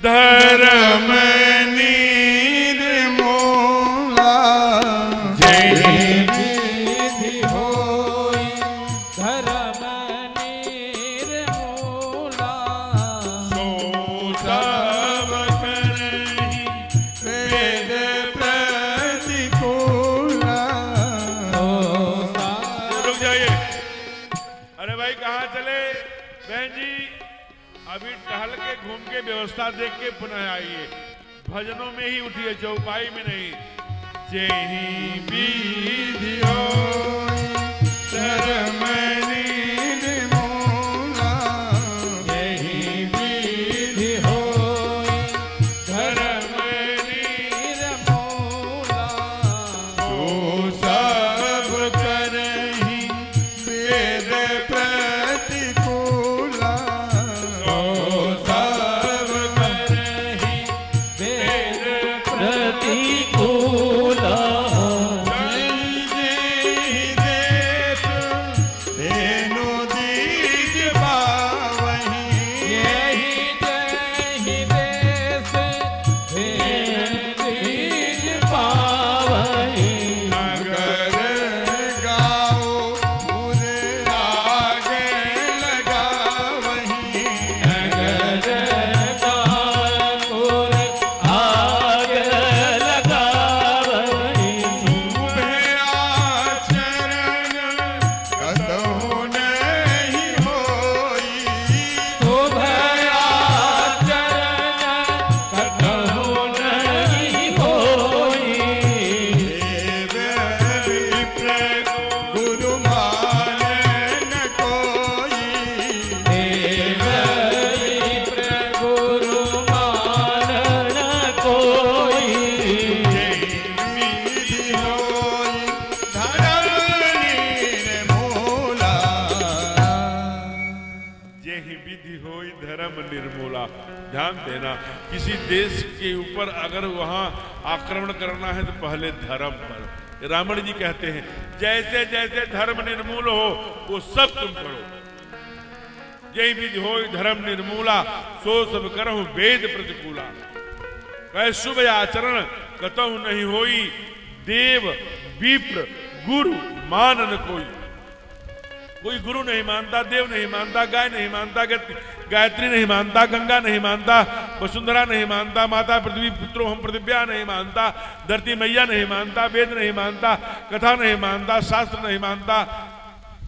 धर्म निर्मूला, जेहि विधि होई धर्म निर्मूला, सो सब करहि वेद प्रतिकूला। रुक जाइए। अरे भाई कहाँ चले? बहन जी अभी टहल के घूम के व्यवस्था देख के पुनः आइए। भजनों में ही उठिए, चौपाई में नहीं। जेहि विधि होई धर्म निर्मूला, जेहि विधि होई धर्म निर्मूला, तो सब करहि वेद प्रतिकूला। तो सब करहि वेद प्रतिकूला। जय धर्म निर्मूला। ध्यान देना, किसी देश के ऊपर अगर वहां आक्रमण करना है तो पहले धर्म पर। रावण जी कहते हैं जैसे जैसे धर्म निर्मूल हो वो सब तुम करो। जय विधि हो धर्म निर्मूला, सो सब करहु वेद प्रतिकूला। कह शुभ आचरण कतहु नहीं होई, देव विप्र गुरु मानन कोई। कोई गुरु नहीं मानता, देव नहीं मानता, गाय नहीं मानता, गायत्री नहीं मानता, गंगा नहीं मानता, वसुंधरा नहीं मानता, माता पृथ्वी पुत्रो हम पृथिव्या नहीं मानता, धरती मैया नहीं मानता, वेद नहीं मानता, कथा नहीं मानता, शास्त्र नहीं मानता।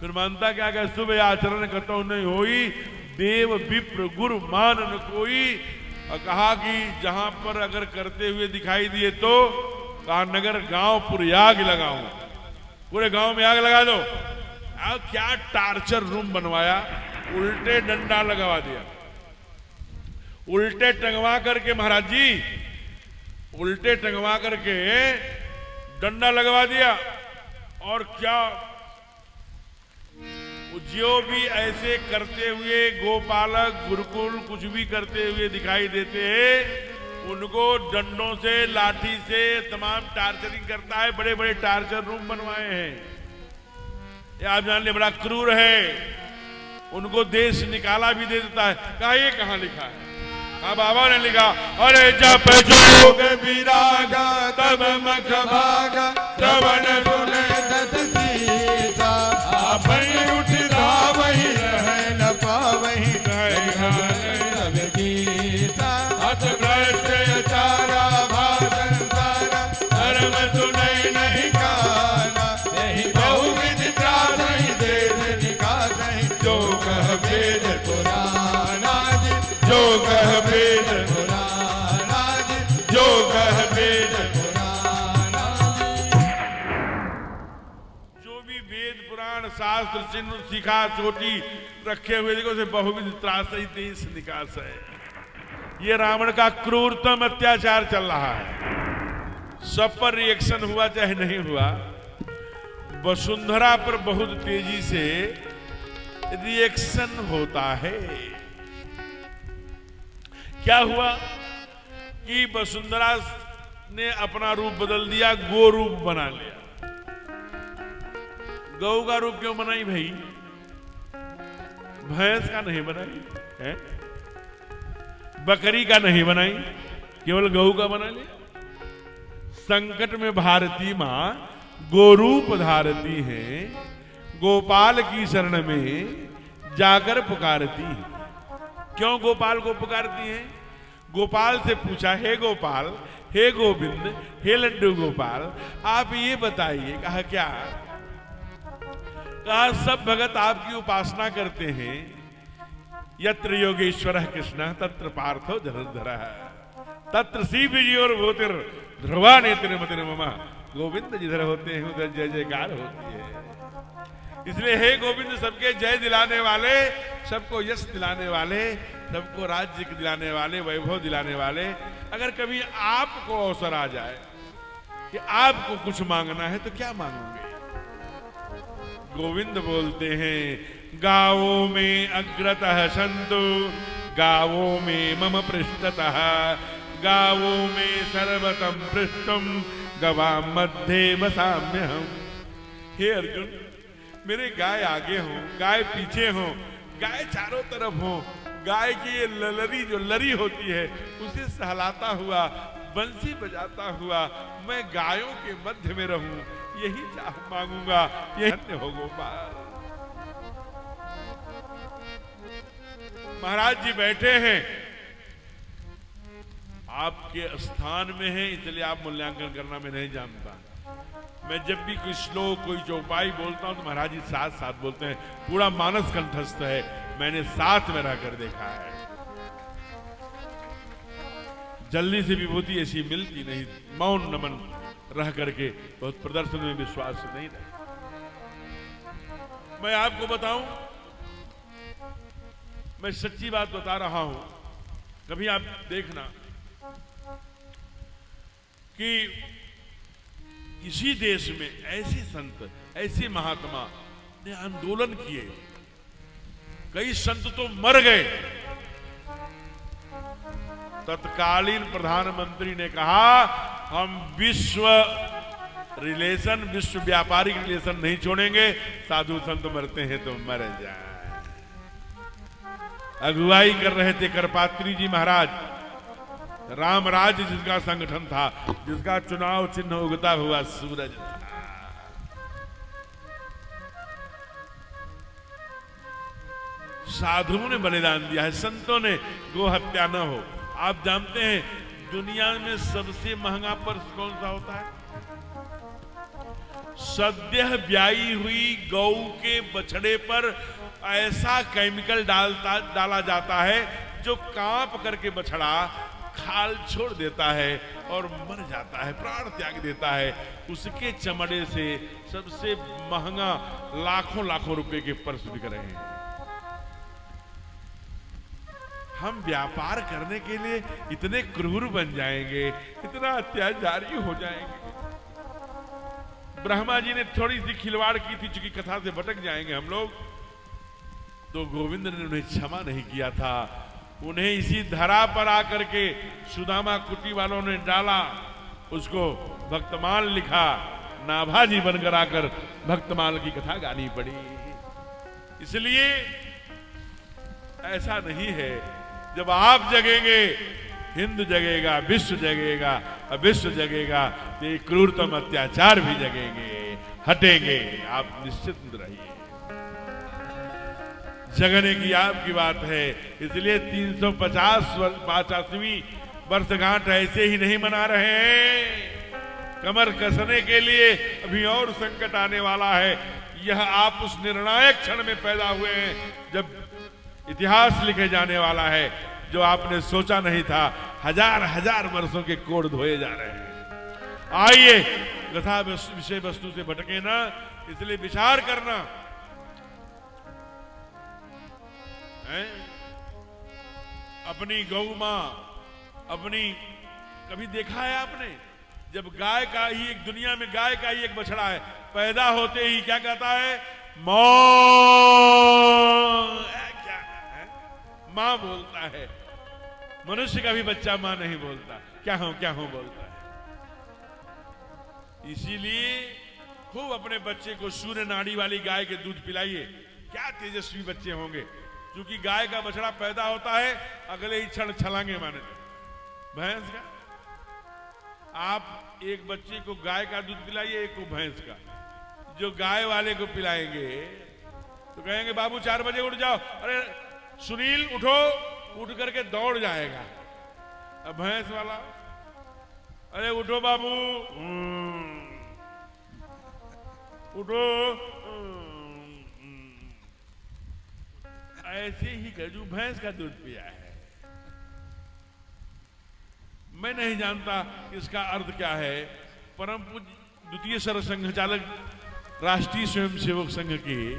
फिर मानता क्या क्या? शुभ आचरण कतहु नहीं होई, देव विप्र गुरु मानन कोई। और कहा कि जहां पर अगर करते हुए दिखाई दिए तो कहा नगर गांव पुर आग लगाऊं, पूरे गांव में आग लगा दो। अब क्या टार्चर रूम बनवाया, उल्टे डंडा लगवा दिया, उल्टे टंगवा करके महाराज जी, उल्टे टंगवा करके डंडा लगवा दिया। और क्या जो भी ऐसे करते हुए गोपालक गुरुकुल कुछ भी करते हुए दिखाई देते हैं उनको डंडों से लाठी से तमाम टार्चरिंग करता है। बड़े बड़े टार्चर रूम बनवाए हैं, ये आप जान ले, बड़ा क्रूर है। उनको देश निकाला भी दे देता है। कहा ये कहां लिखा है? हाँ बाबा ने लिखा, अरे जब जोग विरागा तब मख भागा, श्रवण सुने दस सीता, अपन उठता वही रह न पावही, सब गीता अथ भ्रष्ट चारा भाषण सारा, धर्म सुनई नहीं काना नहीं बहुविध त्रास नहीं देश निकास नहीं, जो कह वेद पुराना जी, जो कह वेद, पुराना जी, जो कह वेद। पुराना जो भी वेद पुराण शास्त्र चिन्ह शिखा चोटी रखे हुए देखो से बहुविध त्रास ही देश निकास है। ये रावण का क्रूरतम अत्याचार चल रहा है। सब पर रिएक्शन हुआ चाहे नहीं हुआ, वसुंधरा पर बहुत तेजी से रिएक्शन होता है। क्या हुआ कि वसुंधरा ने अपना रूप बदल दिया, गो रूप बना लिया। गौ का रूप क्यों बनाई भाई? भैंस का नहीं बनाई है, बकरी का नहीं बनाई, केवल गौ का बना लिया। संकट में भारती मां गोरूप धारती है, गोपाल की शरण में जाकर पुकारती है। क्यों गोपाल को पुकारती हैं? गोपाल से पूछा, हे गोपाल, हे गोविंद, हे लड्डू गोपाल, आप ये बताइए। कहा क्या? कहा सब भगत आपकी उपासना करते हैं। यत्र योगेश्वरः कृष्णः तत्र पार्थो जलधरः, तत्र शिवजी और भूतिर ध्रुवा नेत्र मतिर ममा। गोविंद जिधर होते हैं उधर जय जयकार होती है। इसलिए हे गोविंद, सबके जय दिलाने वाले, सबको यश दिलाने वाले, सबको राज्य दिलाने वाले, वैभव दिलाने वाले, अगर कभी आपको अवसर आ जाए कि आपको कुछ मांगना है तो क्या मांगोगे? गोविंद बोलते हैं, गावों में अग्रतः संतु, गावों में मम पृष्ठतः, गावों में सर्वतम पृष्ठम, गवाम मध्य वसाम्यहम्। हे अर्जुन, मेरे गाय आगे हो, गाय पीछे हो, गाय चारों तरफ हो, गाय की ये ललरी जो लरी होती है उसे सहलाता हुआ, बंसी बजाता हुआ मैं गायों के मध्य में रहूं, यही चाह मांगूंगा। यही धन्य हो गोपाल। महाराज जी बैठे हैं, आपके स्थान में है, इसलिए आप मूल्यांकन करना मैं नहीं जानता। मैं जब भी कोई श्लोक, कोई चौपाई बोलता हूं तो महाराज जी साथ साथ बोलते हैं। पूरा मानस कंठस्थ है, मैंने साथ में रहकर देखा है। जल्दी से विभूति ऐसी मिलती नहीं, मौन नमन रह करके बहुत प्रदर्शन में विश्वास नहीं रहा। मैं आपको बताऊं, मैं सच्ची बात बता रहा हूं। कभी आप देखना कि किसी देश में ऐसे संत, ऐसे महात्मा ने आंदोलन किए, कई संत तो मर गए, तत्कालीन प्रधानमंत्री ने कहा हम विश्व व्यापारिक रिलेशन नहीं छोड़ेंगे, साधु संत मरते हैं तो मर जाए। अगुवाई कर रहे थे करपात्री जी महाराज, रामराज जिसका संगठन था, जिसका चुनाव चिन्ह उगता हुआ सूरज था। साधुओं ने बलिदान दिया है, संतों ने, गो हत्या न हो। आप जानते हैं दुनिया में सबसे महंगा पर्स कौन सा होता है? सद्य ब्याई हुई गौ के बछड़े पर ऐसा केमिकल डाला जाता है जो कांप करके बछड़ा खाल छोड़ देता है और मर जाता है, प्राण त्याग देता है। उसके चमड़े से सबसे महंगा लाखों लाखों रुपए के पर्स बिक रहे हैं। हम व्यापार करने के लिए इतने क्रूर बन जाएंगे, इतना अत्याचारी हो जाएंगे। ब्रह्मा जी ने थोड़ी सी खिलवाड़ की थी, चूंकि कथा से भटक जाएंगे हम लोग, तो गोविंद ने उन्हें क्षमा नहीं किया था। उन्हें इसी धरा पर आकर के सुदामा कुटी वालों ने डाला, उसको भक्तमाल लिखा, नाभाजी बनकर आकर भक्तमाल की कथा गानी पड़ी। इसलिए ऐसा नहीं है, जब आप जगेंगे हिंद जगेगा, विश्व जगेगा, और विश्व जगेगा तो ये क्रूरतम अत्याचार भी जगेंगे, हटेंगे। आप निश्चित रहिए, जगने की आपकी बात है। इसलिए 350वीं वर्षगांठ ऐसे ही नहीं मना रहे हैं। कमर कसने के लिए अभी और संकट आने वाला है। यह आप उस निर्णायक क्षण में पैदा हुए हैं जब इतिहास लिखे जाने वाला है, जो आपने सोचा नहीं था। हजार हजार वर्षों के कोड़ धोए जा रहे हैं। आइए कथा विषय वस्तु से भटके ना, इसलिए विचार करना है। अपनी गौ मां, कभी देखा है आपने, जब गाय का ही एक, दुनिया में गाय का ही एक बछड़ा है, पैदा होते ही क्या कहता है? मौ। क्या है? मां बोलता है। मनुष्य का भी बच्चा मां नहीं बोलता, क्या हूं बोलता है। इसीलिए खूब अपने बच्चे को सूर्य नाड़ी वाली गाय के दूध पिलाइए, क्या तेजस्वी बच्चे होंगे। क्योंकि गाय का बछड़ा पैदा होता है, अगले ही क्षण छलांगे माने। भैंस का आप एक बच्चे को गाय का दूध पिलाइए, एक को भैंस का। जो गाय वाले को पिलाएंगे तो कहेंगे बाबू 4 बजे उठ जाओ, अरे सुनील उठो, उठ करके दौड़ जाएगा। अब भैंस वाला, अरे उठो बाबू, उठो। ऐसे ही गजू भैंस का दूध पिया है। मैं नहीं जानता इसका अर्थ क्या है। परम पूज्य द्वितीय सरसंघ चालक राष्ट्रीय स्वयंसेवक संघ के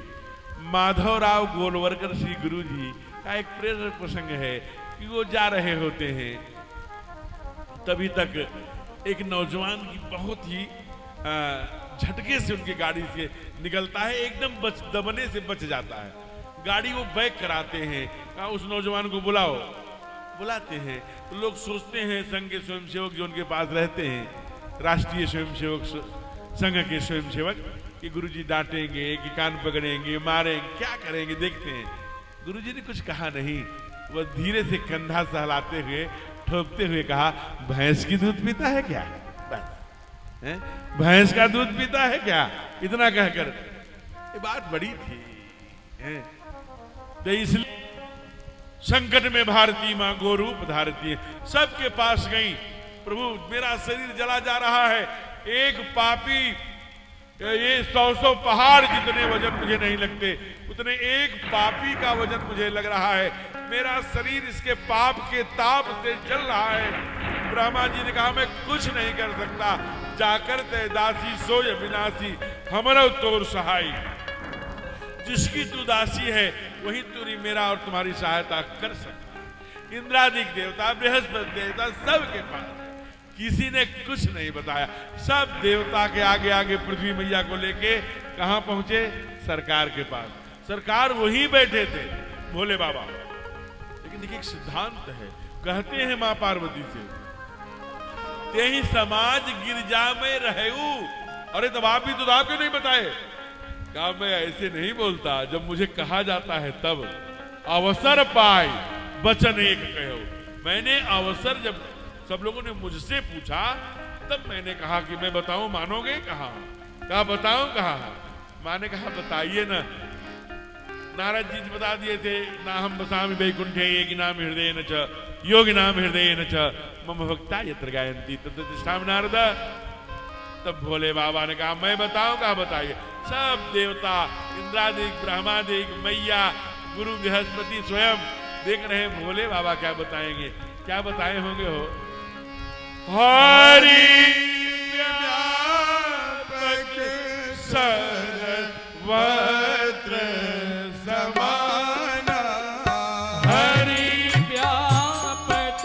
माधवराव गोलवरकर श्री गुरु जी का एक प्रेरक प्रसंग है कि वो जा रहे होते हैं, तभी तक एक नौजवान की बहुत ही झटके से उनकी गाड़ी से निकलता है, एकदम दबने से बच जाता है। गाड़ी वो बैक कराते हैं, कहा उस नौजवान को बुलाओ। बुलाते हैं तो लोग सोचते हैं, संघ के स्वयंसेवक जो उनके पास रहते हैं, राष्ट्रीय स्वयंसेवक संघ के स्वयंसेवक, कि गुरुजी डांटेंगे, कि कान पकड़ेंगे, मारेंगे, क्या करेंगे देखते हैं। गुरुजी ने कुछ कहा नहीं, वह धीरे से कंधा सहलाते हुए, ठोकते हुए कहा, भैंस की दूध पीता है क्या? बस, भैंस का दूध पीता है क्या? इतना कहकर ये बात बड़ी थी। तो इसलिए संकट में भारती मां गोरूप धारती है, सबके पास गई, प्रभु मेरा शरीर जला जा रहा है, एक पापी, ये 100 पहाड़ जितने वजन मुझे नहीं लगते, उतने एक पापी का वजन मुझे लग रहा है। मेरा शरीर इसके पाप के ताप से जल रहा है। ब्रह्मा जी ने कहा मैं कुछ नहीं कर सकता, जाकर ते दासी सोय विनाशी, हमरो तोर सहाय। जिसकी तू दासी है वही तुरी मेरा और तुम्हारी सहायता कर सकता है। इंद्रादिक देवता, बृहस्पति देवता, सबके पास किसी ने कुछ नहीं बताया। सब देवता के आगे आगे पृथ्वी मैया को लेके कहां पहुंचे? सरकार के पास। सरकार वही बैठे थे, भोले बाबा। लेकिन देखिए एक सिद्धांत है, कहते हैं मां पार्वती से, ते ही समाज गिरजा में रहू। अरे तब आप भी तो आप क्यों नहीं बताए? कहा मैं ऐसे नहीं बोलता, जब मुझे कहा जाता है तब। अवसर पाए वचन एक कहो। मैंने अवसर जब सब लोगों ने मुझसे पूछा तब मैंने कहा कि मैं बताऊं, मानोगे? कहा बताऊं? कहा मां ने कहा बताइए ना। नारद जी बता दिए थे, ना हम बसामि वैकुंठे योगी नाम हृदय न च, योगी नाम हृदय न च, मम भक्ता यत्र गायन्ति तत्र तिष्ठामि नारद। तब भोले बाबा ने कहा मैं बताऊं? कहा बताइए। सब देवता, इंद्रादिक, ब्रह्मादिक, मैया, गुरु बृहस्पति स्वयं देख रहे हैं भोले बाबा क्या बताएंगे। क्या बताए होंगे? हो हरि व्यापक सर्वत्र समाना, हरि व्यापक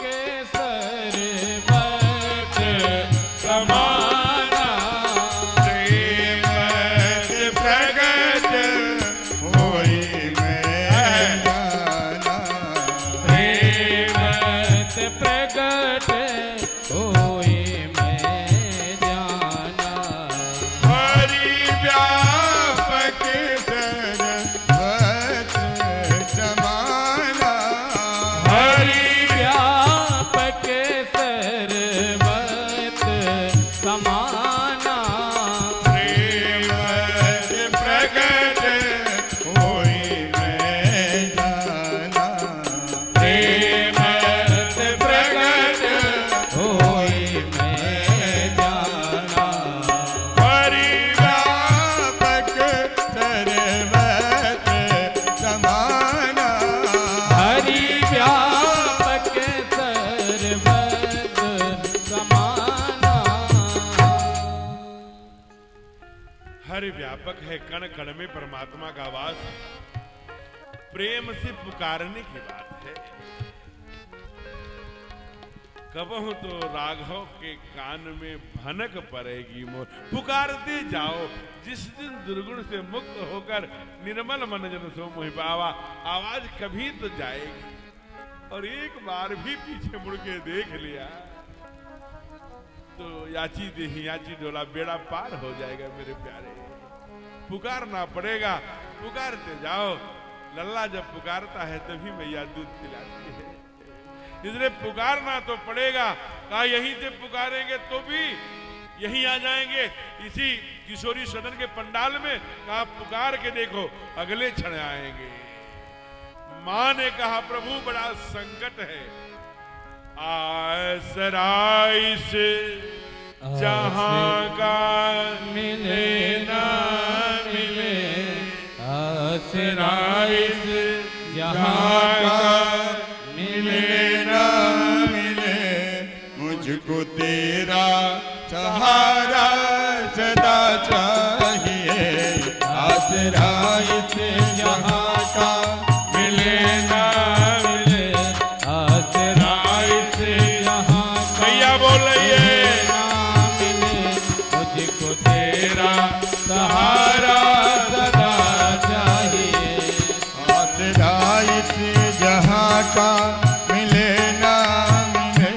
सर्वत्र समाना, प्रेम प्रगट होई मैं जाना, प्रेम प्रगट होए मैं जाना। हरि व्यापक सर्वत्र समाना, हरि व्यापक सर्वत्र समाना, प्रेम प्रगट होई मैं जाना, प्रेम प्रगट होए मैं जाना। हरि व्यापक सर्वत्र समाना, हरि व्यापक सर्वत्र समाना। हरि व्यापक है, कण कण में परमात्मा का वास। प्रेम से पुकारने की बात है। कबहू तो राघव के कान में भनक पड़ेगी मोर, पुकारते जाओ। जिस दिन दुर्गुण से मुक्त होकर निर्मल मन जन सो मोहि पावा, आवाज कभी तो जाएगी। और एक बार भी पीछे मुड़ के देख लिया तो याची देही याची डोला, बेड़ा पार हो जाएगा मेरे प्यारे। पुकारना पड़ेगा, पुकारते जाओ। लल्ला जब पुकारता है तभी मैया दूध पिलाती है, इसलिए पुकारना तो पड़ेगा। कहा यहीं से पुकारेंगे तो भी यहीं आ जाएंगे, इसी किशोरी सदन के पंडाल में। कहा पुकार के देखो अगले क्षण आएंगे। मां ने कहा प्रभु बड़ा संकट है, आसराय से जहां का मिले ना मिले, आसराय से जहाँ का मिले ना मिले, मुझको तेरा सहारा सदा चाहिए, आसराय से जहाँ का मिले ना मिले, आसराय से यहाँ का भैया बोल रही है। ना मिले, मुझको तेरा सहारा सदा चाहिए। आसराय से जहाँ का मिले ना मिले,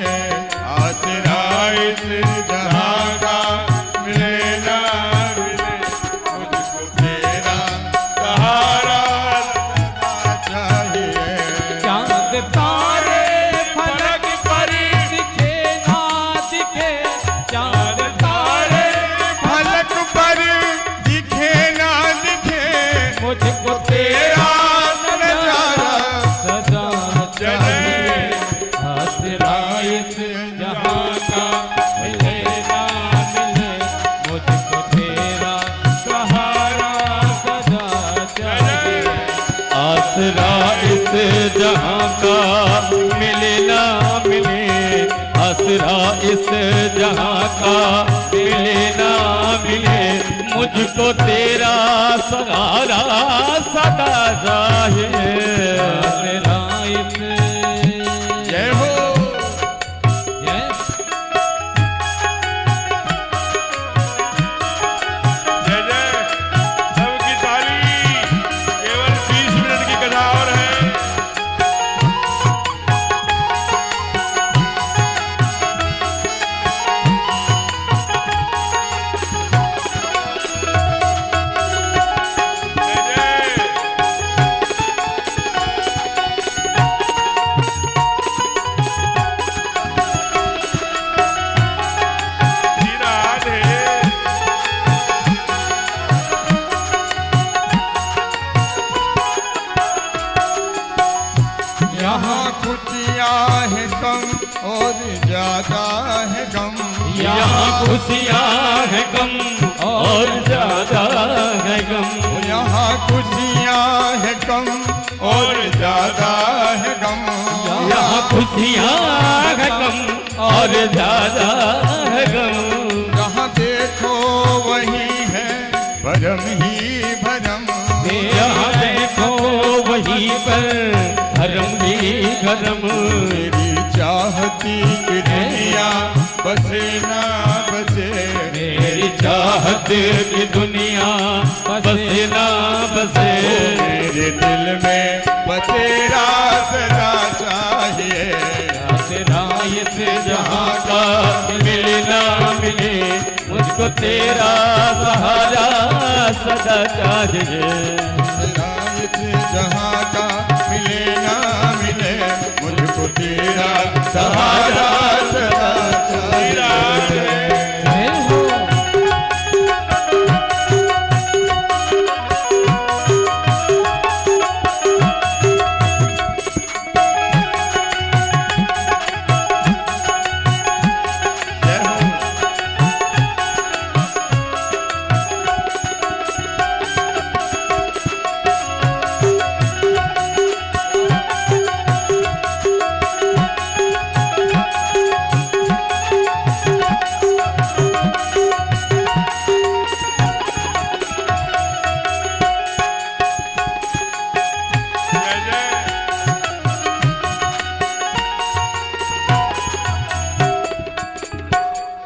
आसराय से जहाँ का मिले ना मिले, मुझको तेरा सहारा सदा चाहिए। चांद तारे फलक पर दिखे ना दिखे, चांद तारे फलक पर दिखे ना दिखे, मुझको तेरा नजारा सदा चाहिए। आसराय से जहाँ का मिले ना मिले, मुझको तेरा सहारा सदा चाहिए। आसरा इस जहाँ का मिले ना मिले, आसरा इस जहाँ का मिले ना मिले, मुझको तेरा सहारा सदा चाहिए। आसरा इस जय हो। जय जय जय, सबकी ताली। केवल 20 मिनट की कथा और है। यहाँ खुशियाँ है कम और ज्यादा है गम। यहाँ खुशियाँ है कम और ज्यादा है गम। यहाँ खुशियाँ है कम और ज्यादा है गम। यहाँ खुशियाँ है कम और ज्यादा है गम। जहाँ देखो वही है भरम ही भरम। यहाँ देखो वहीं पर धर्म भी धर्म। मेरी चाहती की दुनिया बसे ना बसे। मेरी चाहत की दुनिया बसे ना बसे। मेरे दिल में बसेरा सदा चाहिए। तेरा इस जहाँ का मिले ना मिले मुझको तेरा सहारा सदा चाहिए। तेरा इस जहाँ का मिले ना मिले मुझको तेरा सहारा सदा चाहिए।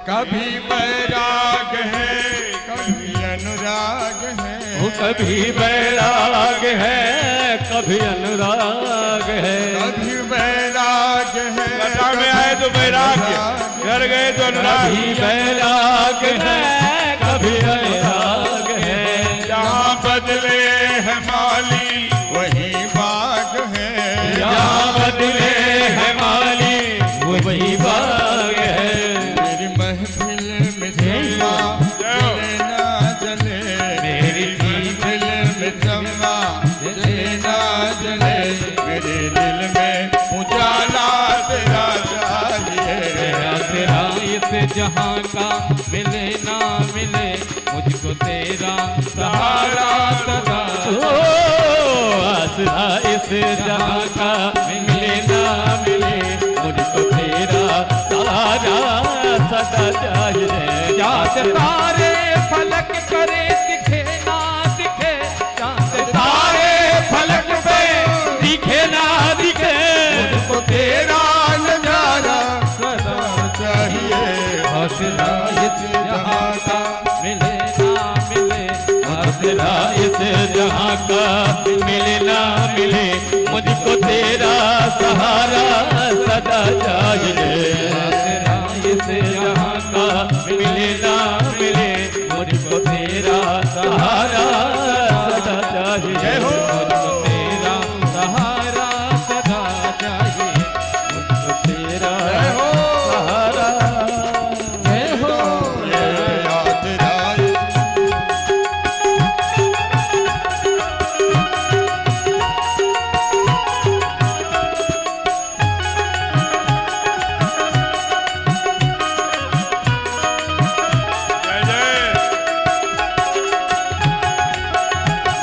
कभी बैराग है कभी अनुराग है। कभी बैराग है कभी अनुराग है। कभी बैराग है कथा में आए तो बैराग्य, घर गए तो अनुराग। कभी बैराग है कभी अनुराग है। जहाँ बदले है माली वही बाग है। यहाँ बदले है माली वही बाग है। मेरी महफिल में चम्मा जले ना जले। मेरी महफिल में चम्मा जले ना जले। मेरे दिल में उजाला तेरा चाहिए। तेरा इस जहाँ का मिले ना मिले मुझको तेरा सहारा सदा। आसरा इस जहाँ का मिले ना मिले मुझको तेरा सहारा सदा चाहिए। चाँद तारे फलक करे दिखे ना दिखे। चाँद तारे फलक पे दिखे ना दिखे मुझको तेरा नजारा सदा चाहिए। हौसला इस जहाँ का मिले ना मिले। हौसला इस जहाँ का मिले ना मिले मुझको तेरा सहारा सदा चाहिए। हौसला इस जहाँ का मिले ना मिले मुझको तेरा सहारा सदा चाहिए। मुझको तेरा सहारा सदा चाहिए। मुझको तेरा सहारा। जय हो जय जय।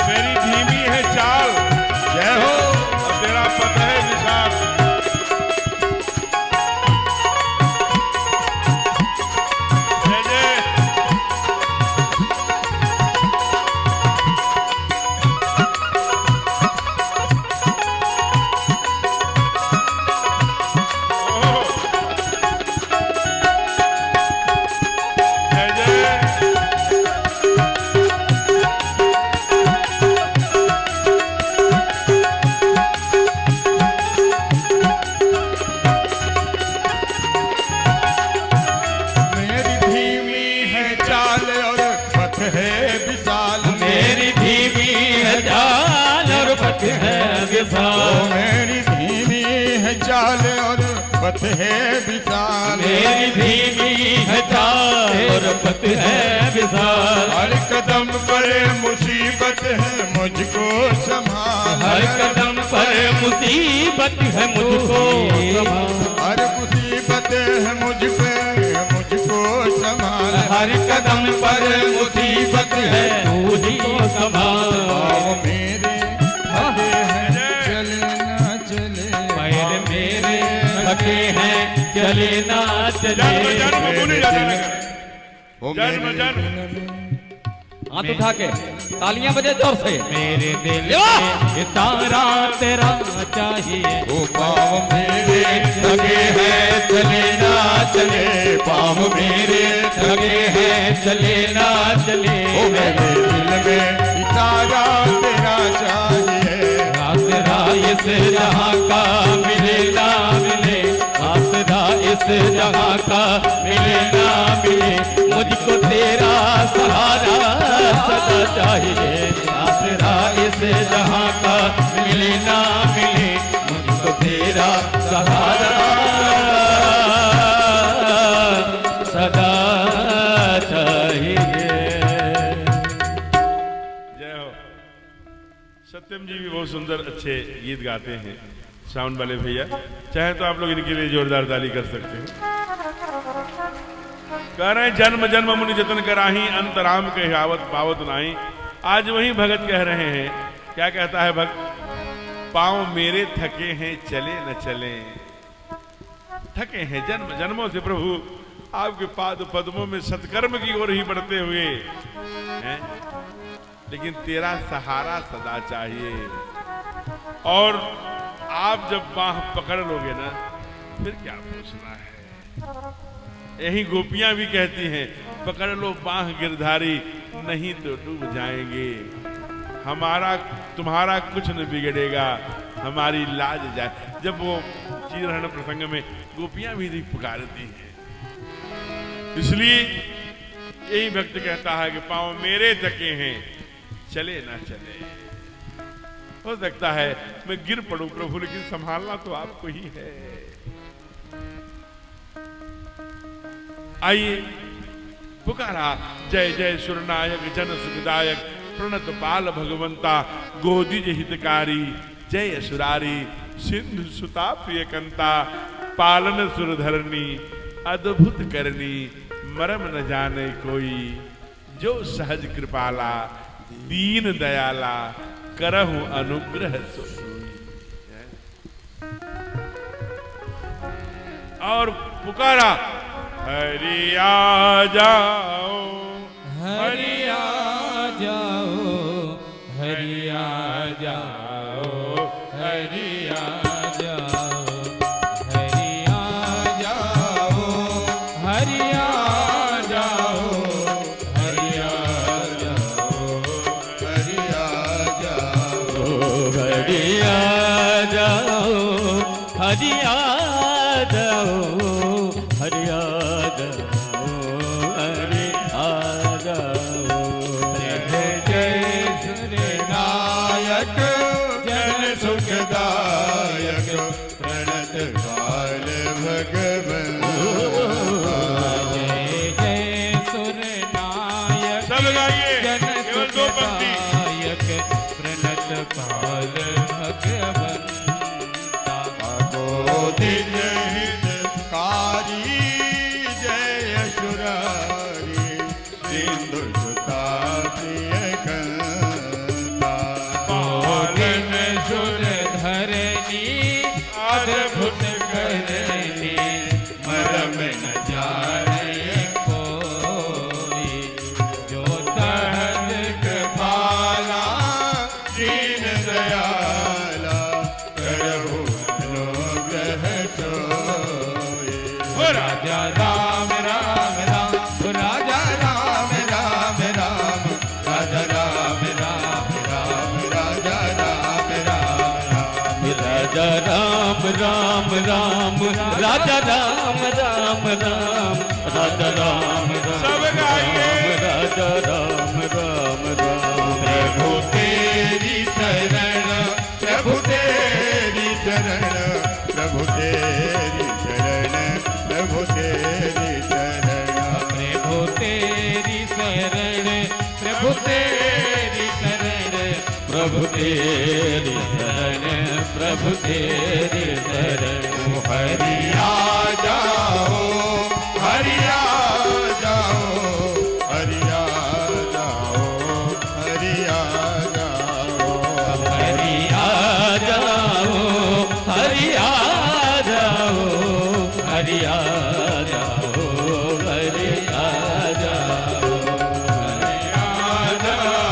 मेरी धीमी है चाल, जय हो। और तेरा पद है विशाल। जय जय। ओहो। जय जय। मेरी धीमी है चाल और पथ है विशाल। मेरी धीमी है चाल और पथ है विशाल। मेरी धीमी है चाल और पथ है विशाल। मेरी धीमी है चाल और पथ है विशाल। हर कदम पर मुसीबत है मुझको संभाल। हर कदम पर मुसीबत है मुझको हर मुसीबत है मुझ पे, मुझको संभाल। हर कदम पर मुसीबत है मुझको संभाल। पाँव मेरे थके हैं चले ना चले, पैर मेरे थके हैं चले ना चले। जन्म भूल जाने लगा। ओ जन्म मेरे जन्म हाथ उठा के तालियां बजे जोर से। मेरे दिल में तारा तेरा चाहिए। ओ पाँव मेरे थके हैं चले ना चले, पाँव मेरे लगे हैं चले ना चले। ओ मेरे दिल में इतारा तेरा चाहिए। आसरा इस जहां का मिले ना मिले, आसरा इस जहां का मिले ना मिले, मुझको तेरा सहारा सदा चाहिए। आसरा इस जहां का मिले ना मिले, मुझको तेरा सहारा सदा चाहिए। जय हो। सत्यम जी भी बहुत सुंदर अच्छे गीत गाते हैं, साउंड वाले भैया। चाहे तो आप लोग इनके लिए जोरदार ताली कर सकते हैं। कह रहे हैं जन्म जन्म मुनि जतन कराही, अंत राम के आवत पावत नाही। आज वही भगत कह रहे हैं, क्या कहता है भक्त? पांव मेरे थके हैं चले न चले। थके हैं जन्म जन्मों से प्रभु आपके पाद पद्मों में सत्कर्म की ओर ही बढ़ते हुए हैं, लेकिन तेरा सहारा सदा चाहिए। और आप जब बाह पकड़ लोगे ना, फिर क्या पूछना है। यही गोपियां भी कहती हैं, पकड़ लो बाह गिरधारी, नहीं तो डूब जाएंगे। हमारा तुम्हारा कुछ न बिगड़ेगा, हमारी लाज जाए। जब वो चीरहरण प्रसंग में गोपियां भी पुकारती हैं, इसलिए यही भक्त कहता है कि पांव मेरे थके हैं चले ना चले। हो सकता है मैं गिर पड़ूं प्रभु, लेकिन संभालना तो आपको ही है। आइए पुकारा, जय जय सुरनायक जन सुखदायक, प्रणत पाल भगवंता, गोदिज हितकारी, जय असुरारी, सिंधु सुता प्रियकंता, पालन सुरधरणी, अद्भुत करनी, मरम न जाने कोई, जो सहज कृपाला, दीन दयाला, करहु अनुग्रह सोई। और पुकारा, हरि आ जाओ, हरि आ जाओ, हरि आ जाओ, हरि आ जाओ, हरि आ जाओ, हरि आ जाओ, हरि आ जाओ, हरि आ जाओ, हरि आ जाओ, हरि आ जाओ, हरि आ जाओ, हरि आ जाओ। जय जय नायक जन सुखदायक, प्रणत पाल भगवन। जय जय सुर नायक, सब गाइए, जन केवल दो पंक्ति। सुखदायक, प्रणत पाल भगवन। गोदिज हितकारी, जय असुरारी, सिंधु सुता प्रियकंता। पालन सुर धरनी, अद्भुत करनी, मरम न जाने कोई, जो सहज कृपाला, दीन दयाला, करहु अनुग्रह सोई। राजा राम राम राम, राजा राम राम राम, राजा राम राम राम, राजा राम राम राम, राजा राम राम राम, राजा राम राम राम, राजा राम राम, सब गाइए। राजा राम राम राम। प्रभु तेरी शरण, प्रभु तेरी शरण, प्रभु तेरी शरण, प्रभु तेरी शरण। प्रभु तेरी शरण, प्रभु तेरी शरण, प्रभु तेरी शरण, प्रभु तेरी शरण। हरिया जाओ, हरिया जाओ, हरिया जाओ, हरिया जाओ, हरिया जाओ, हरिया जाओ, हरिया जाओ, हरिया जाओ,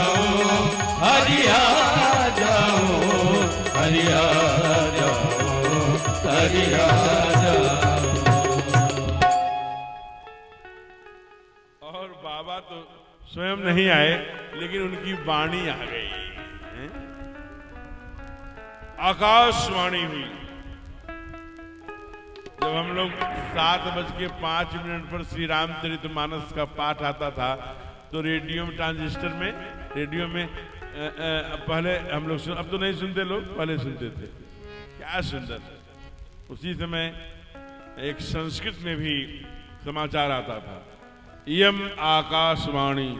हरिया जाओ, हरिया जाओ, हरिया जाओ। और बाबा तो स्वयं नहीं आए, लेकिन उनकी वाणी आ गई हैं? आकाशवाणी हुई। जब हम लोग 7:05 पर श्री रामचरितमानस का पाठ आता था, तो रेडियो में, ट्रांजिस्टर में, रेडियो में पहले हम लोग अब तो नहीं सुनते लोग, पहले सुनते थे। क्या सुंदर। उसी समय एक संस्कृत में भी समाचार आता था, इयम आकाशवाणी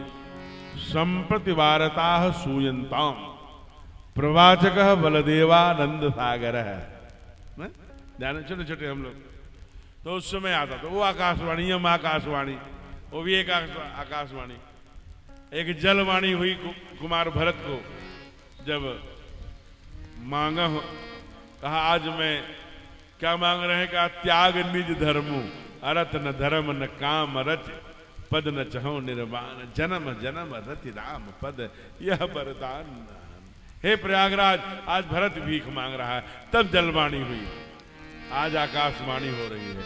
संप्रति वार्ता सूयंताम प्रवाचक बलदेवानंद सागर है। जाने छोटे छोटे हम लोग तो उस समय आता था वो आकाशवाणी, यम आकाशवाणी, वो भी एक आकाशवाणी। एक जलवाणी हुई कुमार भरत को, जब मांगा कहा आज मैं क्या मांग रहे हैं, कहा त्याग निज धर्मो, अरथ न धर्म न काम रच, पद न चहो निर्वाण, जन्म जन्म रति राम पद, यह वरदान। हे प्रयागराज, आज भरत भीख मांग रहा है, तब जलवाणी हुई। आज आकाशवाणी हो रही है।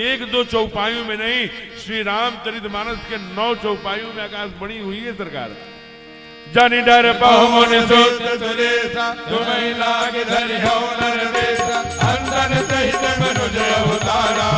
1-2 चौपाइयों में नहीं, श्री रामचरितमानस के 9 चौपाइयों में आकाशवाणी हुई है सरकार। जानी डर बहुमन सुत सुरेशा, तुम्हें लाग धरि हो नरवेशा, अंदन सहित मनुज अवतारा,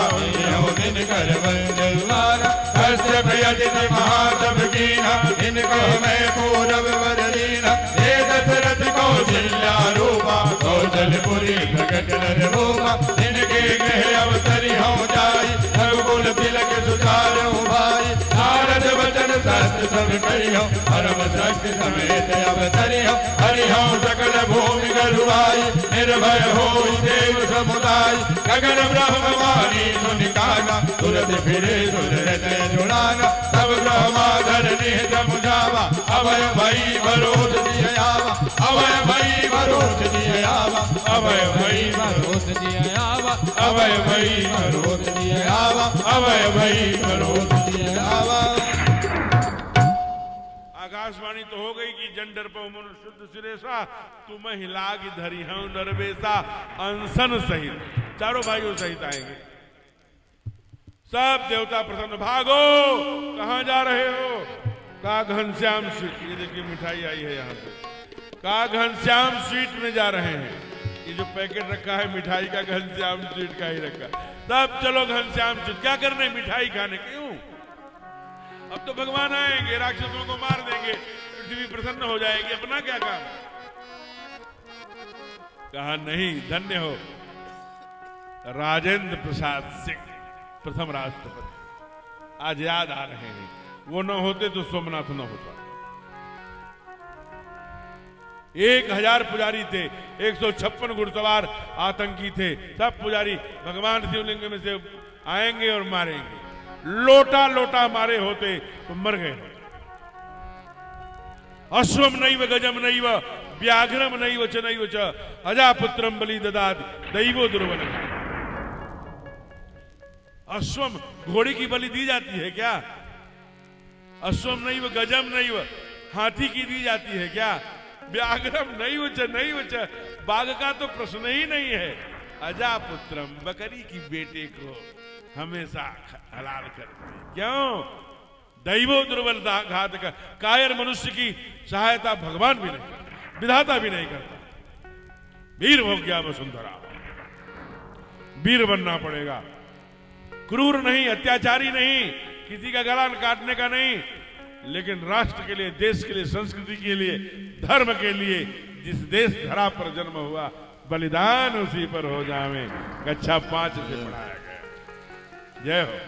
यो दिन कर बंदवारा, कश्यप यदिति महातप कीना, इनको मैं पूरब वर दीना, हे दशरथ कौशल्या रूपा, कौशलपुरी प्रकट नर रूपा, इनके गृह अवसरि हो जाई, रघुकुल तिलक सुधारु भाई, नारद वचन सत्य सब कहियो, परम शक्ति समेत अवतरि हो, हरि हो सकल भूमि गरुआई, निर्भय हो देव समुदाय, गगन ब्रह्म वाणी सुनिकाना, तुरत फिरे सुर हृदय जुड़ाना, तब ब्रह्माधर निहित मुझावा, अभय भई भरोस दिए आवा, अभय भई भरोस दिए आवा, अभय भई भरोस दिए आवा, अभय भई भरोस दिए आवा, अभय भई भरोस दिए आवा। आकाशवाणी तो हो गई कि जंडर पवन शुद्ध सिरेसा, तुम ही लाग धरी हूं नरवेसा, अनसन सहित, चारों भाइयों सहित आएंगे। सब देवता प्रसन्न, भागो कहां जा रहे हो? का घनश्याम स्वीट, ये देखिए मिठाई आई है यहाँ पे, का घनश्याम स्वीट में जा रहे हैं। ये जो पैकेट रखा है मिठाई का, घनश्याम स्वीट का ही रखा। तब चलो घनश्याम स्वीट, क्या करने मिठाई खाने, क्यों? अब तो भगवान आएंगे, राक्षसों को मार देंगे, पृथ्वी प्रसन्न हो जाएगी, अपना क्या काम? कहा नहीं, धन्य हो राजेंद्र प्रसाद सिंह, प्रथम राष्ट्रपति, आज याद आ रहे हैं। वो न होते तो सोमनाथ न होता। 1000 पुजारी थे, 156 घुड़सवार आतंकी थे, सब पुजारी भगवान शिवलिंग में से आएंगे और मारेंगे। लोटा लोटा मारे होते तो मर गए। अश्वम नैव गजम नैव व्याघ्रम नैव च नैव च अजापुत्रम बलि ददाति दैवो दुर्बल। अश्वम, घोड़ी की बलि दी जाती है क्या? अश्वम नैव गजम नैव, हाथी की दी जाती है क्या? व्याघ्रम नैव च नैव च, बाघ का तो प्रश्न ही नहीं है। अजापुत्रम, बकरी की बेटे को हमेशा हलाल करते हैं। क्यों? दैवो दुर्बल घात का, कायर मनुष्य की सहायता भगवान भी नहीं करता, विधाता भी नहीं करता। वीर हो गया वसुंधरा, वीर बनना पड़ेगा। क्रूर नहीं, अत्याचारी नहीं, किसी का गला काटने का नहीं, लेकिन राष्ट्र के लिए, देश के लिए, संस्कृति के लिए, धर्म के लिए जिस देश धरा पर जन्म हुआ, बलिदान उसी पर हो जावे। कक्षा 5 से पढ़ाया गया। जय हो।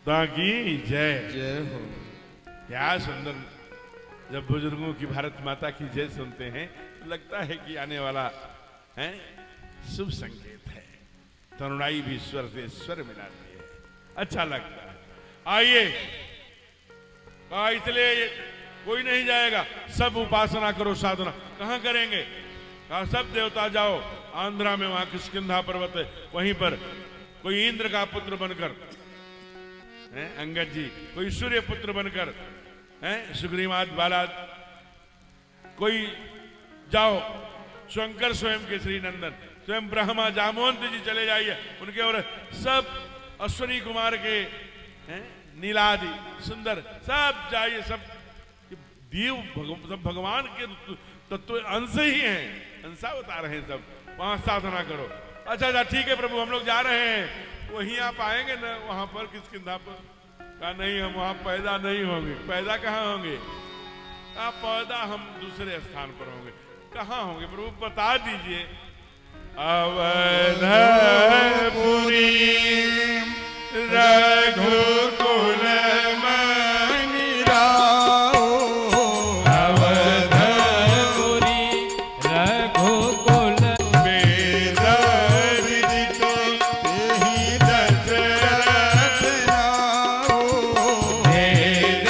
ताकि जय जय हो। क्या सुंदर जब बुजुर्गों की भारत माता की जय सुनते हैं तो लगता है कि आने वाला है शुभ संकेत है। तरुणाई भी स्वर से स्वर मिलाती है, अच्छा लगता है। आइए, कहा इसलिए कोई नहीं जाएगा, सब उपासना करो, साधना। कहां करेंगे? कहा सब देवता जाओ। आंध्रा में वहां किष्किंधा पर्वत है, वहीं पर कोई इंद्र का पुत्र बनकर अंगद जी, कोई सूर्य पुत्र बनकर सुग्रीवाद बालाद, कोई जाओ शंकर स्वयं के श्री नंदन, स्वयं ब्रह्मा जामवंत जी चले जाइए उनके, और सब अश्वनी कुमार के नीलादि सुंदर सब जाइए, सब देव सब भगवान के तत्व अंश ही हैं, अंशावतार हैं सब, वहां साधना करो। अच्छा ठीक है प्रभु, हम लोग जा रहे हैं, वहीं आप आएंगे ना वहां पर किष्किंधा पर? कहा नहीं, हम वहां पैदा नहीं होंगे। पैदा कहाँ होंगे? कहा पैदा हम दूसरे स्थान पर होंगे। कहाँ होंगे प्रभु बता दीजिए। अवधपुरी रघुकुल मनि राओ, अवधपुरी रघुकुल वेद विदित तेहि दशरथ राओ, वेद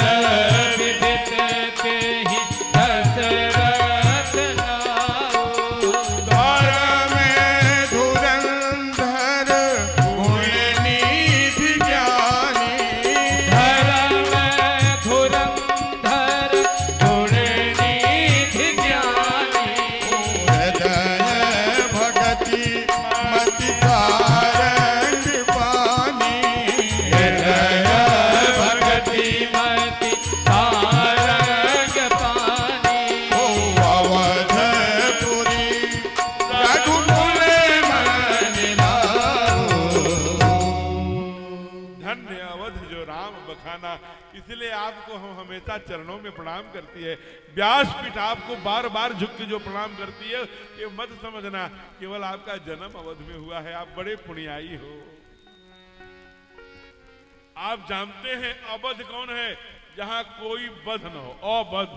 विदित तेहि दशरथ नाओ, द्वार में धुरंधर गुणनिधि ज्ञानी, धर्म धुरंधर गुणनिधि ज्ञानी, हृदय भगति मति सारंग पानी, हृदय भगति मति सारंग पानी, ओ अवधपुरी रघुकुल मनि राओ। धन्य अवध जो राम बखाना। इसलिए आपको हम हमेशा चरणों में प्रणाम करती है। व्यासपीठ आपको बार बार झुक के जो प्रणाम करती है, ये मत समझना केवल आपका जन्म अवध में हुआ है, आप बड़े पुण्याई हो। आप जानते हैं अवध कौन है? जहां कोई वध न हो, अवध।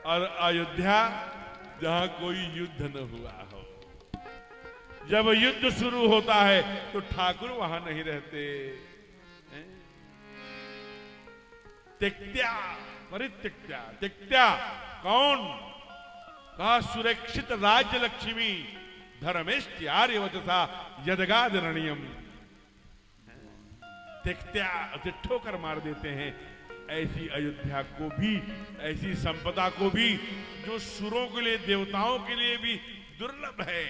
और अयोध्या जहां कोई युद्ध न हुआ हो। जब युद्ध शुरू होता है तो ठाकुर वहां नहीं रहते। त्यक्त्या परित्यक्त्या, त्यक्त्या कौन? कहा सुरक्षित राज्य लक्ष्मी धर्मेष्टि आर्यवचसा यदगादरणीयम। त्यक्त्या उसे ठोकर मार देते हैं। ऐसी अयोध्या को भी, ऐसी संपदा को भी, जो सुरों के लिए, देवताओं के लिए भी दुर्लभ है।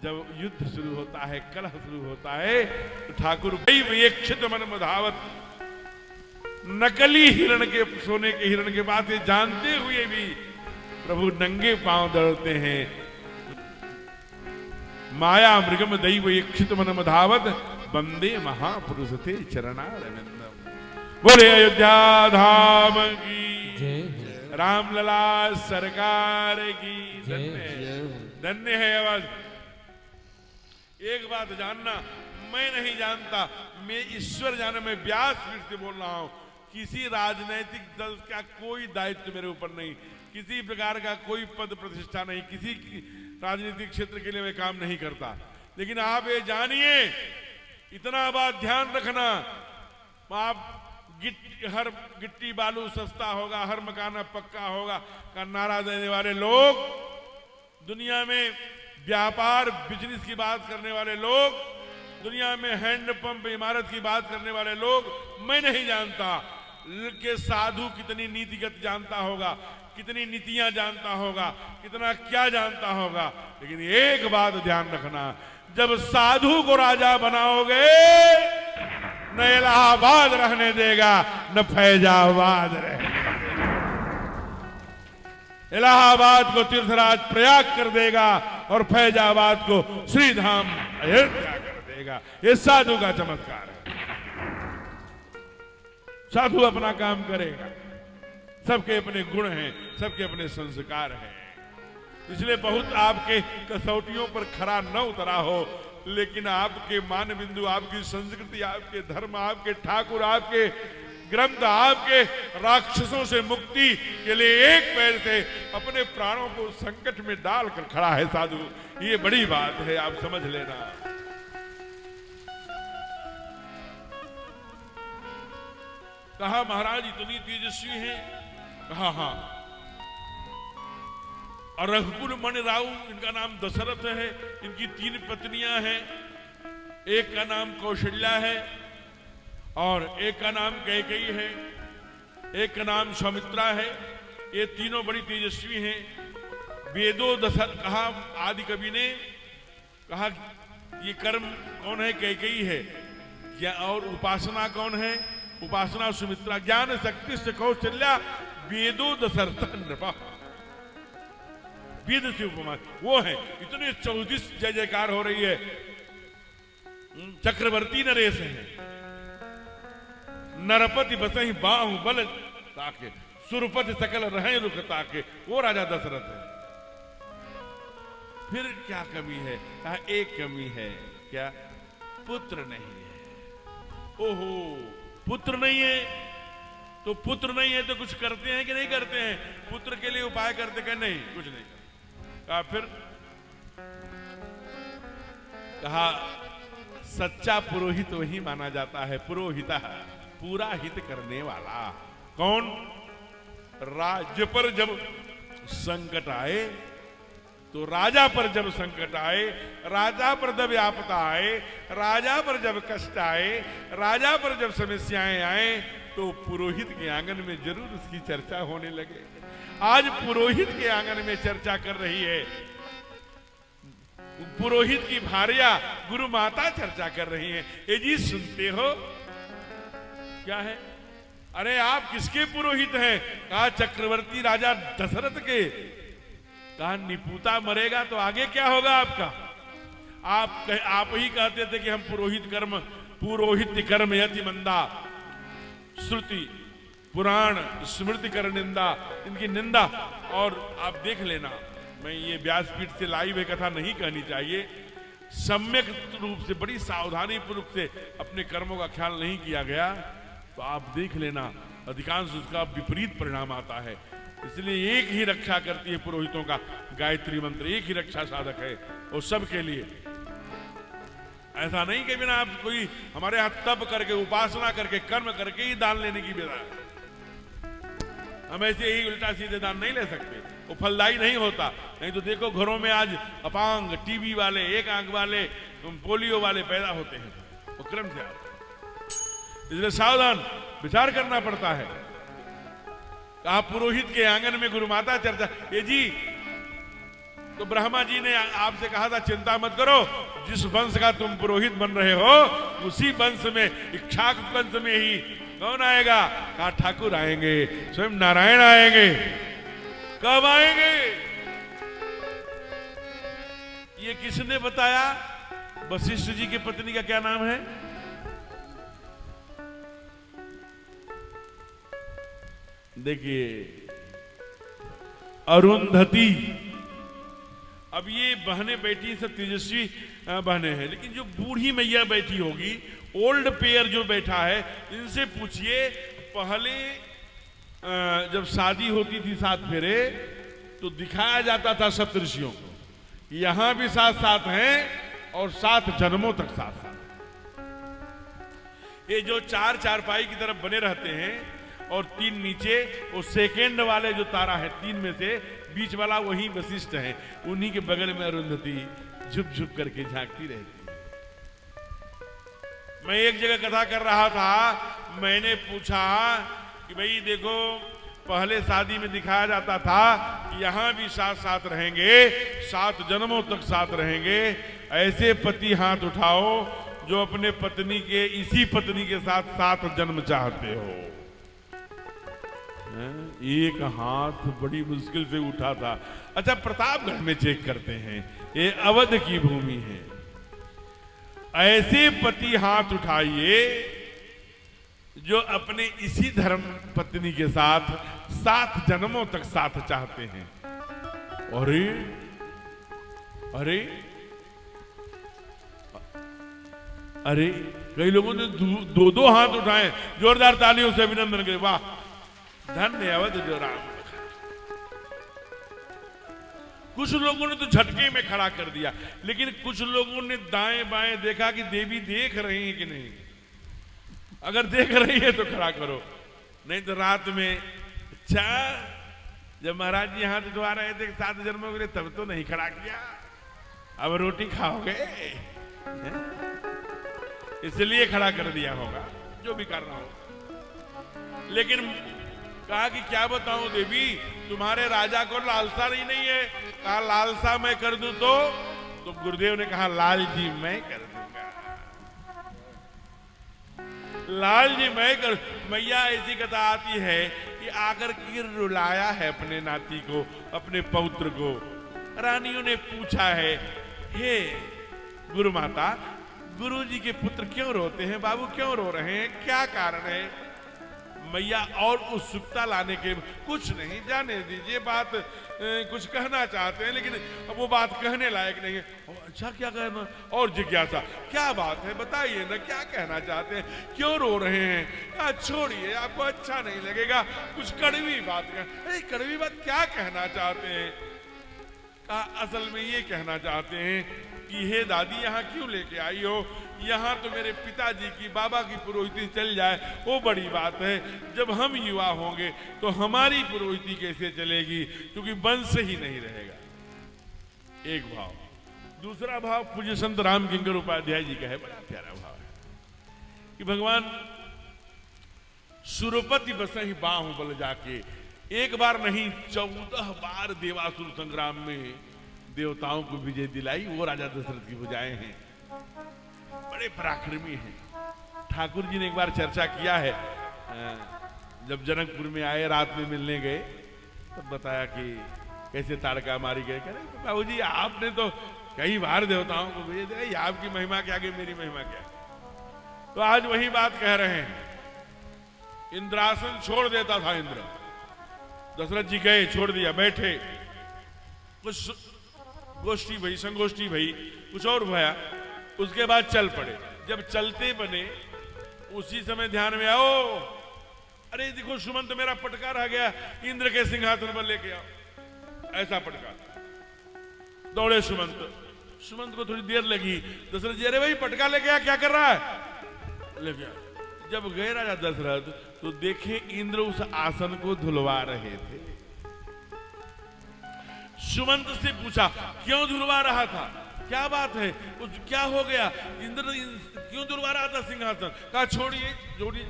जब युद्ध शुरू होता है, कलह शुरू होता है, तो ठाकुर क्षित मन मधावत, नकली हिरण के, सोने के हिरण के बात जानते हुए भी प्रभु नंगे पांव दौड़ते हैं। माया मृगम दैव क्षित मन मधावत, वंदे महापुरुष थे चरणारविंदम। बोले अयोध्या धाम की जय रामलला सरकार की धन्य है अवध। एक बात जानना, मैं नहीं जानता, मैं ईश्वर जाने, मैं व्यासपीठ से बोल रहा हूं। किसी राजनैतिक दल का कोई दायित्व मेरे ऊपर नहीं, किसी प्रकार का कोई पद प्रतिष्ठा नहीं, किसी राजनीतिक क्षेत्र के लिए मैं काम नहीं करता। लेकिन आप ये जानिए, इतना बात ध्यान रखना, आप हर गिट्टी बालू सस्ता होगा, हर मकान पक्का होगा का नारा देने वाले लोग, दुनिया में व्यापार बिजनेस की बात करने वाले लोग, दुनिया में हैंडपंप इमारत की बात करने वाले लोग, मैं नहीं जानता कि साधु कितनी नीतिगत जानता होगा, कितनी नीतियां जानता होगा, कितना क्या जानता होगा। लेकिन एक बात ध्यान रखना, जब साधु को राजा बनाओगे, न इलाहाबाद रहने देगा, न फैजाबाद रहने देगा। इलाहाबाद को तीर्थराज प्रयाग कर देगा और फैजाबाद को श्रीधाम अयोध्या कर देगा। ये साधु का चमत्कार है। साधु अपना काम करेगा, सबके अपने गुण हैं, सबके अपने संस्कार हैं। इसलिए बहुत आपके कसौटियों पर खरा न उतरा हो, लेकिन आपके मान बिंदु, आपकी संस्कृति, आपके धर्म, आपके ठाकुर, आपके ग्रंथ आपके राक्षसों से मुक्ति के लिए एक पैर से अपने प्राणों को संकट में डालकर खड़ा है साधु। ये बड़ी बात है, आप समझ लेना। कहा महाराज इतनी तेजस्वी हैं? कहा हाँ। और रघुकुल मणि राव, इनका नाम दशरथ है, इनकी 3 पत्नियां हैं, एक का नाम कौशल्या है और एक का नाम कैकेयी है, एक का नाम सौमित्रा है। ये तीनों बड़ी तेजस्वी हैं। वेदो दशरथ कहा, आदि कवि ने कहा ये कर्म कौन है? कैकेयी है। क्या और उपासना कौन है? उपासना सुमित्रा। ज्ञान शक्ति से कौशल्या वेदो दशरथ नृपा, वेद से उपमा वो है। इतने 34 जय जयकार हो रही है। चक्रवर्ती नरेश है, नरपति बसहि बाहु बल ताके, सुरपति सकल रहे रुख ताके, वो राजा दशरथ है। फिर क्या कमी है? कहा एक कमी है। क्या? पुत्र नहीं है। ओहो, पुत्र नहीं है तो पुत्र नहीं है तो कुछ करते हैं कि नहीं करते हैं? पुत्र के लिए उपाय करते क्या? नहीं, कुछ नहीं। कहा फिर? कहा सच्चा पुरोहित वही माना जाता है, पुरोहिता, पूरा हित करने वाला। कौन? राज्य पर जब संकट आए तो राजा पर जब संकट आए, राजा पर जब आपदा आए, राजा पर जब कष्ट आए, राजा पर जब समस्याएं आए तो पुरोहित के आंगन में जरूर उसकी चर्चा होने लगे। आज पुरोहित के आंगन में चर्चा कर रही है, पुरोहित की भार्या गुरु माता चर्चा कर रही है। ये जी सुनते हो? क्या है? अरे आप किसके पुरोहित हैं? कहा चक्रवर्ती राजा दशरथ के। कहा निपुता मरेगा तो आगे क्या होगा आपका? आप ही कहते थे कि हम पुरोहित कर्म यति मंदा, श्रुति पुराण स्मृति कर निंदा, इनकी निंदा। और आप देख लेना, मैं ये व्यासपीठ से लाइव है कथा नहीं कहनी चाहिए। सम्यक रूप से बड़ी सावधानी पूर्वक से अपने कर्मों का ख्याल नहीं किया गया तो आप देख लेना अधिकांश उसका विपरीत परिणाम आता है। इसलिए एक ही रक्षा करती है पुरोहितों का गायत्री मंत्र, एक ही रक्षा साधक है वो सबके लिए। ऐसा नहीं कि बिना आप कोई हमारे यहां तप करके, उपासना करके, कर्म करके ही दान लेने की विधा है। हम ऐसे ही उल्टा सीधे दान नहीं ले सकते, वो फलदायी नहीं होता। नहीं तो देखो घरों में आज अपांग, टीबी वाले, एक आंख वाले, पोलियो वाले पैदा होते हैं, वो क्रम से आता है। इसलिए सावधान विचार करना पड़ता है। कहा पुरोहित के आंगन में गुरु माता चर्चा। ये जी तो ब्रह्मा जी ने आपसे कहा था चिंता मत करो, जिस वंश का तुम पुरोहित बन रहे हो उसी वंश में, इक्ष्वाकु वंश में ही कौन आएगा? कहा ठाकुर आएंगे, स्वयं नारायण आएंगे। कब आएंगे? ये किसने बताया? वशिष्ठ जी की पत्नी का क्या नाम है? देखिए अरुंधति। अब ये बहनें बैठी सब तेजस्वी बहनें हैं, लेकिन जो बूढ़ी मैया बैठी होगी, ओल्ड पेयर जो बैठा है, इनसे पूछिए पहले जब शादी होती थी 7 फेरे तो दिखाया जाता था सप्तऋषियों को, यहां भी 7 हैं और 7 जन्मों तक 7। ये जो 4 चारपाई की तरफ बने रहते हैं और 3 नीचे, वो सेकेंड वाले जो तारा है 3 में से बीच वाला वही वशिष्ठ है, उन्हीं के बगल में अरुंधति झुक झुक करके झांकती रहती है। मैं एक जगह कथा कर रहा था, मैंने पूछा कि भाई देखो पहले शादी में दिखाया जाता था कि यहां भी 7 रहेंगे, 7 जन्मों तक 7 रहेंगे। ऐसे पति हाथ उठाओ जो अपने पत्नी के, इसी पत्नी के साथ 7 जन्म चाहते हो। एक हाथ बड़ी मुश्किल से उठा था। अच्छा प्रतापगढ़ में चेक करते हैं, ये अवध की भूमि है। ऐसे पति हाथ उठाइए जो अपने इसी धर्म पत्नी के साथ 7 जन्मों तक 7 चाहते हैं। अरे अरे कई लोगों ने दो दो हाथ उठाए, जोरदार तालियों से अभिनंदन करे, वाह धन्य अवध जो राम। कुछ लोगों ने तो झटके में खड़ा कर दिया, लेकिन कुछ लोगों ने दाएं बाएं देखा कि देवी देख रही है कि नहीं। अगर देख रही है तो खड़ा करो, नहीं तो रात में अच्छा जब महाराज जी हाथ उठवा रहे थे 7 जन्मों के लिए, तब तो नहीं खड़ा किया, अब रोटी खाओगे इसलिए खड़ा कर दिया होगा, जो भी कर रहा हो। लेकिन कहा कि क्या बताऊं देवी, तुम्हारे राजा को लालसा नहीं है। कहा लालसा मैं कर दूं तो गुरुदेव ने कहा लाल जी मैं कर दूंगा, लाल जी मैं कर। मैया ऐसी कथा आती है कि आकर के रुलाया है अपने नाती को, अपने पौत्र को। रानियों ने पूछा है, हे गुरु माता, गुरु जी के पुत्र क्यों रोते हैं, बाबू क्यों रो रहे हैं, क्या कारण है। मैया और उत्सुकता लाने के, कुछ नहीं जाने दीजिए, बात कुछ कहना चाहते हैं लेकिन अब वो बात कहने लायक नहीं है। अच्छा क्या कहना, और जिज्ञासा, क्या बात है बताइए ना, क्या कहना चाहते हैं, क्यों रो रहे हैं। कहा छोड़िए, आपको अच्छा नहीं लगेगा, कुछ कड़वी बात अरे कड़वी बात क्या कहना चाहते हैं। कहा असल में ये कहना चाहते हैं कि हे दादी यहाँ क्यों लेके आई हो, यहाँ तो मेरे पिताजी की बाबा की पुरोहिती चल जाए वो बड़ी बात है, जब हम युवा होंगे तो हमारी पुरोहिती कैसे चलेगी, क्योंकि वंश ही नहीं रहेगा। एक भाव। दूसरा भाव पूज्य संत राम किंकर उपाध्याय जी का है, बड़ा प्यारा भाव है कि भगवान सुरपति बसहि बाहु बल जाके, एक बार नहीं 14 बार देवासुर संग्राम में देवताओं को विजय दिलाई, वो राजा दशरथ की भुजाएं हैं, बड़े पराक्रमी हैं। ठाकुर जी ने एक बार चर्चा किया है, जब जनकपुर में आए, रात में मिलने गए, तब बताया कि कैसे ताड़का मारी गए। कह रहे बाबू जी आपने तो कई बार देवताओं को विजय दिलाई, आपकी महिमा क्या कि मेरी महिमा क्या। तो आज वही बात कह रहे हैं, इंद्रासन छोड़ देता था इंद्र, दशरथ जी गए, छोड़ दिया, बैठे, कुछ गोष्ठी भई, संगोष्ठी भई, कुछ और भया, उसके बाद चल पड़े। जब चलते बने उसी समय ध्यान में आओ, अरे देखो सुमंत मेरा पटका रह गया, इंद्र के सिंहासन पर लेके आओ, ऐसा पटका। दौड़े सुमंत को थोड़ी देर लगी, दशरथ जी अरे भाई पटका लेके आ, क्या कर रहा है, ले गया। जब गए राजा दशरथ तो देखे इंद्र उस आसन को धुलवा रहे थे। सुमंत से पूछा क्यों धुलवा रहा था, क्या बात है, क्या हो गया, इंद्र क्यों धुलवा रहा था सिंहासन। कहा छोड़िए,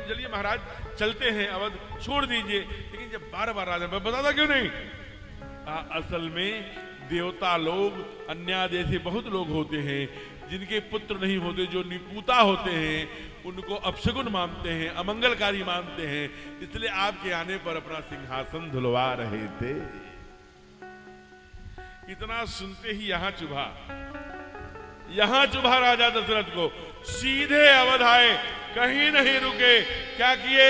चलिए महाराज चलते हैं अवध, छोड़ दीजिए। लेकिन जब बार बार राजा बताता क्यों नहीं। असल में देवता लोग, अन्य जैसे बहुत लोग होते हैं जिनके पुत्र नहीं होते, जो निपुता होते हैं, उनको अपशगुन मानते हैं, अमंगलकारी मानते हैं, इसलिए आपके आने पर अपना सिंहासन धुलवा रहे थे। इतना सुनते ही यहां चुभा राजा दशरथ को, सीधे अवध आए, कहीं नहीं रुके। क्या किए,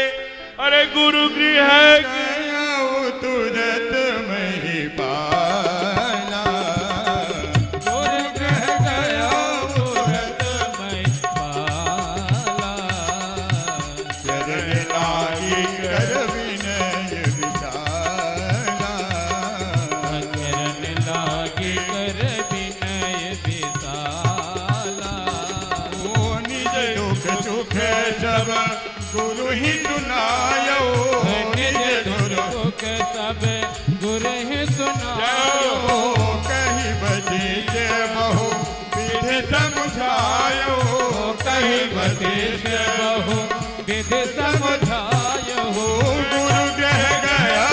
अरे गुरु गृह तुरंत में पाला, गुरु गृह गया तुरंत में पाला, चरण लागी कर विनय विशाला, चरण लागी कर विनय विशाला, ओ निज दुख सुख सब गुरु ही सुनायो, निज दुख सब गुरु ही सुनायो, कहीं बजीज बहु विधि समझायो, कहीं बजीज बहु विधि समझायो, गुरु गृह गया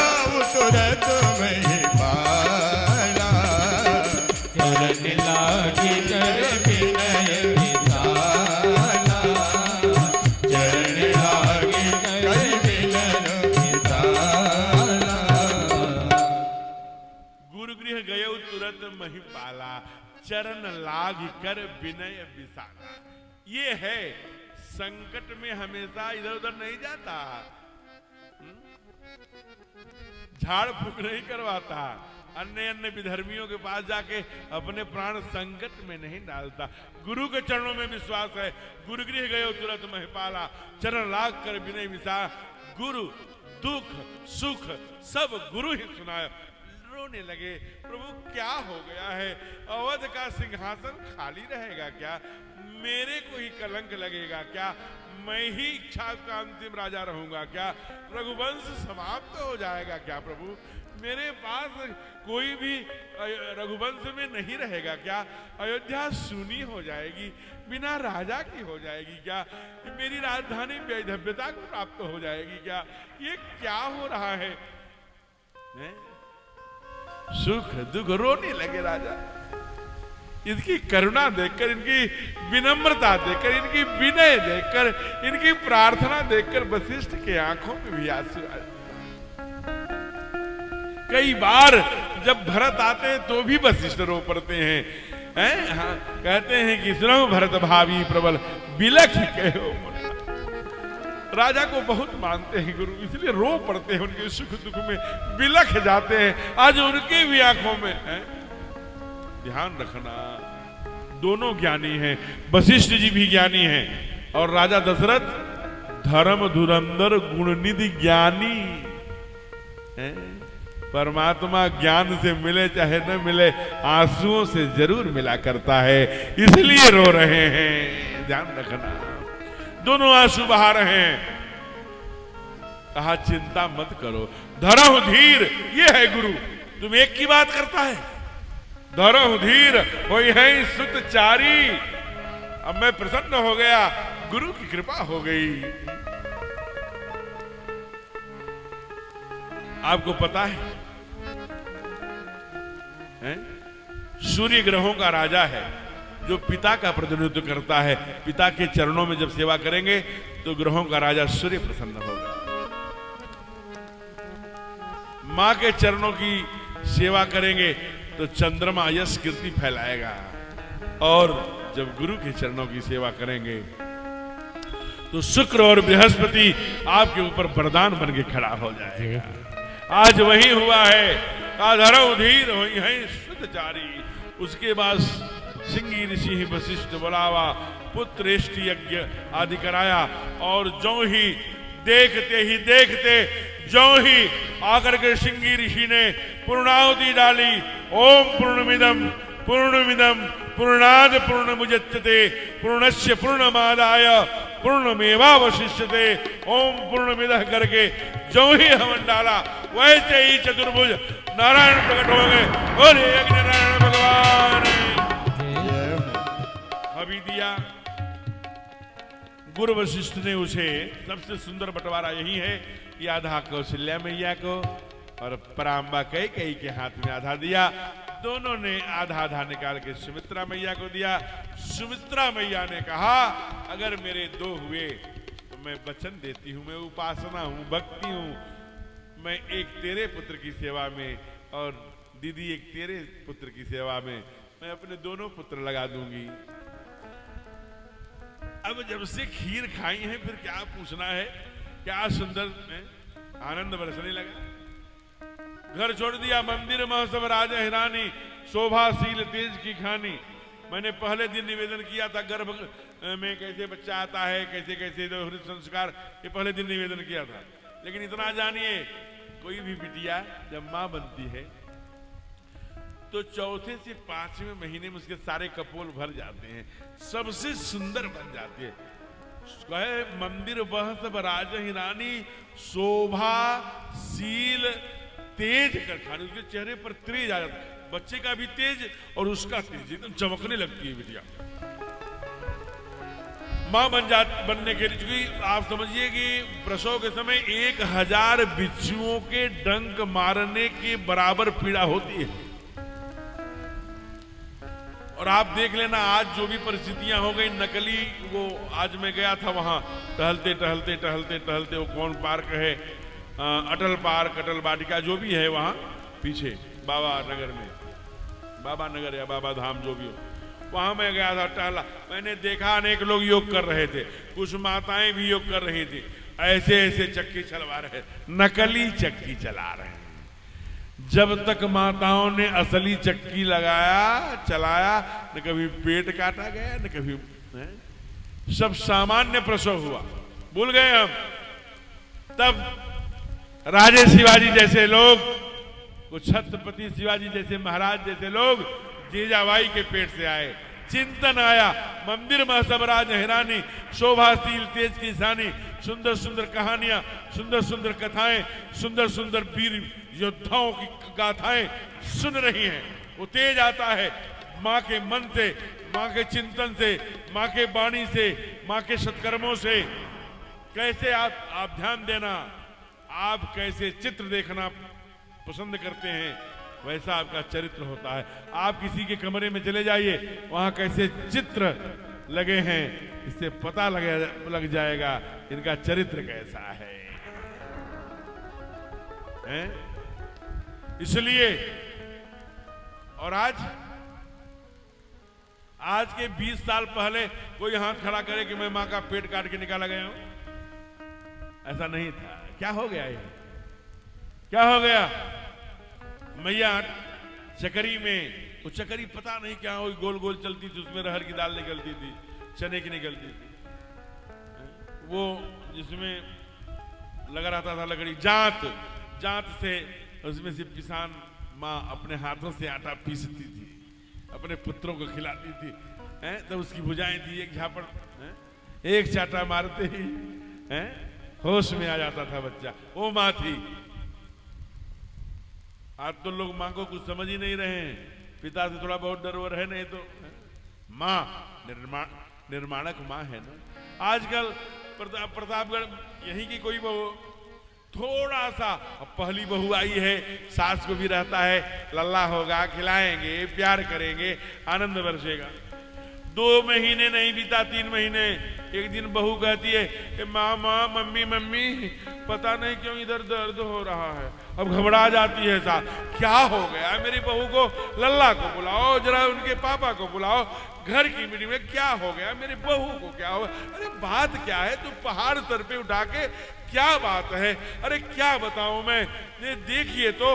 तुरंत में पाला, चरण लागी कर विनय विशाला, चरण लागी कर विनय विशाला, गुरु गृह गए तुरंत महिपाला, चरण लाग कर विनय विशाला। ये है संकट में हमेशा इधर उधर नहीं जाता, झाड़ फूक नहीं करवाता, अन्य अन्य विधर्मियों के पास जाके अपने प्राण संकट में नहीं डालता। गुरु के चरणों में विश्वास है। गुरु गृह गयो तुरंत महिपाला, चरण लाग कर विनय विचार, गुरु दुख सुख सब गुरु ही सुनाया। रोने लगे, प्रभु क्या हो गया है? अवध का सिंहासन खाली रहेगा क्या? मेरे को ही कलंक लगेगा क्या? मैं ही इच्छा का अंतिम राजा रहूंगा क्या? रघुवंश समाप्त हो जाएगा क्या? प्रभु मेरे पास कोई भी रघुवंश में नहीं रहेगा क्या? अयोध्या सूनी हो जाएगी, बिना राजा की हो जाएगी क्या? मेरी राजधानी वैधव्यता को प्राप्त हो जाएगी क्या? ये क्या हो रहा है? सुख दुख रोने लगे राजा। इनकी करुणा देखकर, इनकी विनम्रता देखकर, इनकी विनय देखकर, इनकी प्रार्थना देखकर वशिष्ठ के आंखों में भी आंसू आए। कई बार जब भरत आते हैं तो भी वशिष्ठ रो पड़ते हैं। हाँ, कहते हैं कि सुनो भरत भावी प्रबल बिलख कहो। राजा को बहुत मानते हैं गुरु, इसलिए रो पड़ते हैं, उनके सुख दुख में बिलख जाते हैं। आज उनके भी आंखों में है। ध्यान रखना, दोनों ज्ञानी हैं, वशिष्ठ जी भी ज्ञानी हैं और राजा दशरथ धर्म धुरंधर गुणनिधि ज्ञानी है। परमात्मा ज्ञान से मिले चाहे न मिले, आंसुओं से जरूर मिला करता है, इसलिए रो रहे हैं। ध्यान रखना, दोनों आंसू बहा रहे हैं। कहा चिंता मत करो, धरहु धीर, ये है गुरु। तुम एक की बात करता है, धरहु धीर होई है सुतचारी। अब मैं प्रसन्न हो गया, गुरु की कृपा हो गई। आपको पता है सूर्य ग्रहों का राजा है, जो पिता का प्रतिनिधित्व करता है। पिता के चरणों में जब सेवा करेंगे तो ग्रहों का राजा सूर्य प्रसन्न होगा। मां के चरणों की सेवा करेंगे तो चंद्रमा यश कीर्ति फैलाएगा, और जब गुरु के चरणों की सेवा करेंगे तो शुक्र और बृहस्पति आपके ऊपर वरदान बन के खड़ा हो जाएगा। आज वही हुआ है। धरहु धीर होई है सुतचारी। उसके बाद सिंगी ऋषि वशिष्ठ बुलावा, पुत्रेष्टि यज्ञ आदि कराया, और जो ही देखते जो ही आकर के सिंगी ऋषि ने पूर्णाहुति डाली। ओम पूर्णमिदम पूर्णाद पूर्णमुदच्यते पूर्णस्य पूर्णमादाय पूर्णमेवावशिष्यते। ओम पूर्णमिदः करके जो ही हवन डाला, वैसे ही चतुर्भुज नारायण प्रकट हो गए। बोले यज्ञ नारायण भगवान। अभी दिया गुरु वशिष्ठ ने उसे, सबसे सुंदर बंटवारा यही है कि आधा कौशल्या मैया को और पराम्बा कैकेयी के हाथ में आधा दिया। दोनों ने आधा आधा निकाल के सुमित्रा मैया को दिया। सुमित्रा मैया ने कहा अगर मेरे दो हुए तो मैं वचन देती हूं, मैं उपासना हूं, भक्ति हूं, मैं एक तेरे पुत्र की सेवा में और दीदी एक तेरे पुत्र की सेवा में, मैं अपने दोनों पुत्र लगा दूंगी। अब जब से खीर खाई है फिर क्या पूछना है? क्या सुंदर आनंद बरसने लगा। घर छोड़ दिया, मंदिर महोत्सव राजा हिरानी, शोभाशील तेज की खानी। मैंने पहले दिन निवेदन किया था गर्भ में कैसे बच्चा आता है, कैसे कैसे संस्कार, ये पहले दिन निवेदन किया था। लेकिन इतना जानिए, कोई भी बिटिया जब मां बनती है तो चौथे से 5वें महीने में उसके सारे कपोल भर जाते हैं, सबसे सुंदर बन जाती है। कहे मंदिर वह सब राजा हिरानी, शोभाशील तेज कर खानी। उसके चेहरे पर तेज आ जाता है, बच्चे का भी तेज और उसका तेज, एकदम चमकने लगती है बिटिया मां बनने के लिए। क्योंकि आप समझिए कि प्रसव के समय 1000 बिच्छुओं के डंक मारने के बराबर पीड़ा होती है। और आप देख लेना आज जो भी परिस्थितियां हो गई, नकली वो, आज मैं गया था वहां टहलते टहलते टहलते टहलते, वो कौन पार्क है, अटल पार्क, अटल वाटिका जो भी है वहां पीछे बाबा नगर में, बाबा नगर या बाबा धाम जो भी हो, वहां मैं गया था टहला। मैंने देखा अनेक लोग योग कर रहे थे, कुछ माताएं भी योग कर रही थी, ऐसे ऐसे चक्की चलवा रहे, नकली चक्की चला रहे हैं। जब तक माताओं ने असली चक्की लगाया चलाया, न कभी पेट काटा गया न कभी सब सामान्य प्रसव हुआ। भूल गए हम। तब राजे शिवाजी जैसे लोग, वो छत्रपति शिवाजी जैसे महाराज जैसे लोग जीजाबाई के पेट से आए। चिंतन आया, मंदिर में सबराज हैरानी, शोभाशील तेज की सानी, सुंदर सुंदर कहानियां, सुंदर सुंदर कथाएं, सुंदर सुंदर वीर योद्धाओं की गाथाएं सुन रही हैं। वो तेज आता है माँ के मन से, माँ के चिंतन से, माँ के वाणी से, माँ के सत्कर्मों से। कैसे आप ध्यान देना, आप कैसे चित्र देखना पसंद करते हैं, वैसा आपका चरित्र होता है। आप किसी के कमरे में चले जाइए, वहां कैसे चित्र लगे हैं, इससे पता लग जाएगा इनका चरित्र कैसा है? इसलिए और आज के 20 साल पहले कोई हाथ खड़ा करे कि मैं मां का पेट काट के निकाला गया हूं, ऐसा नहीं था। क्या हो गया ये? क्या हो गया? मैया चकरी में, वो चकरी पता नहीं क्या हो, गोल गोल चलती थी, उसमें रहर की दाल निकलती थी, चने की निकलती थी, वो जिसमें लगा रहता था लकड़ी, जांत से उसमें से पिसान माँ अपने हाथों से आटा पीसती थी, अपने पुत्रों को खिलाती थी। तब उसकी भुजाएं थी, एक झापड़, एक चाटा मारते ही होश में आ जाता था बच्चा। वो माँ थी। आज तो लोग माँ को कुछ समझ ही नहीं रहे हैं, पिता से थोड़ा बहुत डर वर है, नहीं तो माँ निर्माणक माँ है ना। आजकल प्रतापगढ़ यही की कोई बहू थोड़ा सा, पहली बहू आई है, सास को भी रहता है लल्ला होगा, खिलाएंगे, प्यार करेंगे, आनंद बरसेगा। 2 महीने नहीं बीता, 3 महीने, एक दिन बहू कहती है माँ मम्मी पता नहीं क्यों इधर दर्द हो रहा है। अब घबरा जाती है सास, क्या हो गया? मेरी बहू को लल्ला को बुलाओ, जरा उनके पापा को बुलाओ, घर की मीटिंग में क्या हो गया? मेरी बहू को क्या हो? अरे बात क्या है? तू पहाड़ सर पे उठा के क्या बात है? अरे क्या बताऊं मैं, देखिए तो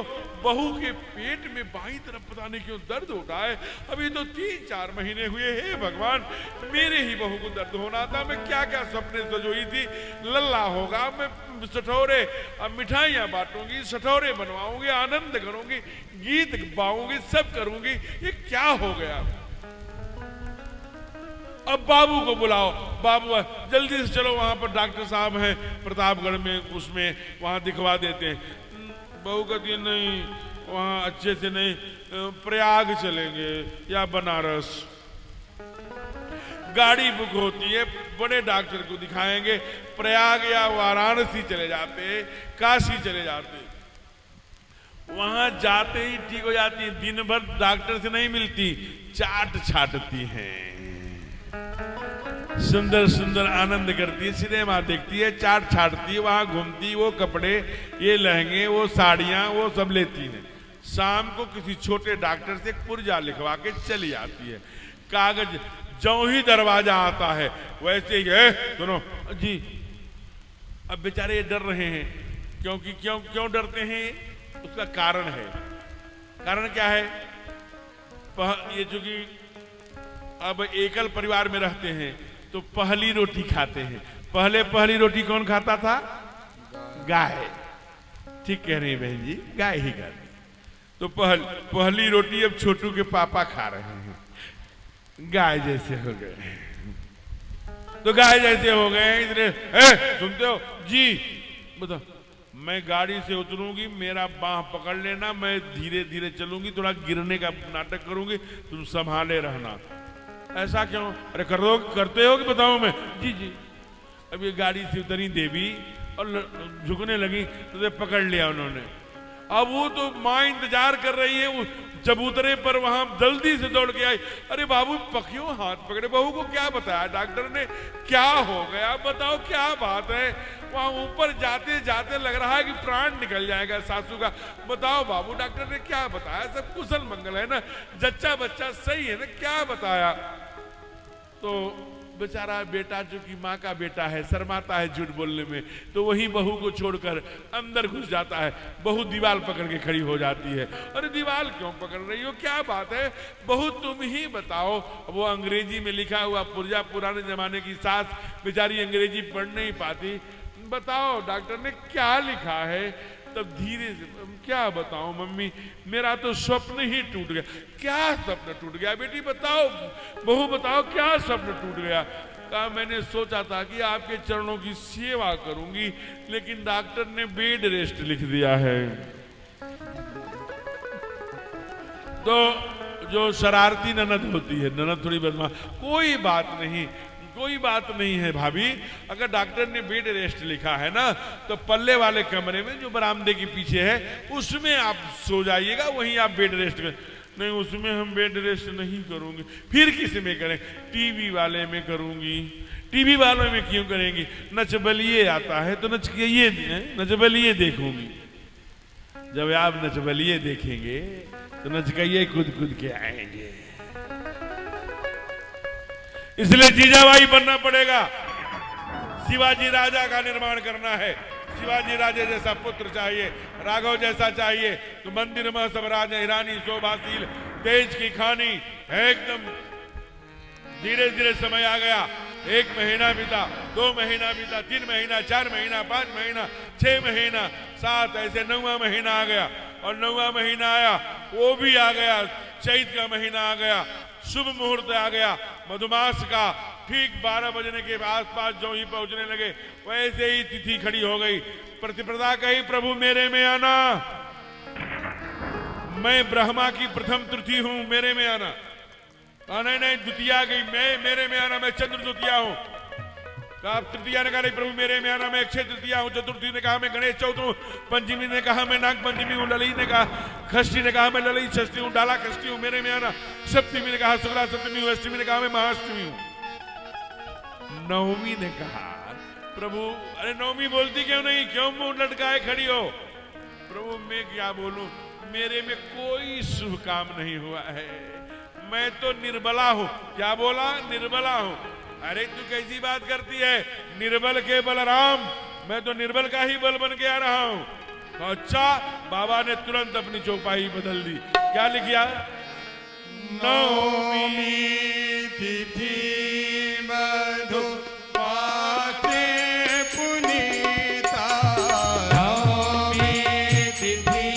बहू के पेट में बाईं तरफ पता नहीं क्यों दर्द होता है। अभी तो 3-4 महीने हुए। हे भगवान, मेरे ही बहू को दर्द होना था। मैं क्या क्या सपने सजोई थी, लल्ला होगा, मैं सठौरे, अब मिठाइयां बांटूंगी, सठौरे बनवाऊंगी, आनंद करूंगी, गीत गाऊंगी, सब करूंगी, ये क्या हो गया? अब बाबू को बुलाओ, बाबू जल्दी से चलो, वहां पर डॉक्टर साहब हैं प्रतापगढ़ में, उसमें वहां दिखवा देते हैं। बहू कहती है नहीं, वहां अच्छे से नहीं, प्रयाग चलेंगे या बनारस। गाड़ी बुक होती है, बड़े डॉक्टर को दिखाएंगे, प्रयाग या वाराणसी चले जाते, काशी चले जाते। वहां जाते ही ठीक हो जाती है, दिन भर डॉक्टर से नहीं मिलती, चाट छाटती हैं, सुंदर सुंदर आनंद करती है, सिनेमा देखती है, चाट छाटती है, वहां घूमती, वो कपड़े, ये लहंगे, वो साड़ियां, वो सब लेती है। शाम को किसी छोटे डॉक्टर से पुर्जा लिखवा के चली आती है। कागज जो ही दरवाजा आता है वैसे ही है, सुनो जी। अब बेचारे ये डर रहे हैं, क्योंकि क्यों डरते हैं? उसका कारण है। कारण क्या है? ये चूंकि अब एकल परिवार में रहते हैं तो पहली रोटी खाते हैं। पहली रोटी कौन खाता था? गाय। ठीक कह रही है बहन जी, गाय ही खाती। तो पहली रोटी अब छोटू के पापा खा रहे हैं, गाय जैसे हो गए। तो गाय जैसे हो गए, इसलिए सुनते हो जी? बताओ, मैं गाड़ी से उतरूंगी, मेरा बाह पकड़ लेना, मैं धीरे धीरे चलूंगी, थोड़ा गिरने का नाटक करूंगी, तुम संभाले रहना। ऐसा क्यों? अरे करते हो कि बताऊं मैं? जी जी। अब ये गाड़ी से उतरी देवी और झुकने लगी तो पकड़ लिया उन्होंने। अब वो तो माँ इंतजार कर रही है, वो जब उतरे पर वहां जल्दी से दौड़ के आई, अरे बाबू पक्यों हाथ पकड़े? बहू को क्या बताया डॉक्टर ने? क्या हो गया बताओ, क्या बात है? वहां ऊपर जाते जाते लग रहा है कि प्राण निकल जाएगा सासू का। बताओ बाबू, डॉक्टर ने क्या बताया? सब कुशल मंगल है ना? जच्चा बच्चा सही है ना? क्या बताया? तो बेचारा बेटा जो कि माँ का बेटा है, शर्माता है झूठ बोलने में, तो वही बहू को छोड़कर अंदर घुस जाता है। बहू दीवार पकड़ के खड़ी हो जाती है। अरे दीवार क्यों पकड़ रही हो, क्या बात है, बहू तुम ही बताओ। वो अंग्रेजी में लिखा हुआ पुर्जा, पुराने जमाने की सास बेचारी अंग्रेजी पढ़ नहीं पाती। बताओ डॉक्टर ने क्या लिखा है। तब धीरे से, क्या बताऊं मम्मी, मेरा तो स्वप्न ही टूट गया। क्या स्वप्न टूट गया बेटी, बताओ बहू बताओ, क्या स्वप्न टूट गया। कहा मैंने सोचा था कि आपके चरणों की सेवा करूंगी, लेकिन डॉक्टर ने बेड रेस्ट लिख दिया है। तो जो शरारती ननद होती है, ननद थोड़ी बदमाश, कोई बात नहीं, कोई बात नहीं है भाभी, अगर डॉक्टर ने बेड रेस्ट लिखा है ना, तो पल्ले वाले कमरे में जो बरामदे के पीछे है उसमें आप सो जाइएगा, वहीं आप बेड रेस्ट कर। नहीं उसमें हम बेड रेस्ट नहीं करूंगी। फिर किस में करें, टीवी वाले में करूंगी। टीवी वालों में क्यों करेंगी, नचबलिए आता है तो नचबलिए देखूंगी। जब आप नचबलिए देखेंगे तो नचकइये कूद कूद के आएंगे। इसलिए जीजाबाई बनना पड़ेगा। शिवाजी राजा का निर्माण करना है, शिवाजी राजे जैसा पुत्र चाहिए, राघव जैसा चाहिए। तो मंदिर में सब राजा हिरानी शोभाशील तेज की खानी एकदम। धीरे धीरे समय आ गया, 1 महीना बीता, 2 महीना बीता, 3 महीना, 4 महीना, 5 महीना, 6 महीना, 7, ऐसे 9वां महीना आ गया। और 9वां महीना आया, वो भी आ गया, चैत का महीना आ गया, शुभ मुहूर्त आ गया मधुमास का। ठीक 12 बजने के आसपास जो ही पहुंचने लगे, वैसे ही तिथि खड़ी हो गई। प्रतिप्रदा कही, प्रभु मेरे में आना, मैं ब्रह्मा की प्रथम तिथि हूं, मेरे में आना। नहीं नहीं, द्वितीया गई, मैं मेरे में आना, मैं चंद्र द्वितीया हूं। कहा तृतीया ने कहा नहीं प्रभु मेरे में आना, मैं अक्षय तृतीया हूं। चतुर्थी ने कहा मैं गणेश चौथ हूं। पंचमी ने कहा मैं नाग पंचमी हूं। ललित ने कहा, षष्ठी ने कहा मैं ललित षष्ठी हूं, डाला षष्ठी हूं, मेरे में आना। सप्तमी ने कहा शुक्ला सप्तमी हूं। अष्टमी ने कहा मैं महाअष्टमी हूं। नवमी ने कहा प्रभु, अरे नवमी बोलती क्यों नहीं, क्यों मुंह लटकाए खड़ी हो। प्रभु मैं क्या बोलूं, मेरे में कोई शुभ काम नहीं हुआ है, मैं तो निर्बला हूं। क्या बोला, निर्बला हूं। अरे तू कैसी बात करती है, निर्बल के बलराम, मैं तो निर्बल का ही बल बन के आ रहा हूं। तो अच्छा, बाबा ने तुरंत अपनी चौपाई बदल दी। क्या लिखा, नवमी तिथि मधु पाते पुनीता। नवमी तिथि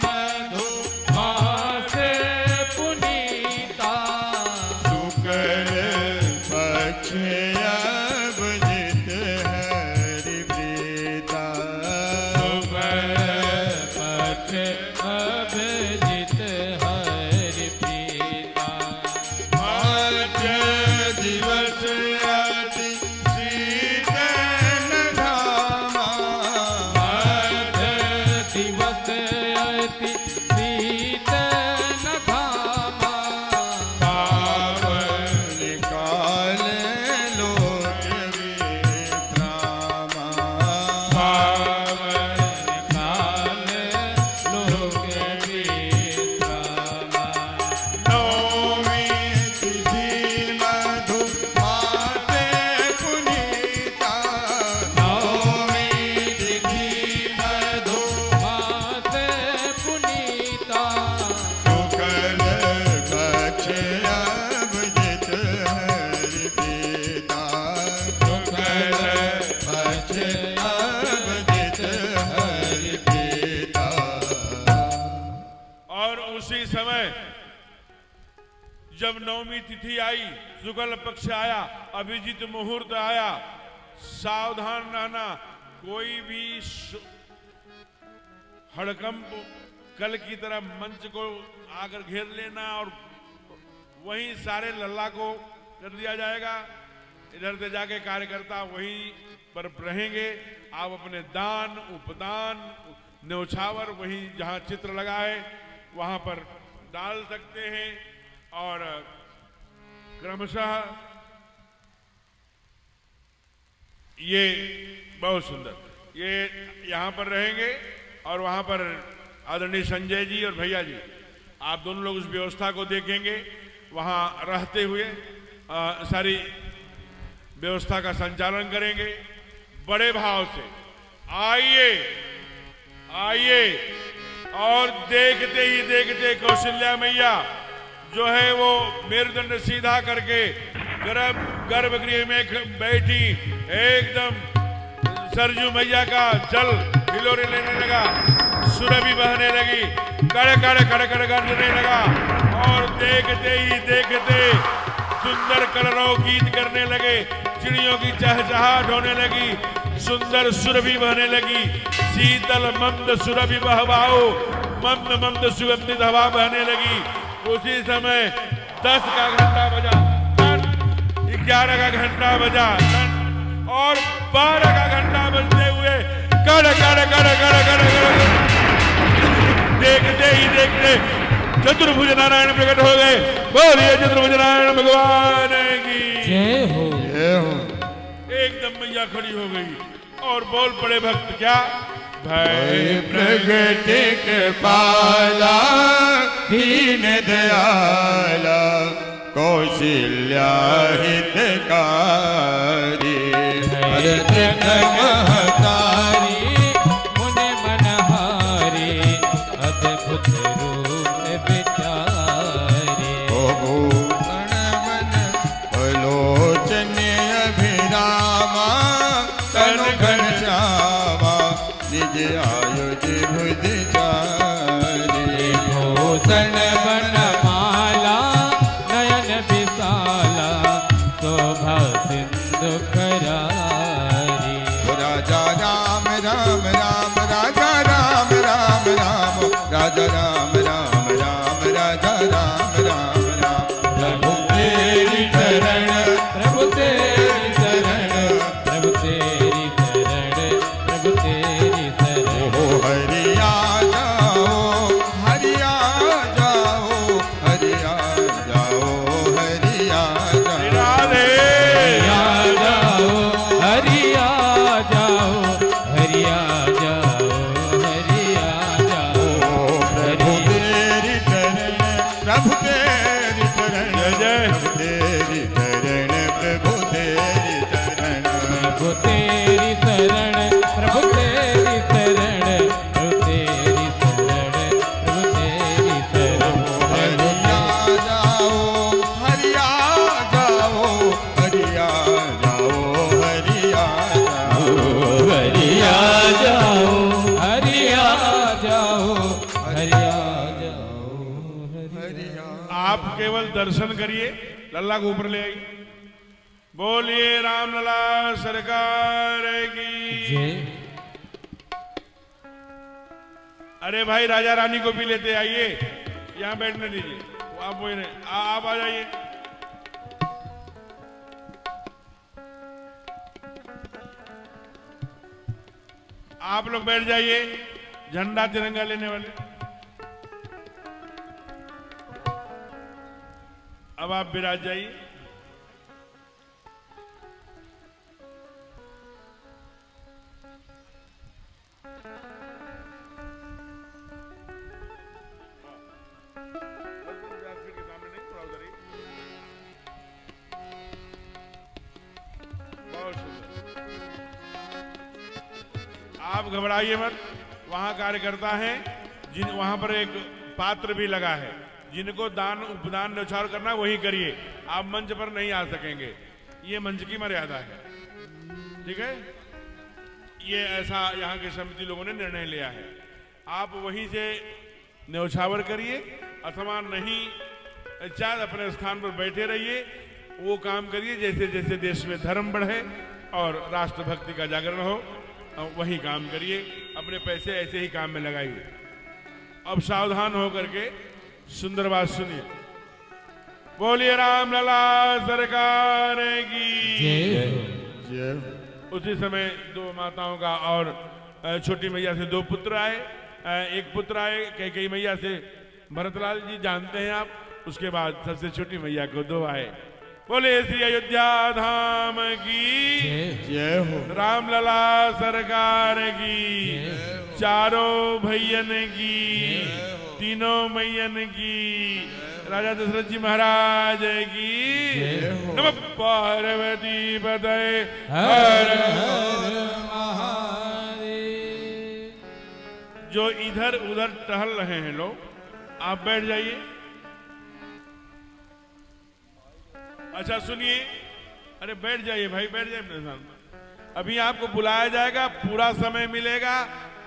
मधु पाते पुनीता। शुक्ल पक्ष अब जित हरि प्रीता। पक्ष अब जित हरि प्रीता। पाँच दिवस अति शीतल धामा। पाँच दिवस अति शीतल धामा। पावन काल लोक विश्रामा। पावन काल लोक विश्रामा। नवमी तिथि मधु पाते पुनीता। नवमी तिथि मधु पाते पुनीता। शुक्ल पक्ष अब जित हरि प्रीता। शुक्ल पक्ष अब जित हरि प्रीता। और उसी समय जब नवमी तिथि आई, शुक्ल पक्ष आया, अभिजीत मुहूर्त आया, सावधान रहना, कोई भी हड़कंप कल की तरह मंच को आकर घेर लेना और वहीं सारे लल्ला को कर दिया जाएगा। इधर से जाके कार्यकर्ता वहीं पर रहेंगे। आप अपने दान, उपदान, न्यौछावर वहीं जहां चित्र लगा है वहां पर डाल सकते हैं। और क्रमशः ये बहुत सुंदर, ये यहाँ पर रहेंगे और वहाँ पर आदरणीय संजय जी और भैया जी, आप दोनों लोग उस व्यवस्था को देखेंगे। वहाँ रहते हुए सारी व्यवस्था का संचालन करेंगे बड़े भाव से। आइए आइए। और देखते ही देखते कौशल्या मैया जो है वो मेरुदंड सीधा करके गर्भगृह में बैठी, एकदम सरजू मैया का जल हिलोरे लेने लगा, सुरभि बहने लगी, कड़ कड़ कड़ कड़ गरजने लगा। और देखते ही देखते सुंदर कलरव गीत करने लगे, चिड़ियों की चहचहाट होने लगी, सुंदर सुरभि बहने लगी, शीतल मंद सुरभि बहवाओ, मंद मंद सुगंधित हवा बहने लगी। उसी समय 10 का घंटा बजा, 11 का घंटा बजा और 12 का घंटा बजते हुए कड़ कड़ कड़ कड़ कड़ कड़ देखते ही देखते चतुर्भुज नारायण प्रकट हो गए। बोलिए चतुर्भुज नारायण भगवान की जय हो। एकदम मैया खड़ी हो गई और बोल पड़े भक्त, क्या भय प्रगति कृपाला दीन दयाला कौशल्या हितकारी भरत महतारी मुने मनहारी अद्भुत रूप विचारी। ओ भूषण मन बलोचन अभिरामा तनु घनश्यामा निज आयुध भुज चारी। भूषण बन माला नयन विशाला शोभा सिंधु करारी। राजा राम राम राम राजा राम राम राम राजा राम राम राम राजा राम राम राम। प्रभु तेरी शरण प्रभु तेरी शरण प्रभु तेरी शरण प्रभु तेरी शरण। ओ हरिया जाओ हरिया जाओ हरिया जाओ हरिया जाओ। राधे हरिया जाओ हरिया जाओ हरिया जाओ हरिया जाओ। प्रभु तेरी शरण प्रभु तेरी शरण जय। प्रभु तेरी शरण प्रभु तेरी शरण। प्रभु तेरी शरण प्रभु तेरी शरण प्रभु तेरी शरण प्रभु तेरी शरण। हरिया जाओ हरिया जाओ हरिया जाओ हरिया जाओ। हरिया जाओ हरिया जाओ हरिया जाओ हरिया आप केवल दर्शन करिए, लल्ला को ऊपर ले आइए। बोलिए रामलला सरकार की। जय। अरे भाई राजा रानी को भी लेते आइए, यहाँ बैठने दीजिए। आप वही आप आ जाइए। आप लोग बैठ जाइए, झंडा तिरंगा लेने वाले। अब आप विराज जाइए। आप घबराइए मत, वहां कार्यकर्ता हैं, वहां पर एक पात्र भी लगा है, जिनको दान उपदान न्यौछावर करना वही करिए, आप मंच पर नहीं आ सकेंगे, ये मंच की मर्यादा है, ठीक है। ये ऐसा यहाँ के समिति लोगों ने निर्णय लिया है। आप वहीं से न्यौछावर करिए अथवा नहीं, चाहे अपने स्थान पर बैठे रहिए, वो काम करिए जैसे जैसे देश में धर्म बढ़े और राष्ट्रभक्ति का जागरण हो, वही काम करिए, अपने पैसे ऐसे ही काम में लगाइए। अब सावधान होकर के सुंदर बात सुनिए। बोलिए रामलला सरकार की। जय। उसी समय दो माताओं का और छोटी मैया से दो पुत्र आए, एक पुत्र आए कैकेयी मैया से भरतलाल जी जानते हैं आप, उसके बाद सबसे छोटी मैया को दो आए। बोले श्री अयोध्या धाम की जय हो। रामलला सरकार की, चारों भैयन की तीनों मैयन की, राजा दशरथ जी महाराज की। नमः पार्वती पतये हर हर महादेव। जो इधर उधर टहल रहे हैं लोग, आप बैठ जाइए। अच्छा सुनिए, अरे बैठ जाइए भाई, बैठ जाइए अपने साथ। अभी आपको बुलाया जाएगा, पूरा समय मिलेगा,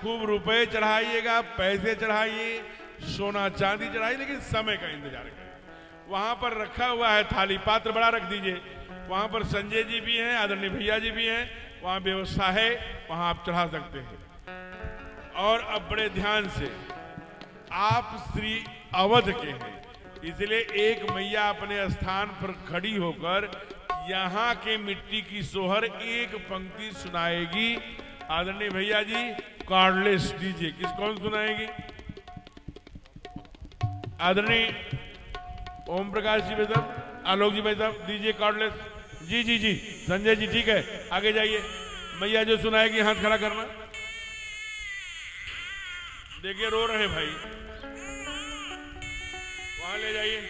खूब रुपए चढ़ाइएगा, पैसे चढ़ाइए, सोना चांदी चढ़ाइए, लेकिन समय का इंतजार करें। वहां पर रखा हुआ है थाली, पात्र बड़ा रख दीजिए। वहां पर संजय जी भी हैं, आदरणीय भैया जी भी हैं, वहां व्यवस्था है, वहां आप चढ़ा सकते हैं। और अब बड़े ध्यान से, आप श्री अवध के हैं, इसलिए एक मैया अपने स्थान पर खड़ी होकर यहाँ के मिट्टी की सोहर एक पंक्ति सुनाएगी। आदरणीय भैया जी कार्डलेस दीजिए, कौन सुनाएगी? आदरणीय ओम प्रकाश जी भाई साहब, आलोक जी भाई साहब दीजिए कार्डलेस। जी जी जी, संजय जी ठीक है, आगे जाइए। मैया जो सुनाएगी हाथ खड़ा करना। देखिए रो रहे भाई, वहां ले जाइए।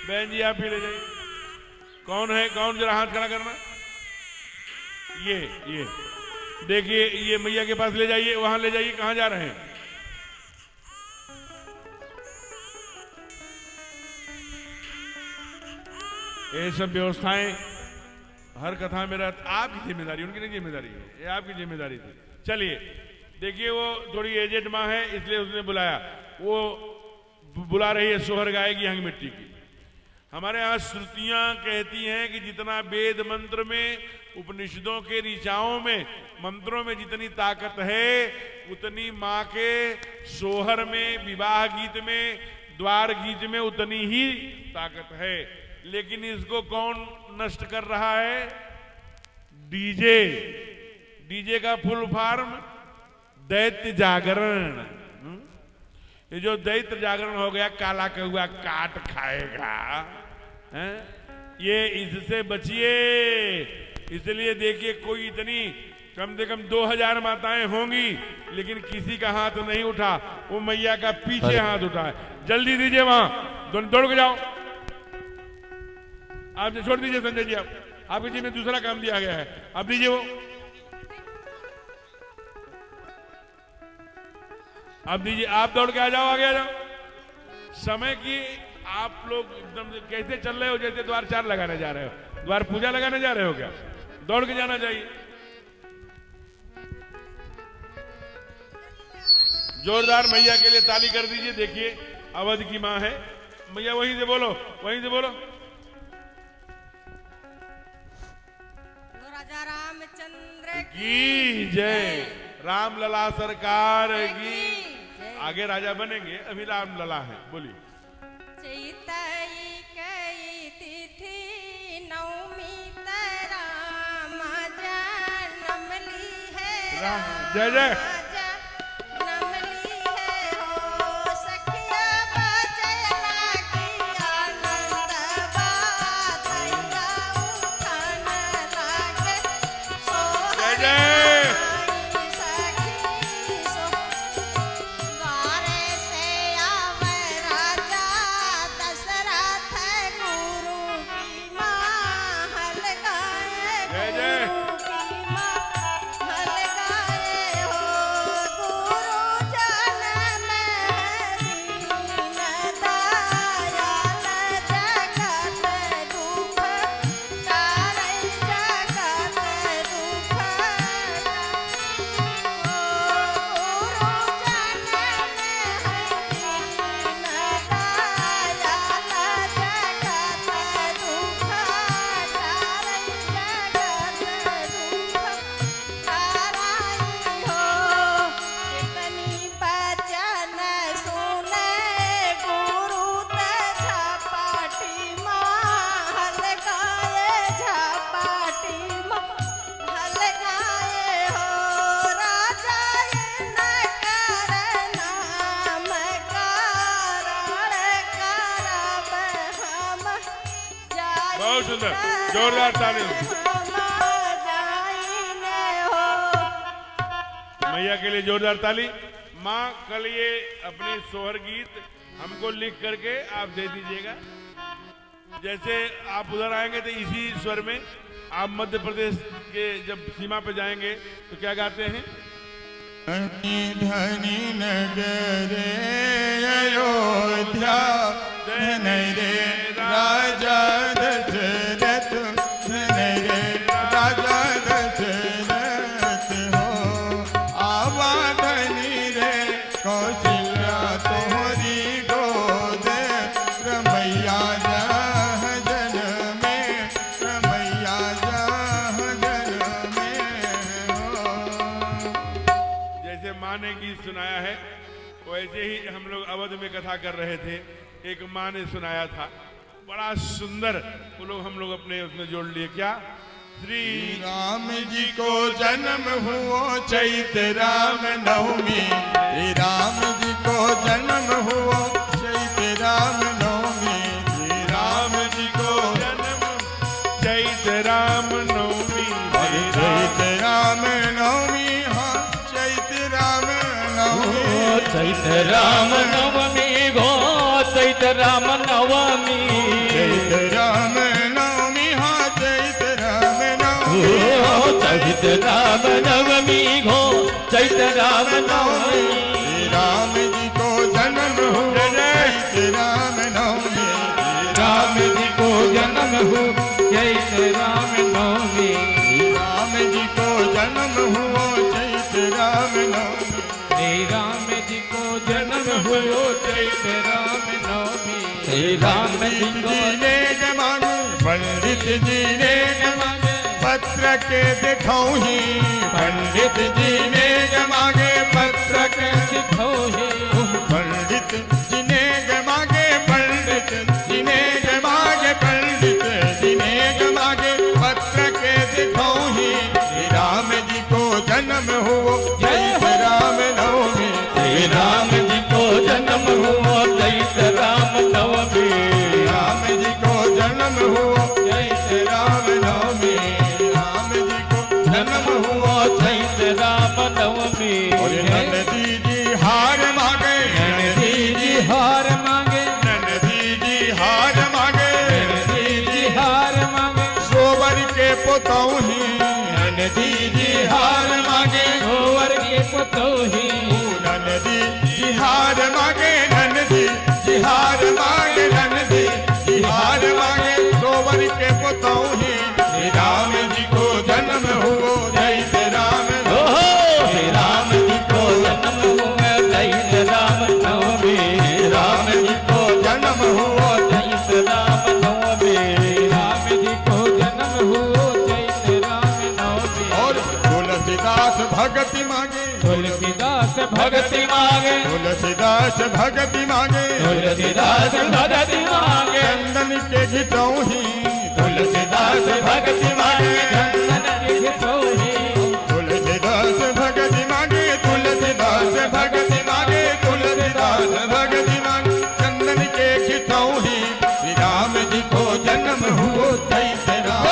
बहन जी आप भी ले जाइए। कौन है, कौन, जरा हाथ खड़ा करना। ये देखिए, ये मैया के पास ले जाइए, वहां ले जाइए। कहां जा रहे हैं? ये सब व्यवस्थाएं हर कथा में आपकी जिम्मेदारी, उनकी नहीं जिम्मेदारी है, ये आपकी जिम्मेदारी थी। चलिए देखिए, वो थोड़ी एजेड माँ है, इसलिए उसने बुलाया, वो बुला रही है, सोहर गाएगी यहाँ की मिट्टी की। हमारे यहाँ श्रुतियां कहती हैं कि जितना वेद मंत्र में, उपनिषदों के ऋचाओं में, मंत्रों में जितनी ताकत है, उतनी माँ के सोहर में, विवाह गीत में, द्वार गीत में उतनी ही ताकत है। लेकिन इसको कौन नष्ट कर रहा है? डीजे। डीजे का फुल फॉर्म दैत्य जागरण। ये जो दैत्य जागरण हो गया, काला कौआ काट खाएगा, ये इससे बचिए। इसलिए देखिए, कोई इतनी कम से कम 2000 माताएं होंगी, लेकिन किसी का हाथ नहीं उठा, वो मैया का पीछे हाथ उठा है। जल्दी दीजिए, वहां दौड़ के जाओ। आप छोड़ दीजिए संजय जी, आपके जी में दूसरा काम दिया गया है, आप दीजिए वो, आप दीजिए। आप दौड़ के आ जाओ, आगे आ जाओ। समय की आप लोग एकदम कैसे चल रहे हो, जैसे द्वार 4 लगाने जा रहे हो, द्वार पूजा लगाने जा रहे हो क्या? दौड़ के जाना चाहिए। जोरदार मैया के लिए ताली कर दीजिए। देखिए अवध की मां है मैया, वहीं से बोलो, वहीं से बोलो। राजा रामचंद्र की जय, राम लला सरकार की। आगे राजा बनेंगे, अभी राम लला है, बोलिए। चैतई कई तिथि नवमी राम जन्म ली है, जय जय। जोरदार ताली मैया के लिए, जोरदार ताली। माँ कल ये अपने सोहर गीत हमको लिख करके आप दे दीजिएगा। जैसे आप उधर आएंगे तो इसी स्वर में आप मध्य प्रदेश के जब सीमा पे जाएंगे तो क्या गाते हैं? धनी धनी नगरे अयोध्या, धन रे राजा दशरथ, धन रे राजा दशरथ हो। आवा धनी रे कौशल्या तोहरी गोद, रमैया जह जन में, रमैया जह जन में हो। जैसे माँ ने गीत सुनाया है वैसे ही हम लोग अवध में कथा कर रहे थे, एक माँ ने सुनाया था, बड़ा सुंदर, वो लोग हम लोग अपने उसमें जोड़ लिए। क्या? श्री राम जी को जन्म हुआ चैत राम नवमी, श्री राम जी को जन्म हुआ चैत राम नवमी, श्री राम जी को जन्म चैत राम नवमी, चैत राम नवमी, हाँ चैत राम नवमी, चैत राम नवमी गो, चैत राम नवमी, चैत राम नवमी, हाँ चैत राम नवमी, चैत राम नवमी गो, चैत राम नवमी। श्री राम जी को जन्म हुआ चैत राम नवमी, राम जी को जन्म हो चैत राम नवमी, राम जी को जन्म हुआ चैत राम नवमी, श्री राम जी को जन्म हो चैत राम नवमी, श्री राम जी को ने जमाने पंडित जी ने जमाने पत्र के दिखाऊही, पंडित जी ने जमागे पत्र के दिखोहि, पंडित जी ने जमागे, पंडित जी ने जमागे, पंडित जी ने जमागे पत्र के दिखाऊही। श्री राम जी को जन्म हुआ चैत राम नवमी, श्री राम जी को जन्म हो चैत राम नवमी, राम जी को जन्म हुआ चैत राम नवमी, राम जी को जन्म हुआ चैत राम नवमी। और नंदी जी हार मांगे, नंदी जी हार मांगे, नंदी जी हार मांगे, नंदी जी हार मांगे, सोवर के पुतौही, नंदी जी हार मांगे, गोवर के पुतौही, नंदी जी हार मांगे, नंदी जी हार मांगे, नंदी जी हार मांगे, सोवर के पुतौही। श्री राम जी को जन्म हुआ चैत राम नवमी, श्री राम जी को जन्म हुआ चैत राम नवमी, राम जी को जन्म हुआ चैत राम नवमी, राम जी को जन्म हुआ चैत राम नवमी। और तुलसीदास भगति मांगे, तुलसीदास भगति मांगे, तुलसीदास भगति मांगे, तुलसीदास भगति मांगे, चंदन के घितौही, तुलसीदास भगति मांगे, चंदन के घितौही, तुलसीदास भगति मांगे, तुलसीदास भगति मांगे, तुलसीदास भगति मांगे, चंदन के घितौही। श्री राम जी को जन्म हुआ चैत राम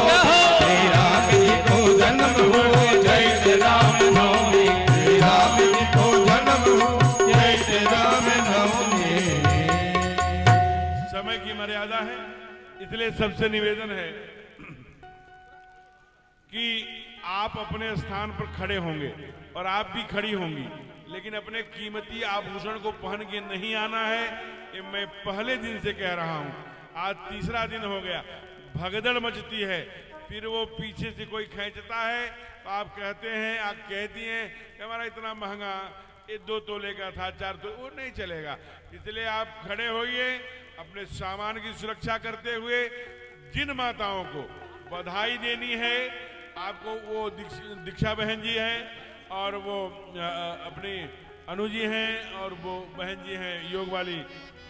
नवमी, श्री राम जी को जन्म हुआ चैत राम नवमी, श्री राम जी को जन्म हुआ चैत राम नवमी। समय की मर्यादा है, इसलिए सबसे निवेदन है कि आप अपने स्थान पर खड़े होंगे और आप भी खड़ी होंगी, लेकिन अपने कीमती आभूषण को पहन के नहीं आना है। ये मैं पहले दिन से कह रहा हूं, आज तीसरा दिन हो गया, भगदड़ मचती है, फिर वो पीछे से कोई खींचता है तो आप कहते हैं, आप कहती हैं कि हमारा इतना महंगा, ये 2 तोले का था, 4 तोले, वो नहीं चलेगा। इसलिए आप खड़े होइए, अपने सामान की सुरक्षा करते हुए। जिन माताओं को बधाई देनी है, आपको वो दीक्षा बहन जी हैं और वो अपनी अनु जी हैं और वो बहन जी हैं योग वाली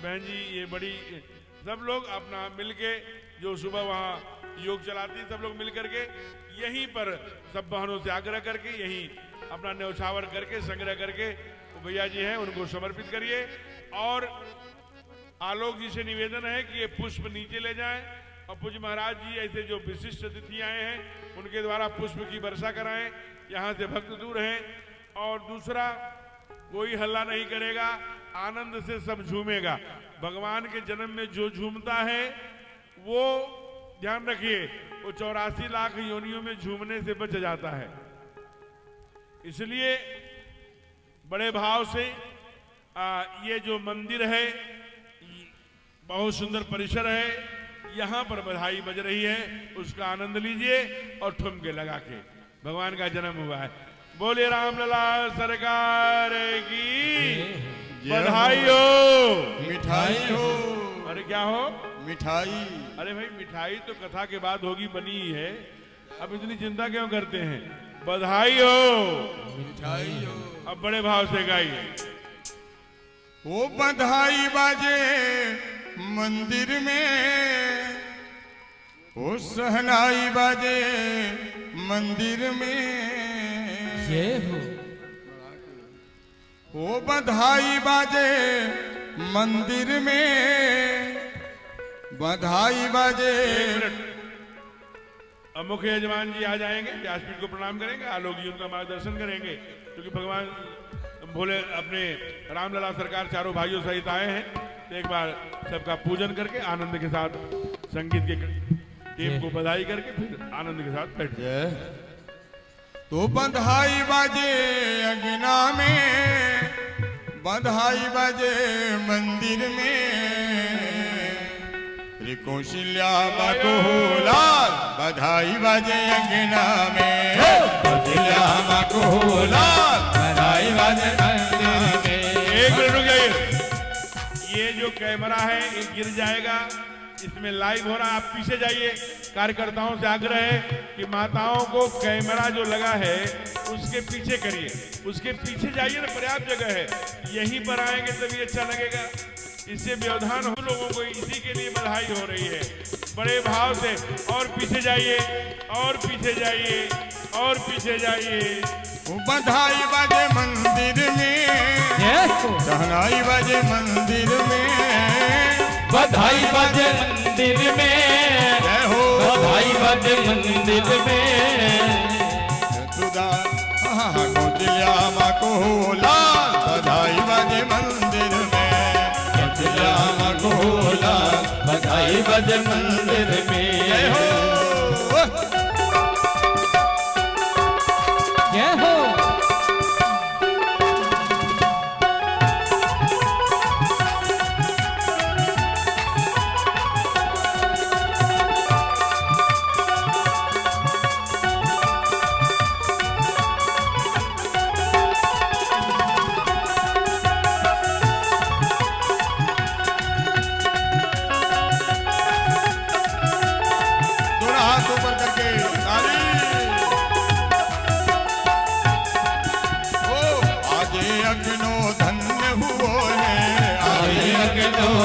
बहन जी, ये बड़ी सब लोग अपना मिलके जो सुबह वहाँ योग चलाती, सब लोग मिल करके यहीं पर सब बहनों से आग्रह करके यहीं अपना न्यौछावर करके संग्रह करके वो भैया जी हैं उनको समर्पित करिए। और आलोक जी से निवेदन है कि ये पुष्प नीचे ले जाएं और पूज्य महाराज जी ऐसे जो विशिष्ट अतिथि आए हैं उनके द्वारा पुष्प की वर्षा कराएं, यहाँ से भक्त दूर हैं। और दूसरा कोई हल्ला नहीं करेगा, आनंद से सब झूमेगा। भगवान के जन्म में जो झूमता है वो ध्यान रखिए, वो 84 लाख योनियों में झूमने से बच जाता है। इसलिए बड़े भाव से ये जो मंदिर है, बहुत सुंदर परिसर है, यहां पर बधाई बज रही है, उसका आनंद लीजिए और ठुमके लगा के। भगवान का जन्म हुआ है। बोले रामलला सरकार की बधाई हो। मिठाई हो। अरे क्या हो? मिठाई। अरे भाई मिठाई तो कथा के बाद होगी, बनी ही है, अब इतनी चिंता क्यों करते हैं? बधाई हो। मिठाई हो। अब बड़े भाव से गाइए। वो बधाई बाजे मंदिर में, वो सहनाई बाजे मंदिर में, जय हो। वो बधाई बाजे मंदिर में, बधाई बाजे। एक मिनट, अब मुख्य यजमान जी आ जाएंगे, व्यासपीठ को प्रणाम करेंगे, आलोक जी उनका मार्गदर्शन करेंगे, क्योंकि भगवान भोले अपने रामलला सरकार चारों भाइयों सहित आए हैं। तो एक बार सबका पूजन करके आनंद के साथ संगीत के टीम को बधाई करके फिर आनंद के साथ बैठ जाए। तो बधाई बाजे अगना में, बधाई बाजे मंदिर में, कौशल्या को लाल बधाई बाजे अंगना में, कौशल्या को लाल बधाई बाजे अंगना में। एक मिनट रुक जाइए, ये जो कैमरा है ये गिर जाएगा, इसमें लाइव हो रहा है, आप पीछे जाइए। कार्यकर्ताओं से आग्रह है कि माताओं को कैमरा जो लगा है उसके पीछे करिए, उसके पीछे जाइए ना, पर्याप्त जगह है, यहीं पर आएंगे तभी अच्छा लगेगा। इससे व्यवधान हो लोगों को, इसी के लिए बधाई हो रही है। बड़े भाव से और पीछे जाइए, और पीछे जाइए, और पीछे जाइए। बधाई बाजे मंदिर में, सहनाई बाजे मंदिर में, बधाई बाजे मंदिर में, जय हो। बधाई बाजे मंदिर में, खुदा कौशल्या माँ को लाल बधाई बाजे मंदिर में, कौशल्या माँ को लाल बधाई बाजे मंदिर में। जय हो। जय हो।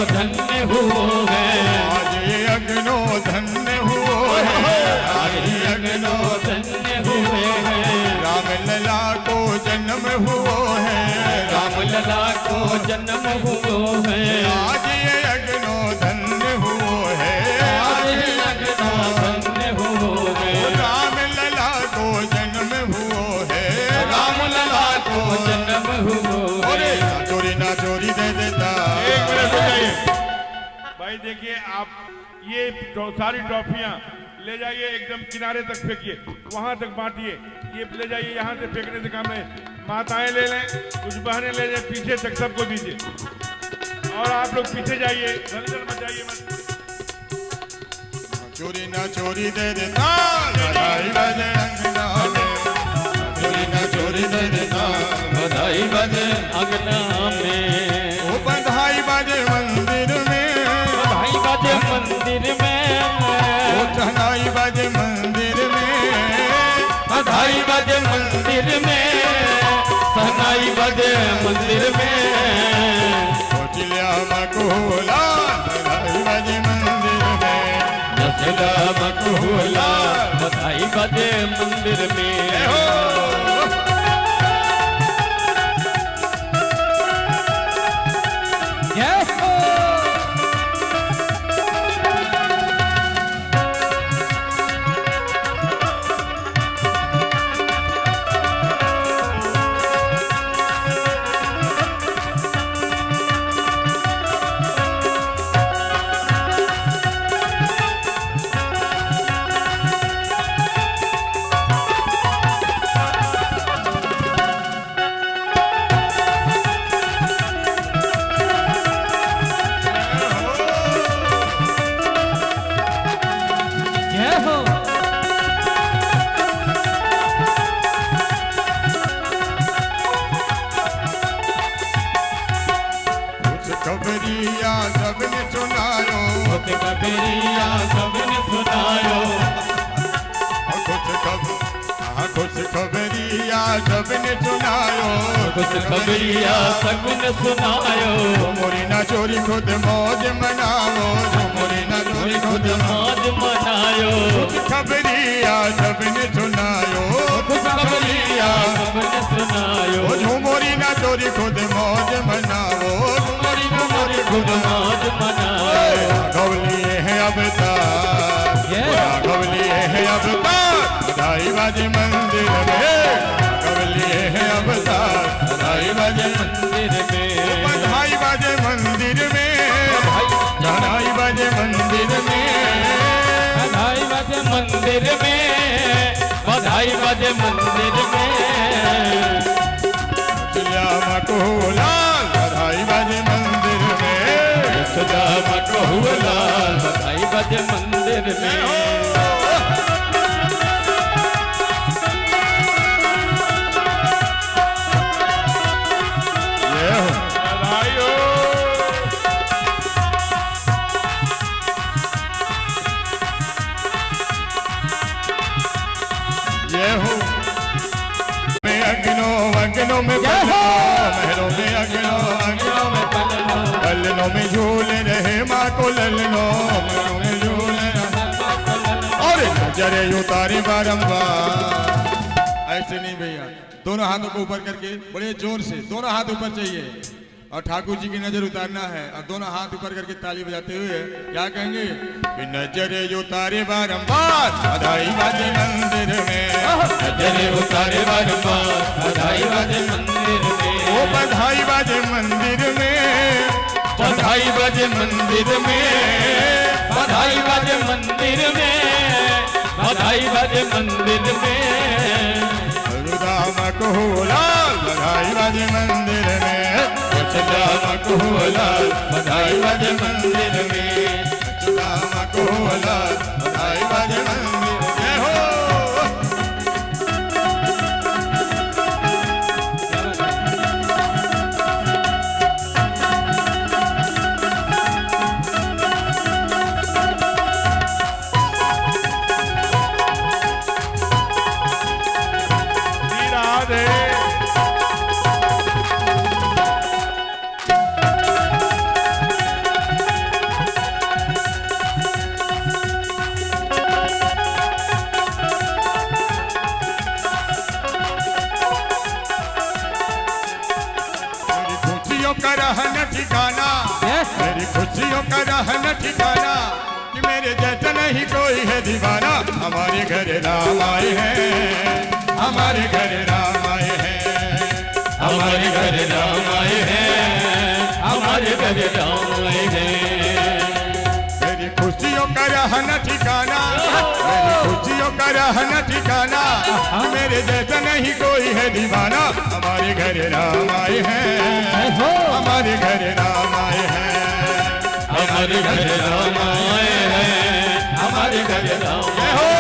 धन्य हुओ है, आज ये अग्नो धन्य हुओ है, आज ये अग्नो धन्य हुए हैं। राम लला को जन्म हुओ है, राम लला को जन्म हुओ है, आज ये अग्नो धन्य हुओ है, आज ये अग्नो धन्य हुओ है। राम लला को जन्म हुओ है, राम लला को जन्म हुओ है। चोरी ना चोरी दे देता। एक मिनट रुक जाइए भाई, देखिए आप ये सारी ट्रॉफियां ले जाइए, एकदम किनारे तक फेंकिए, वहां तक बांटिए। ये ले जाइए, यहाँ से फेंकने से काम नहीं, माताएं ले लें, कुछ बहनें ले लें, पीछे तक सबको दीजिए। और आप लोग पीछे जाइए, हलचल मचाइए मत। चोरी ना चोरी दे देता, बधाई बाजे अंगना में, चोरी ना चोरी दे देता, बधाई बाजे अंगना में, वो बधाई बाजे मंदिर में, बधाई बाजे मंदिर में, वो सहनाई बाजे मंदिर में, बधाई बाजे मंदिर में, सहनाई बाजे मंदिर में। कौशल्या माँ को लाल बधाई बाजे मंदिर में, कौशल्या माँ को लाल बधाई बाजे मंदिर में। खबरिया सबने सुनायो, खुश खबरिया सबने सुनायो, खुश खबरिया सबने सुनायो, खुश खबरिया सबने सुनायो। मोरी ना चोरी खुद मौज मनाओ, मोरी ना चोरी खुद मौज मनायो, खुश खबरिया सबने सुनायो, खुश खबरिया सबने सुनायो। झूमोरी ना चोरी खुद मौज मनाओ, झूमोरी ना चोरी खुद मौज मनाओ। राघव लिए है अवतार, राघव लिए है अवतार, बधाई बाजे मंदिर में, राघव लिए है अवतार, बधाई बाजे मंदिर में, बधाई बाजे मंदिर में, बधाई बाजे मंदिर में, बधाई बाजे मंदिर में, बधाई बाजे मंदिर में। श्यामा को लाल बधाई बाजे मंदिर में, श्यामा को लाल बधाई बाजे मंदिर में। अगनों में महलों में अगनों में पलनों में झूल रहे माँ को ललनों में झूल रहे और नजरे उतारे बारंबार। ऐसे नहीं भैया, दोनों हाथों को ऊपर करके बड़े जोर से दोनों हाथ ऊपर चाहिए और ठाकुर जी की नजर उतारना है और दोनों हाथ ऊपर करके ताली बजाते हुए क्या कहेंगे कि नजरे उतारे बारंबार, बधाई बाजे मंदिर में, नजरे उतारे बारंबार, बधाई बाजे मंदिर में, ओ बधाई बाजे मंदिर में, बधाई बाजे मंदिर में, बधाई बाजे मंदिर में, बधाई बाजे मंदिर में। राम को लाल बधाई बाजे मंदिर में, राम को लाल बधाई बाजे मंदिर में, राम को लाल बधाई बाजे मंदिर में। हो ठिकाना, मेरी खुशियों का रहन ठिकाना, कि मेरे जैसा नहीं कोई है दीवाना। हमारे घर राम आए हैं, हमारे घर राम आए हैं, हमारे घर राम आए हैं, हमारे घर राम आए हैं। मेरी खुशियों का रहन ठिकाना, मेरी खुशियों का रहन ठिकाना, मेरे जैसा नहीं कोई है दीवाना। हमारे घर राम आए हैं, हमारे घर राम आए हैं, हमारे घर राम आए हैं, हमारे घर राम आए हैं।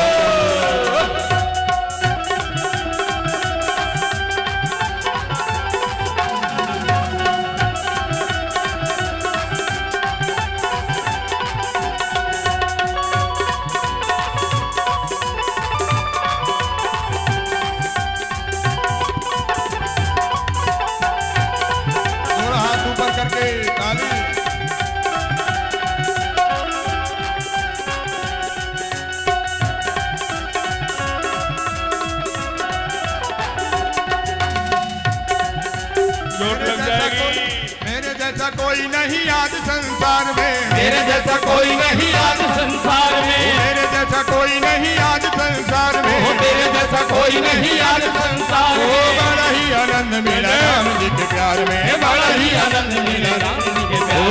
मेरे जैसा कोई नहीं आज संसार में, मेरे जैसा कोई नहीं आज संसार में, मेरे जैसा कोई नहीं आज संसार में, मेरे जैसा कोई नहीं आज संसार में। बड़ा ही आनंद मिला राम जी के प्यार में, बड़ा ही आनंद मिला राम जी के प्यार,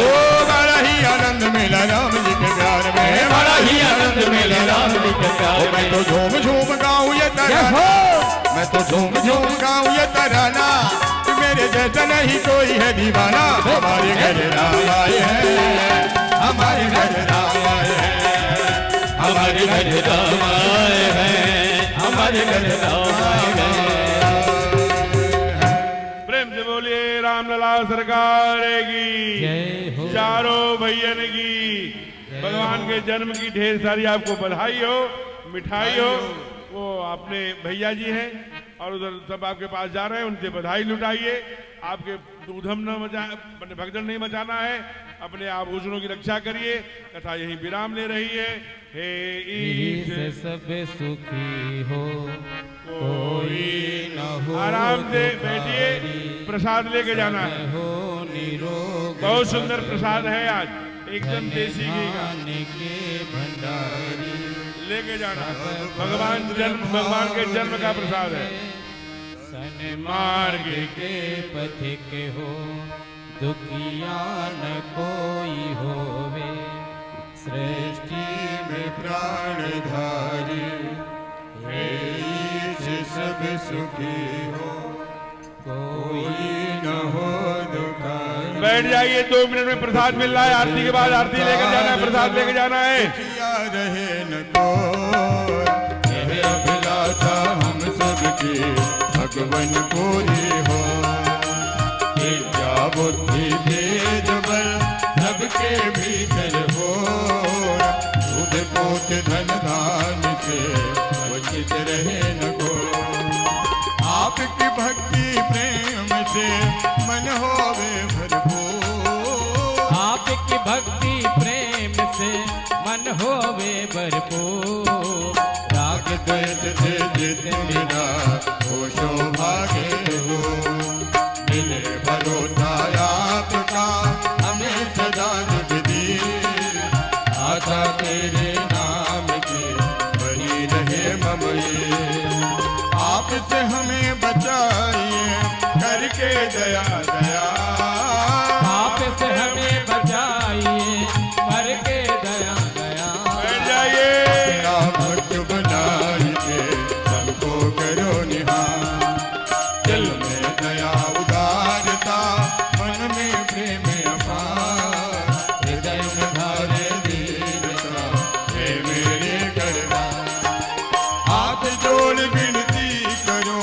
बड़ा ही आनंद मिला राम जी के प्यार में, बड़ा ही आनंद मिला राम जी के प्यार। मैं तो झूम झूम गाऊं ये तराना, मैं तो झूम झूम गाऊं ये तराना, मेरे जैसा नहीं कोई है दीवाना। हमारे घर राम आए हैं, हमारे घर राम आए हैं, हमारे घर राम आए हैं, हमारे घर राम आए हैं। प्रेम से बोलिए राम रामलला सरकार की, जय हो। चारों भैयन की, भगवान के जन्म की ढेर सारी आपको बधाई हो, मिठाई हो। वो अपने भैया जी हैं और उधर सब आपके पास जा रहे हैं, उनसे बधाई लुटाइए। आपके उधम न मचा, भगदड़ नहीं मचाना है, अपने आभूषणों की रक्षा करिए। कथा यहीं विराम ले रही है। हे ईश से सब सुखी हो, कोई न हो आराम से दुखारी, बैठिए, प्रसाद लेके जाना है। हो निरोग बहुत सुंदर प्रसाद है आज, एकदम देसी घी का, धन्य के भंडारी, लेके जाना। भगवान के जन्म का प्रसाद है। सन मार्ग के पथिक हो, दुखिया न कोई होवे, सृष्टि में प्राणधारी, हे ईश सब सुखी हो, कोई न हो दुखारी। बैठ जाइए, 2 मिनट में प्रसाद मिल रहा है। आरती के बाद आरती लेकर जाना है, प्रसाद लेकर जाना है। दुखिया रहे न कोई, यह अभिलाषा हम सबकी भगवन पूरी हो। विद्या बुद्धि भेद बल सबके भीतर हो, दूध पोत धन धान से वंचित रहे न को। आपकी भक्ति प्रेम से मन होवे भरपूर, आपकी भक्ति प्रेम से मन होवे भरपूर, राग द्वैत से जित मिला हो सौभाग्य हो। मिले भरोसा आपका हमें सदा जुगदी, आशा तेरे नाम की बनी रहे ममई। आपसे हमें बचाइए करके दया दया, आपसे हमें बचाइए करके दया दया। बैठ जाइए। ना भक्त बनाई के सबको करो निहार, दिल में दया उदारता, मन में प्रेम अपार, हृदय में धारे दीनता, हे मेरे करतार। हाथ जोड़ विनती करो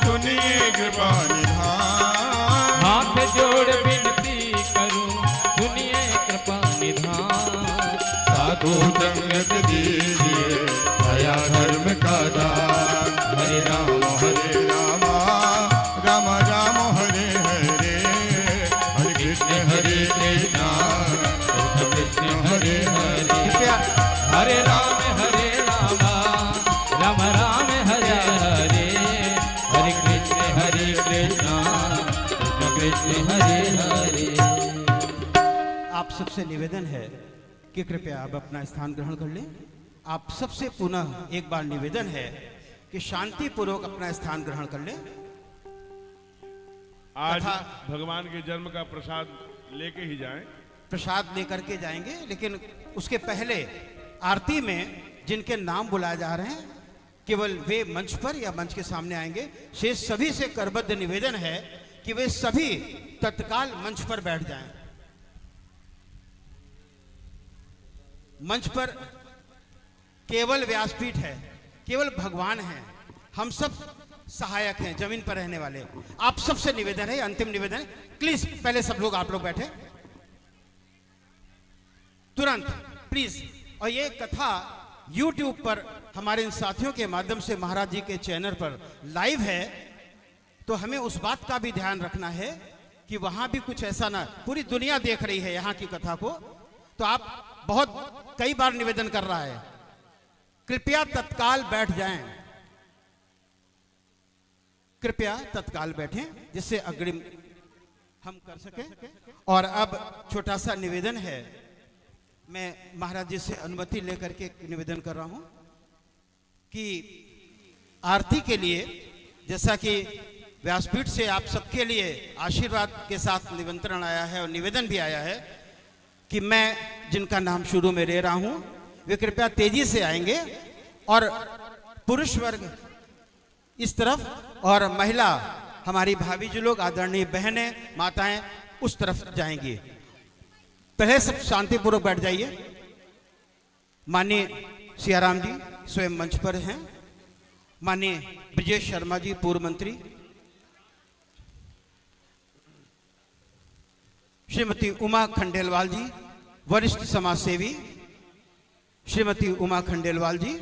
सुनिए कृपा निधान, हाथ जोड़ विनती करूं सुनिए कृपा निधान। साधु संगत दीजिए दया धर्म का दान। हरे राम राम राम हरे हरे, हरे कृष्ण कृष्ण हरे हरे। हरे राम राम राम हरे हरे, हरे कृष्ण कृष्ण कृष्ण हरे हरे। आप सबसे निवेदन है कि कृपया आप अपना स्थान ग्रहण कर लें। आप सबसे पुनः एक बार निवेदन है कि शांति पूर्वक अपना स्थान ग्रहण कर लें। आज तथा भगवान के जन्म का प्रसाद लेके ही जाएं। प्रसाद लेकर के जाएंगे, लेकिन उसके पहले आरती में जिनके नाम बुलाए जा रहे हैं केवल वे मंच पर या मंच के सामने आएंगे। शेष सभी से करबद्ध निवेदन है कि वे सभी तत्काल मंच पर बैठ जाएं। मंच पर केवल व्यासपीठ है, केवल भगवान है, हम सब सहायक हैं, जमीन पर रहने वाले। आप सबसे निवेदन है, अंतिम निवेदन है, प्लीज पहले सब लोग आप लोग बैठे तुरंत प्लीज। और ये कथा YouTube पर हमारे इन साथियों के माध्यम से महाराज जी के चैनल पर लाइव है, तो हमें उस बात का भी ध्यान रखना है कि वहां भी कुछ ऐसा ना, पूरी दुनिया देख रही है यहाँ की कथा को। तो आप बहुत कई बार निवेदन कर रहा है, कृपया तत्काल बैठ जाएं, कृपया तत्काल बैठें जिससे अग्रिम हम कर सकें। और अब छोटा सा निवेदन है, मैं महाराज जी से अनुमति लेकर के निवेदन कर रहा हूं कि आरती के लिए, जैसा कि व्यासपीठ से आप सबके लिए आशीर्वाद के साथ निमंत्रण आया है और निवेदन भी आया है कि मैं जिनका नाम शुरू में ले रहा हूं वे कृपया तेजी से आएंगे और पुरुष वर्ग इस तरफ और महिला हमारी भाभी जी लोग, आदरणीय बहनें, माताएं उस तरफ जाएंगी। पहले सब शांतिपूर्वक बैठ जाइए। माननीय सियाराम जी स्वयं मंच पर हैं, माननीय ब्रजेश शर्मा जी पूर्व मंत्री, श्रीमती उमा खंडेलवाल जी, वरिष्ठ समाज सेवी। श्रीमती उमा खंडेलवाल जी,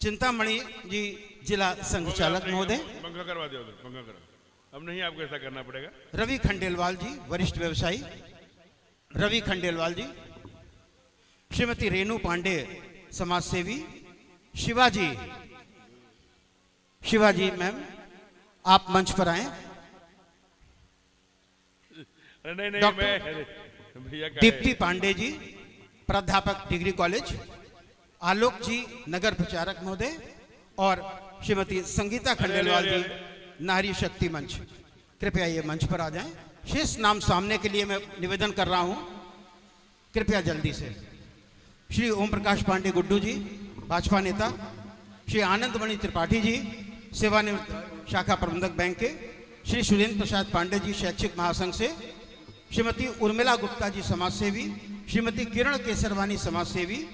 चिंतामणि जी, जिला संघ चालक महोदय। पंखा करवा दो, पंखा करो, अब नहीं आपको ऐसा करना पड़ेगा। रवि खंडेलवाल जी, वरिष्ठ व्यवसायी। रवि खंडेलवाल जी। श्रीमती रेणु पांडे, समाज सेवी। शिवाजी, शिवाजी मैम, आप मंच पर आए। नहीं नहीं, डॉक्टर मैं भैया का दीप्ति पांडे जी, प्राध्यापक डिग्री कॉलेज। आलोक जी, नगर प्रचारक महोदय। और श्रीमती संगीता खंडेलवाल जी, नारी शक्ति मंच। कृपया ये मंच पर आ जाएं। शेष नाम सामने के लिए मैं निवेदन कर रहा हूं, कृपया जल्दी से। श्री ओम प्रकाश पांडे गुड्डू जी, भाजपा नेता। श्री आनंदमणि त्रिपाठी जी, सेवानिवृत्त शाखा प्रबंधक बैंक के। श्री सुरेंद्र प्रसाद पांडे जी, शैक्षिक महासंघ से। श्रीमती उर्मिला गुप्ता जी, समाज सेवी। श्रीमती किरण केसरवानी, समाज सेवी।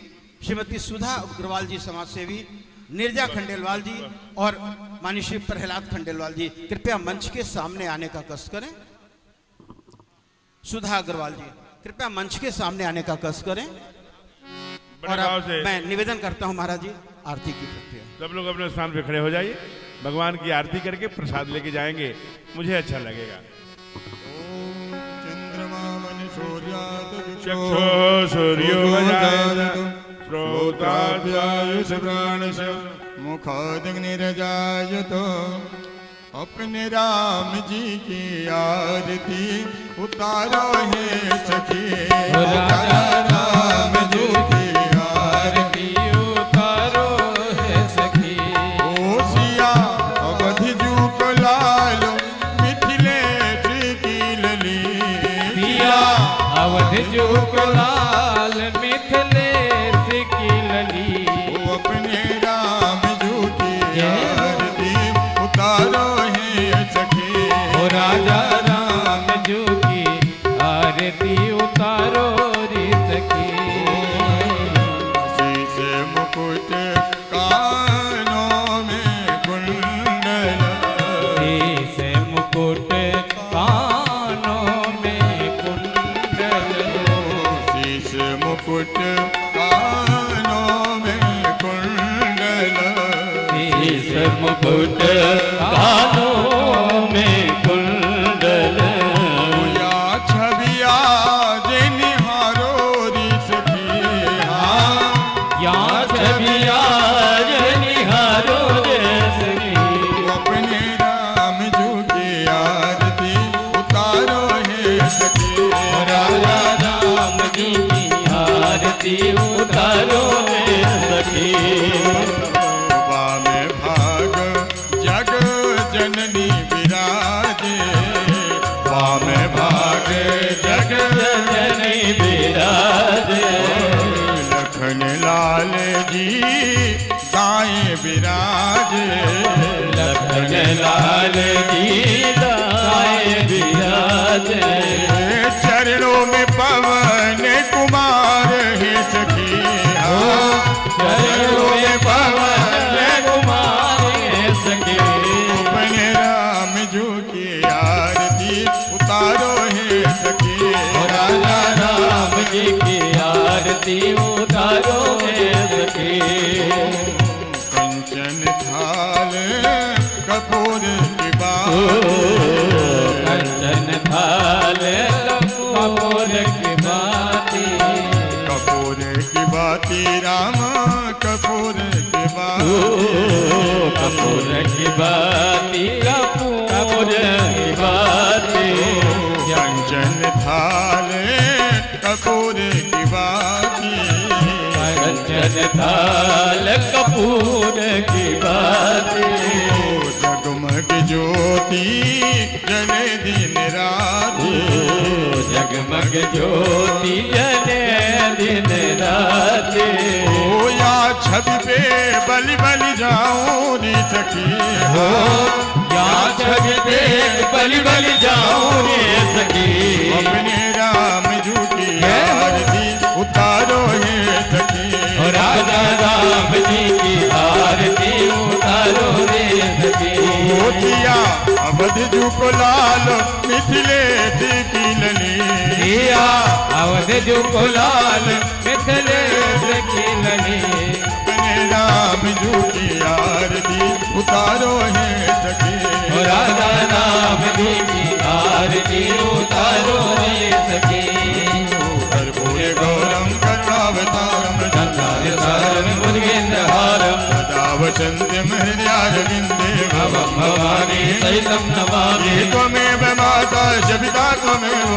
श्रीमती सुधा अग्रवाल जी, समाज सेवी। नीरजा खंडेलवाल जी और माननीय श्री प्रहलाद खंडेलवाल जी, कृपया मंच के सामने आने का कष्ट करें। सुधा अग्रवाल जी, कृपया मंच के सामने आने का कष्ट करें। और अब मैं निवेदन करता हूं महाराज जी, आरती की प्रक्रिया। सब लोग अपने स्थान पे खड़े हो जाइए, भगवान की आरती करके प्रसाद लेके जाएंगे, मुझे अच्छा लगेगा। चक्षो सूर्यो श्रोत्राभ्यायुष प्राणश मुखादग्निरजायतो। अपने राम जी की आरती उतारो है सखी, राजा राम जी की आरती उतारो है सखी। ओ सिया अवधि जू को लालो मिथिलेश की लली। सिया अवधि जू को लाल मिथिलेश की लली। ओ अपने राम जू की आरती उतारो है सखी, राजा राम जी की आरती उतारो रे सखी। शीश मुकुट कानों में कुंडल, शीश मुकुट कानों में कुंडल। शीश मुकुट कानों में कुंडल। शीश मुकुट कानों में कुंडल। या छबिया जे निहारो री सखी, या छबिया निहारो रे सखी। अपने राम जू की आरती उतारो है सखी, राजा राम जी की आरती उतारो रे सखी। में भाग जग जननी विराजे, में भाग जग जननी विराजे। लखन लाल जी दाएं विराजे, लखन लाल जी दाएं विराजे। चरणों में पवन कुमार है सखी, चरणों में पवन कुमार है सखी। अपने राम जू की आरती उतारो है सखी, राजा राम जी की आरती उतारो है सखी। कंचन थाल कपूर की बात, कंचन थाल कपूर की बाती। कपूर की बाती राम कपूर की बात, कपूर की बाती कपूर की बाती। कंचन थाल कपूर की बाती, कंचन थाल कपूर की बाती। जगमग ज्योति जले दिन राती, जगमग ज्योति जले दिन राती। ओ या छवि पे बलि बलि जाऊं री सखी, हो या छवि पे बलि बलि जाऊं रे सखी। अपने राम जू की आरती उतारो है सखी, राजा राम जी की आरती उतारो रे सखी। मोतिया अवध जू को लाल मिथिलेश की लली, रजू कुलाल मिथिलेश की लली अपने राम जू की आरती उतारो है सखी राधा नाम जी की आरती उतारो रे सखी कर्पूरे गौरम करुणावतारम चंद्रावतारम मुर्गेन्द्रहारम सदा वसन्त्यं हृदयारविन्दे भवं भवानी सहितं नमामि त्वमेव माता शपिता त्वमेव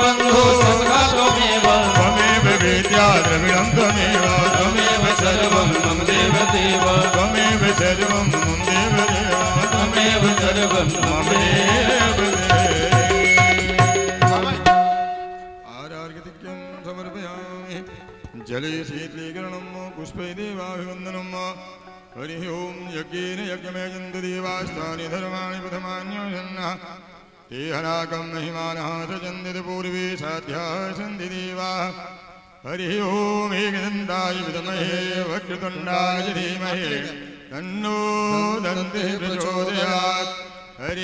बन्धु सखा त्वमेव त्वमेव वेद्या द्रविणं त्वमेव त्वमेव सर्वं मम देव देव त्वमेव सर्वं मम देव देव त्वमेव सर्वं मम देव आरार्घ्यं समर्पयामि जले शीतलीकरणं पुष्पै देवाभिवन्दनं हरिः ओं यज्ञेन यज्ञमेजन्तु देवास्तानि धर्माणि प्रथमान्योजन्नः ते हराकं महिमानः सजन्ति पूर्वे साध्याः सन्ति देवाः हरिः ओं एकदन्ताय विद्महे वक्रतुण्डाय धीमहि तन्नो दन्तिः प्रचोदयात् हरि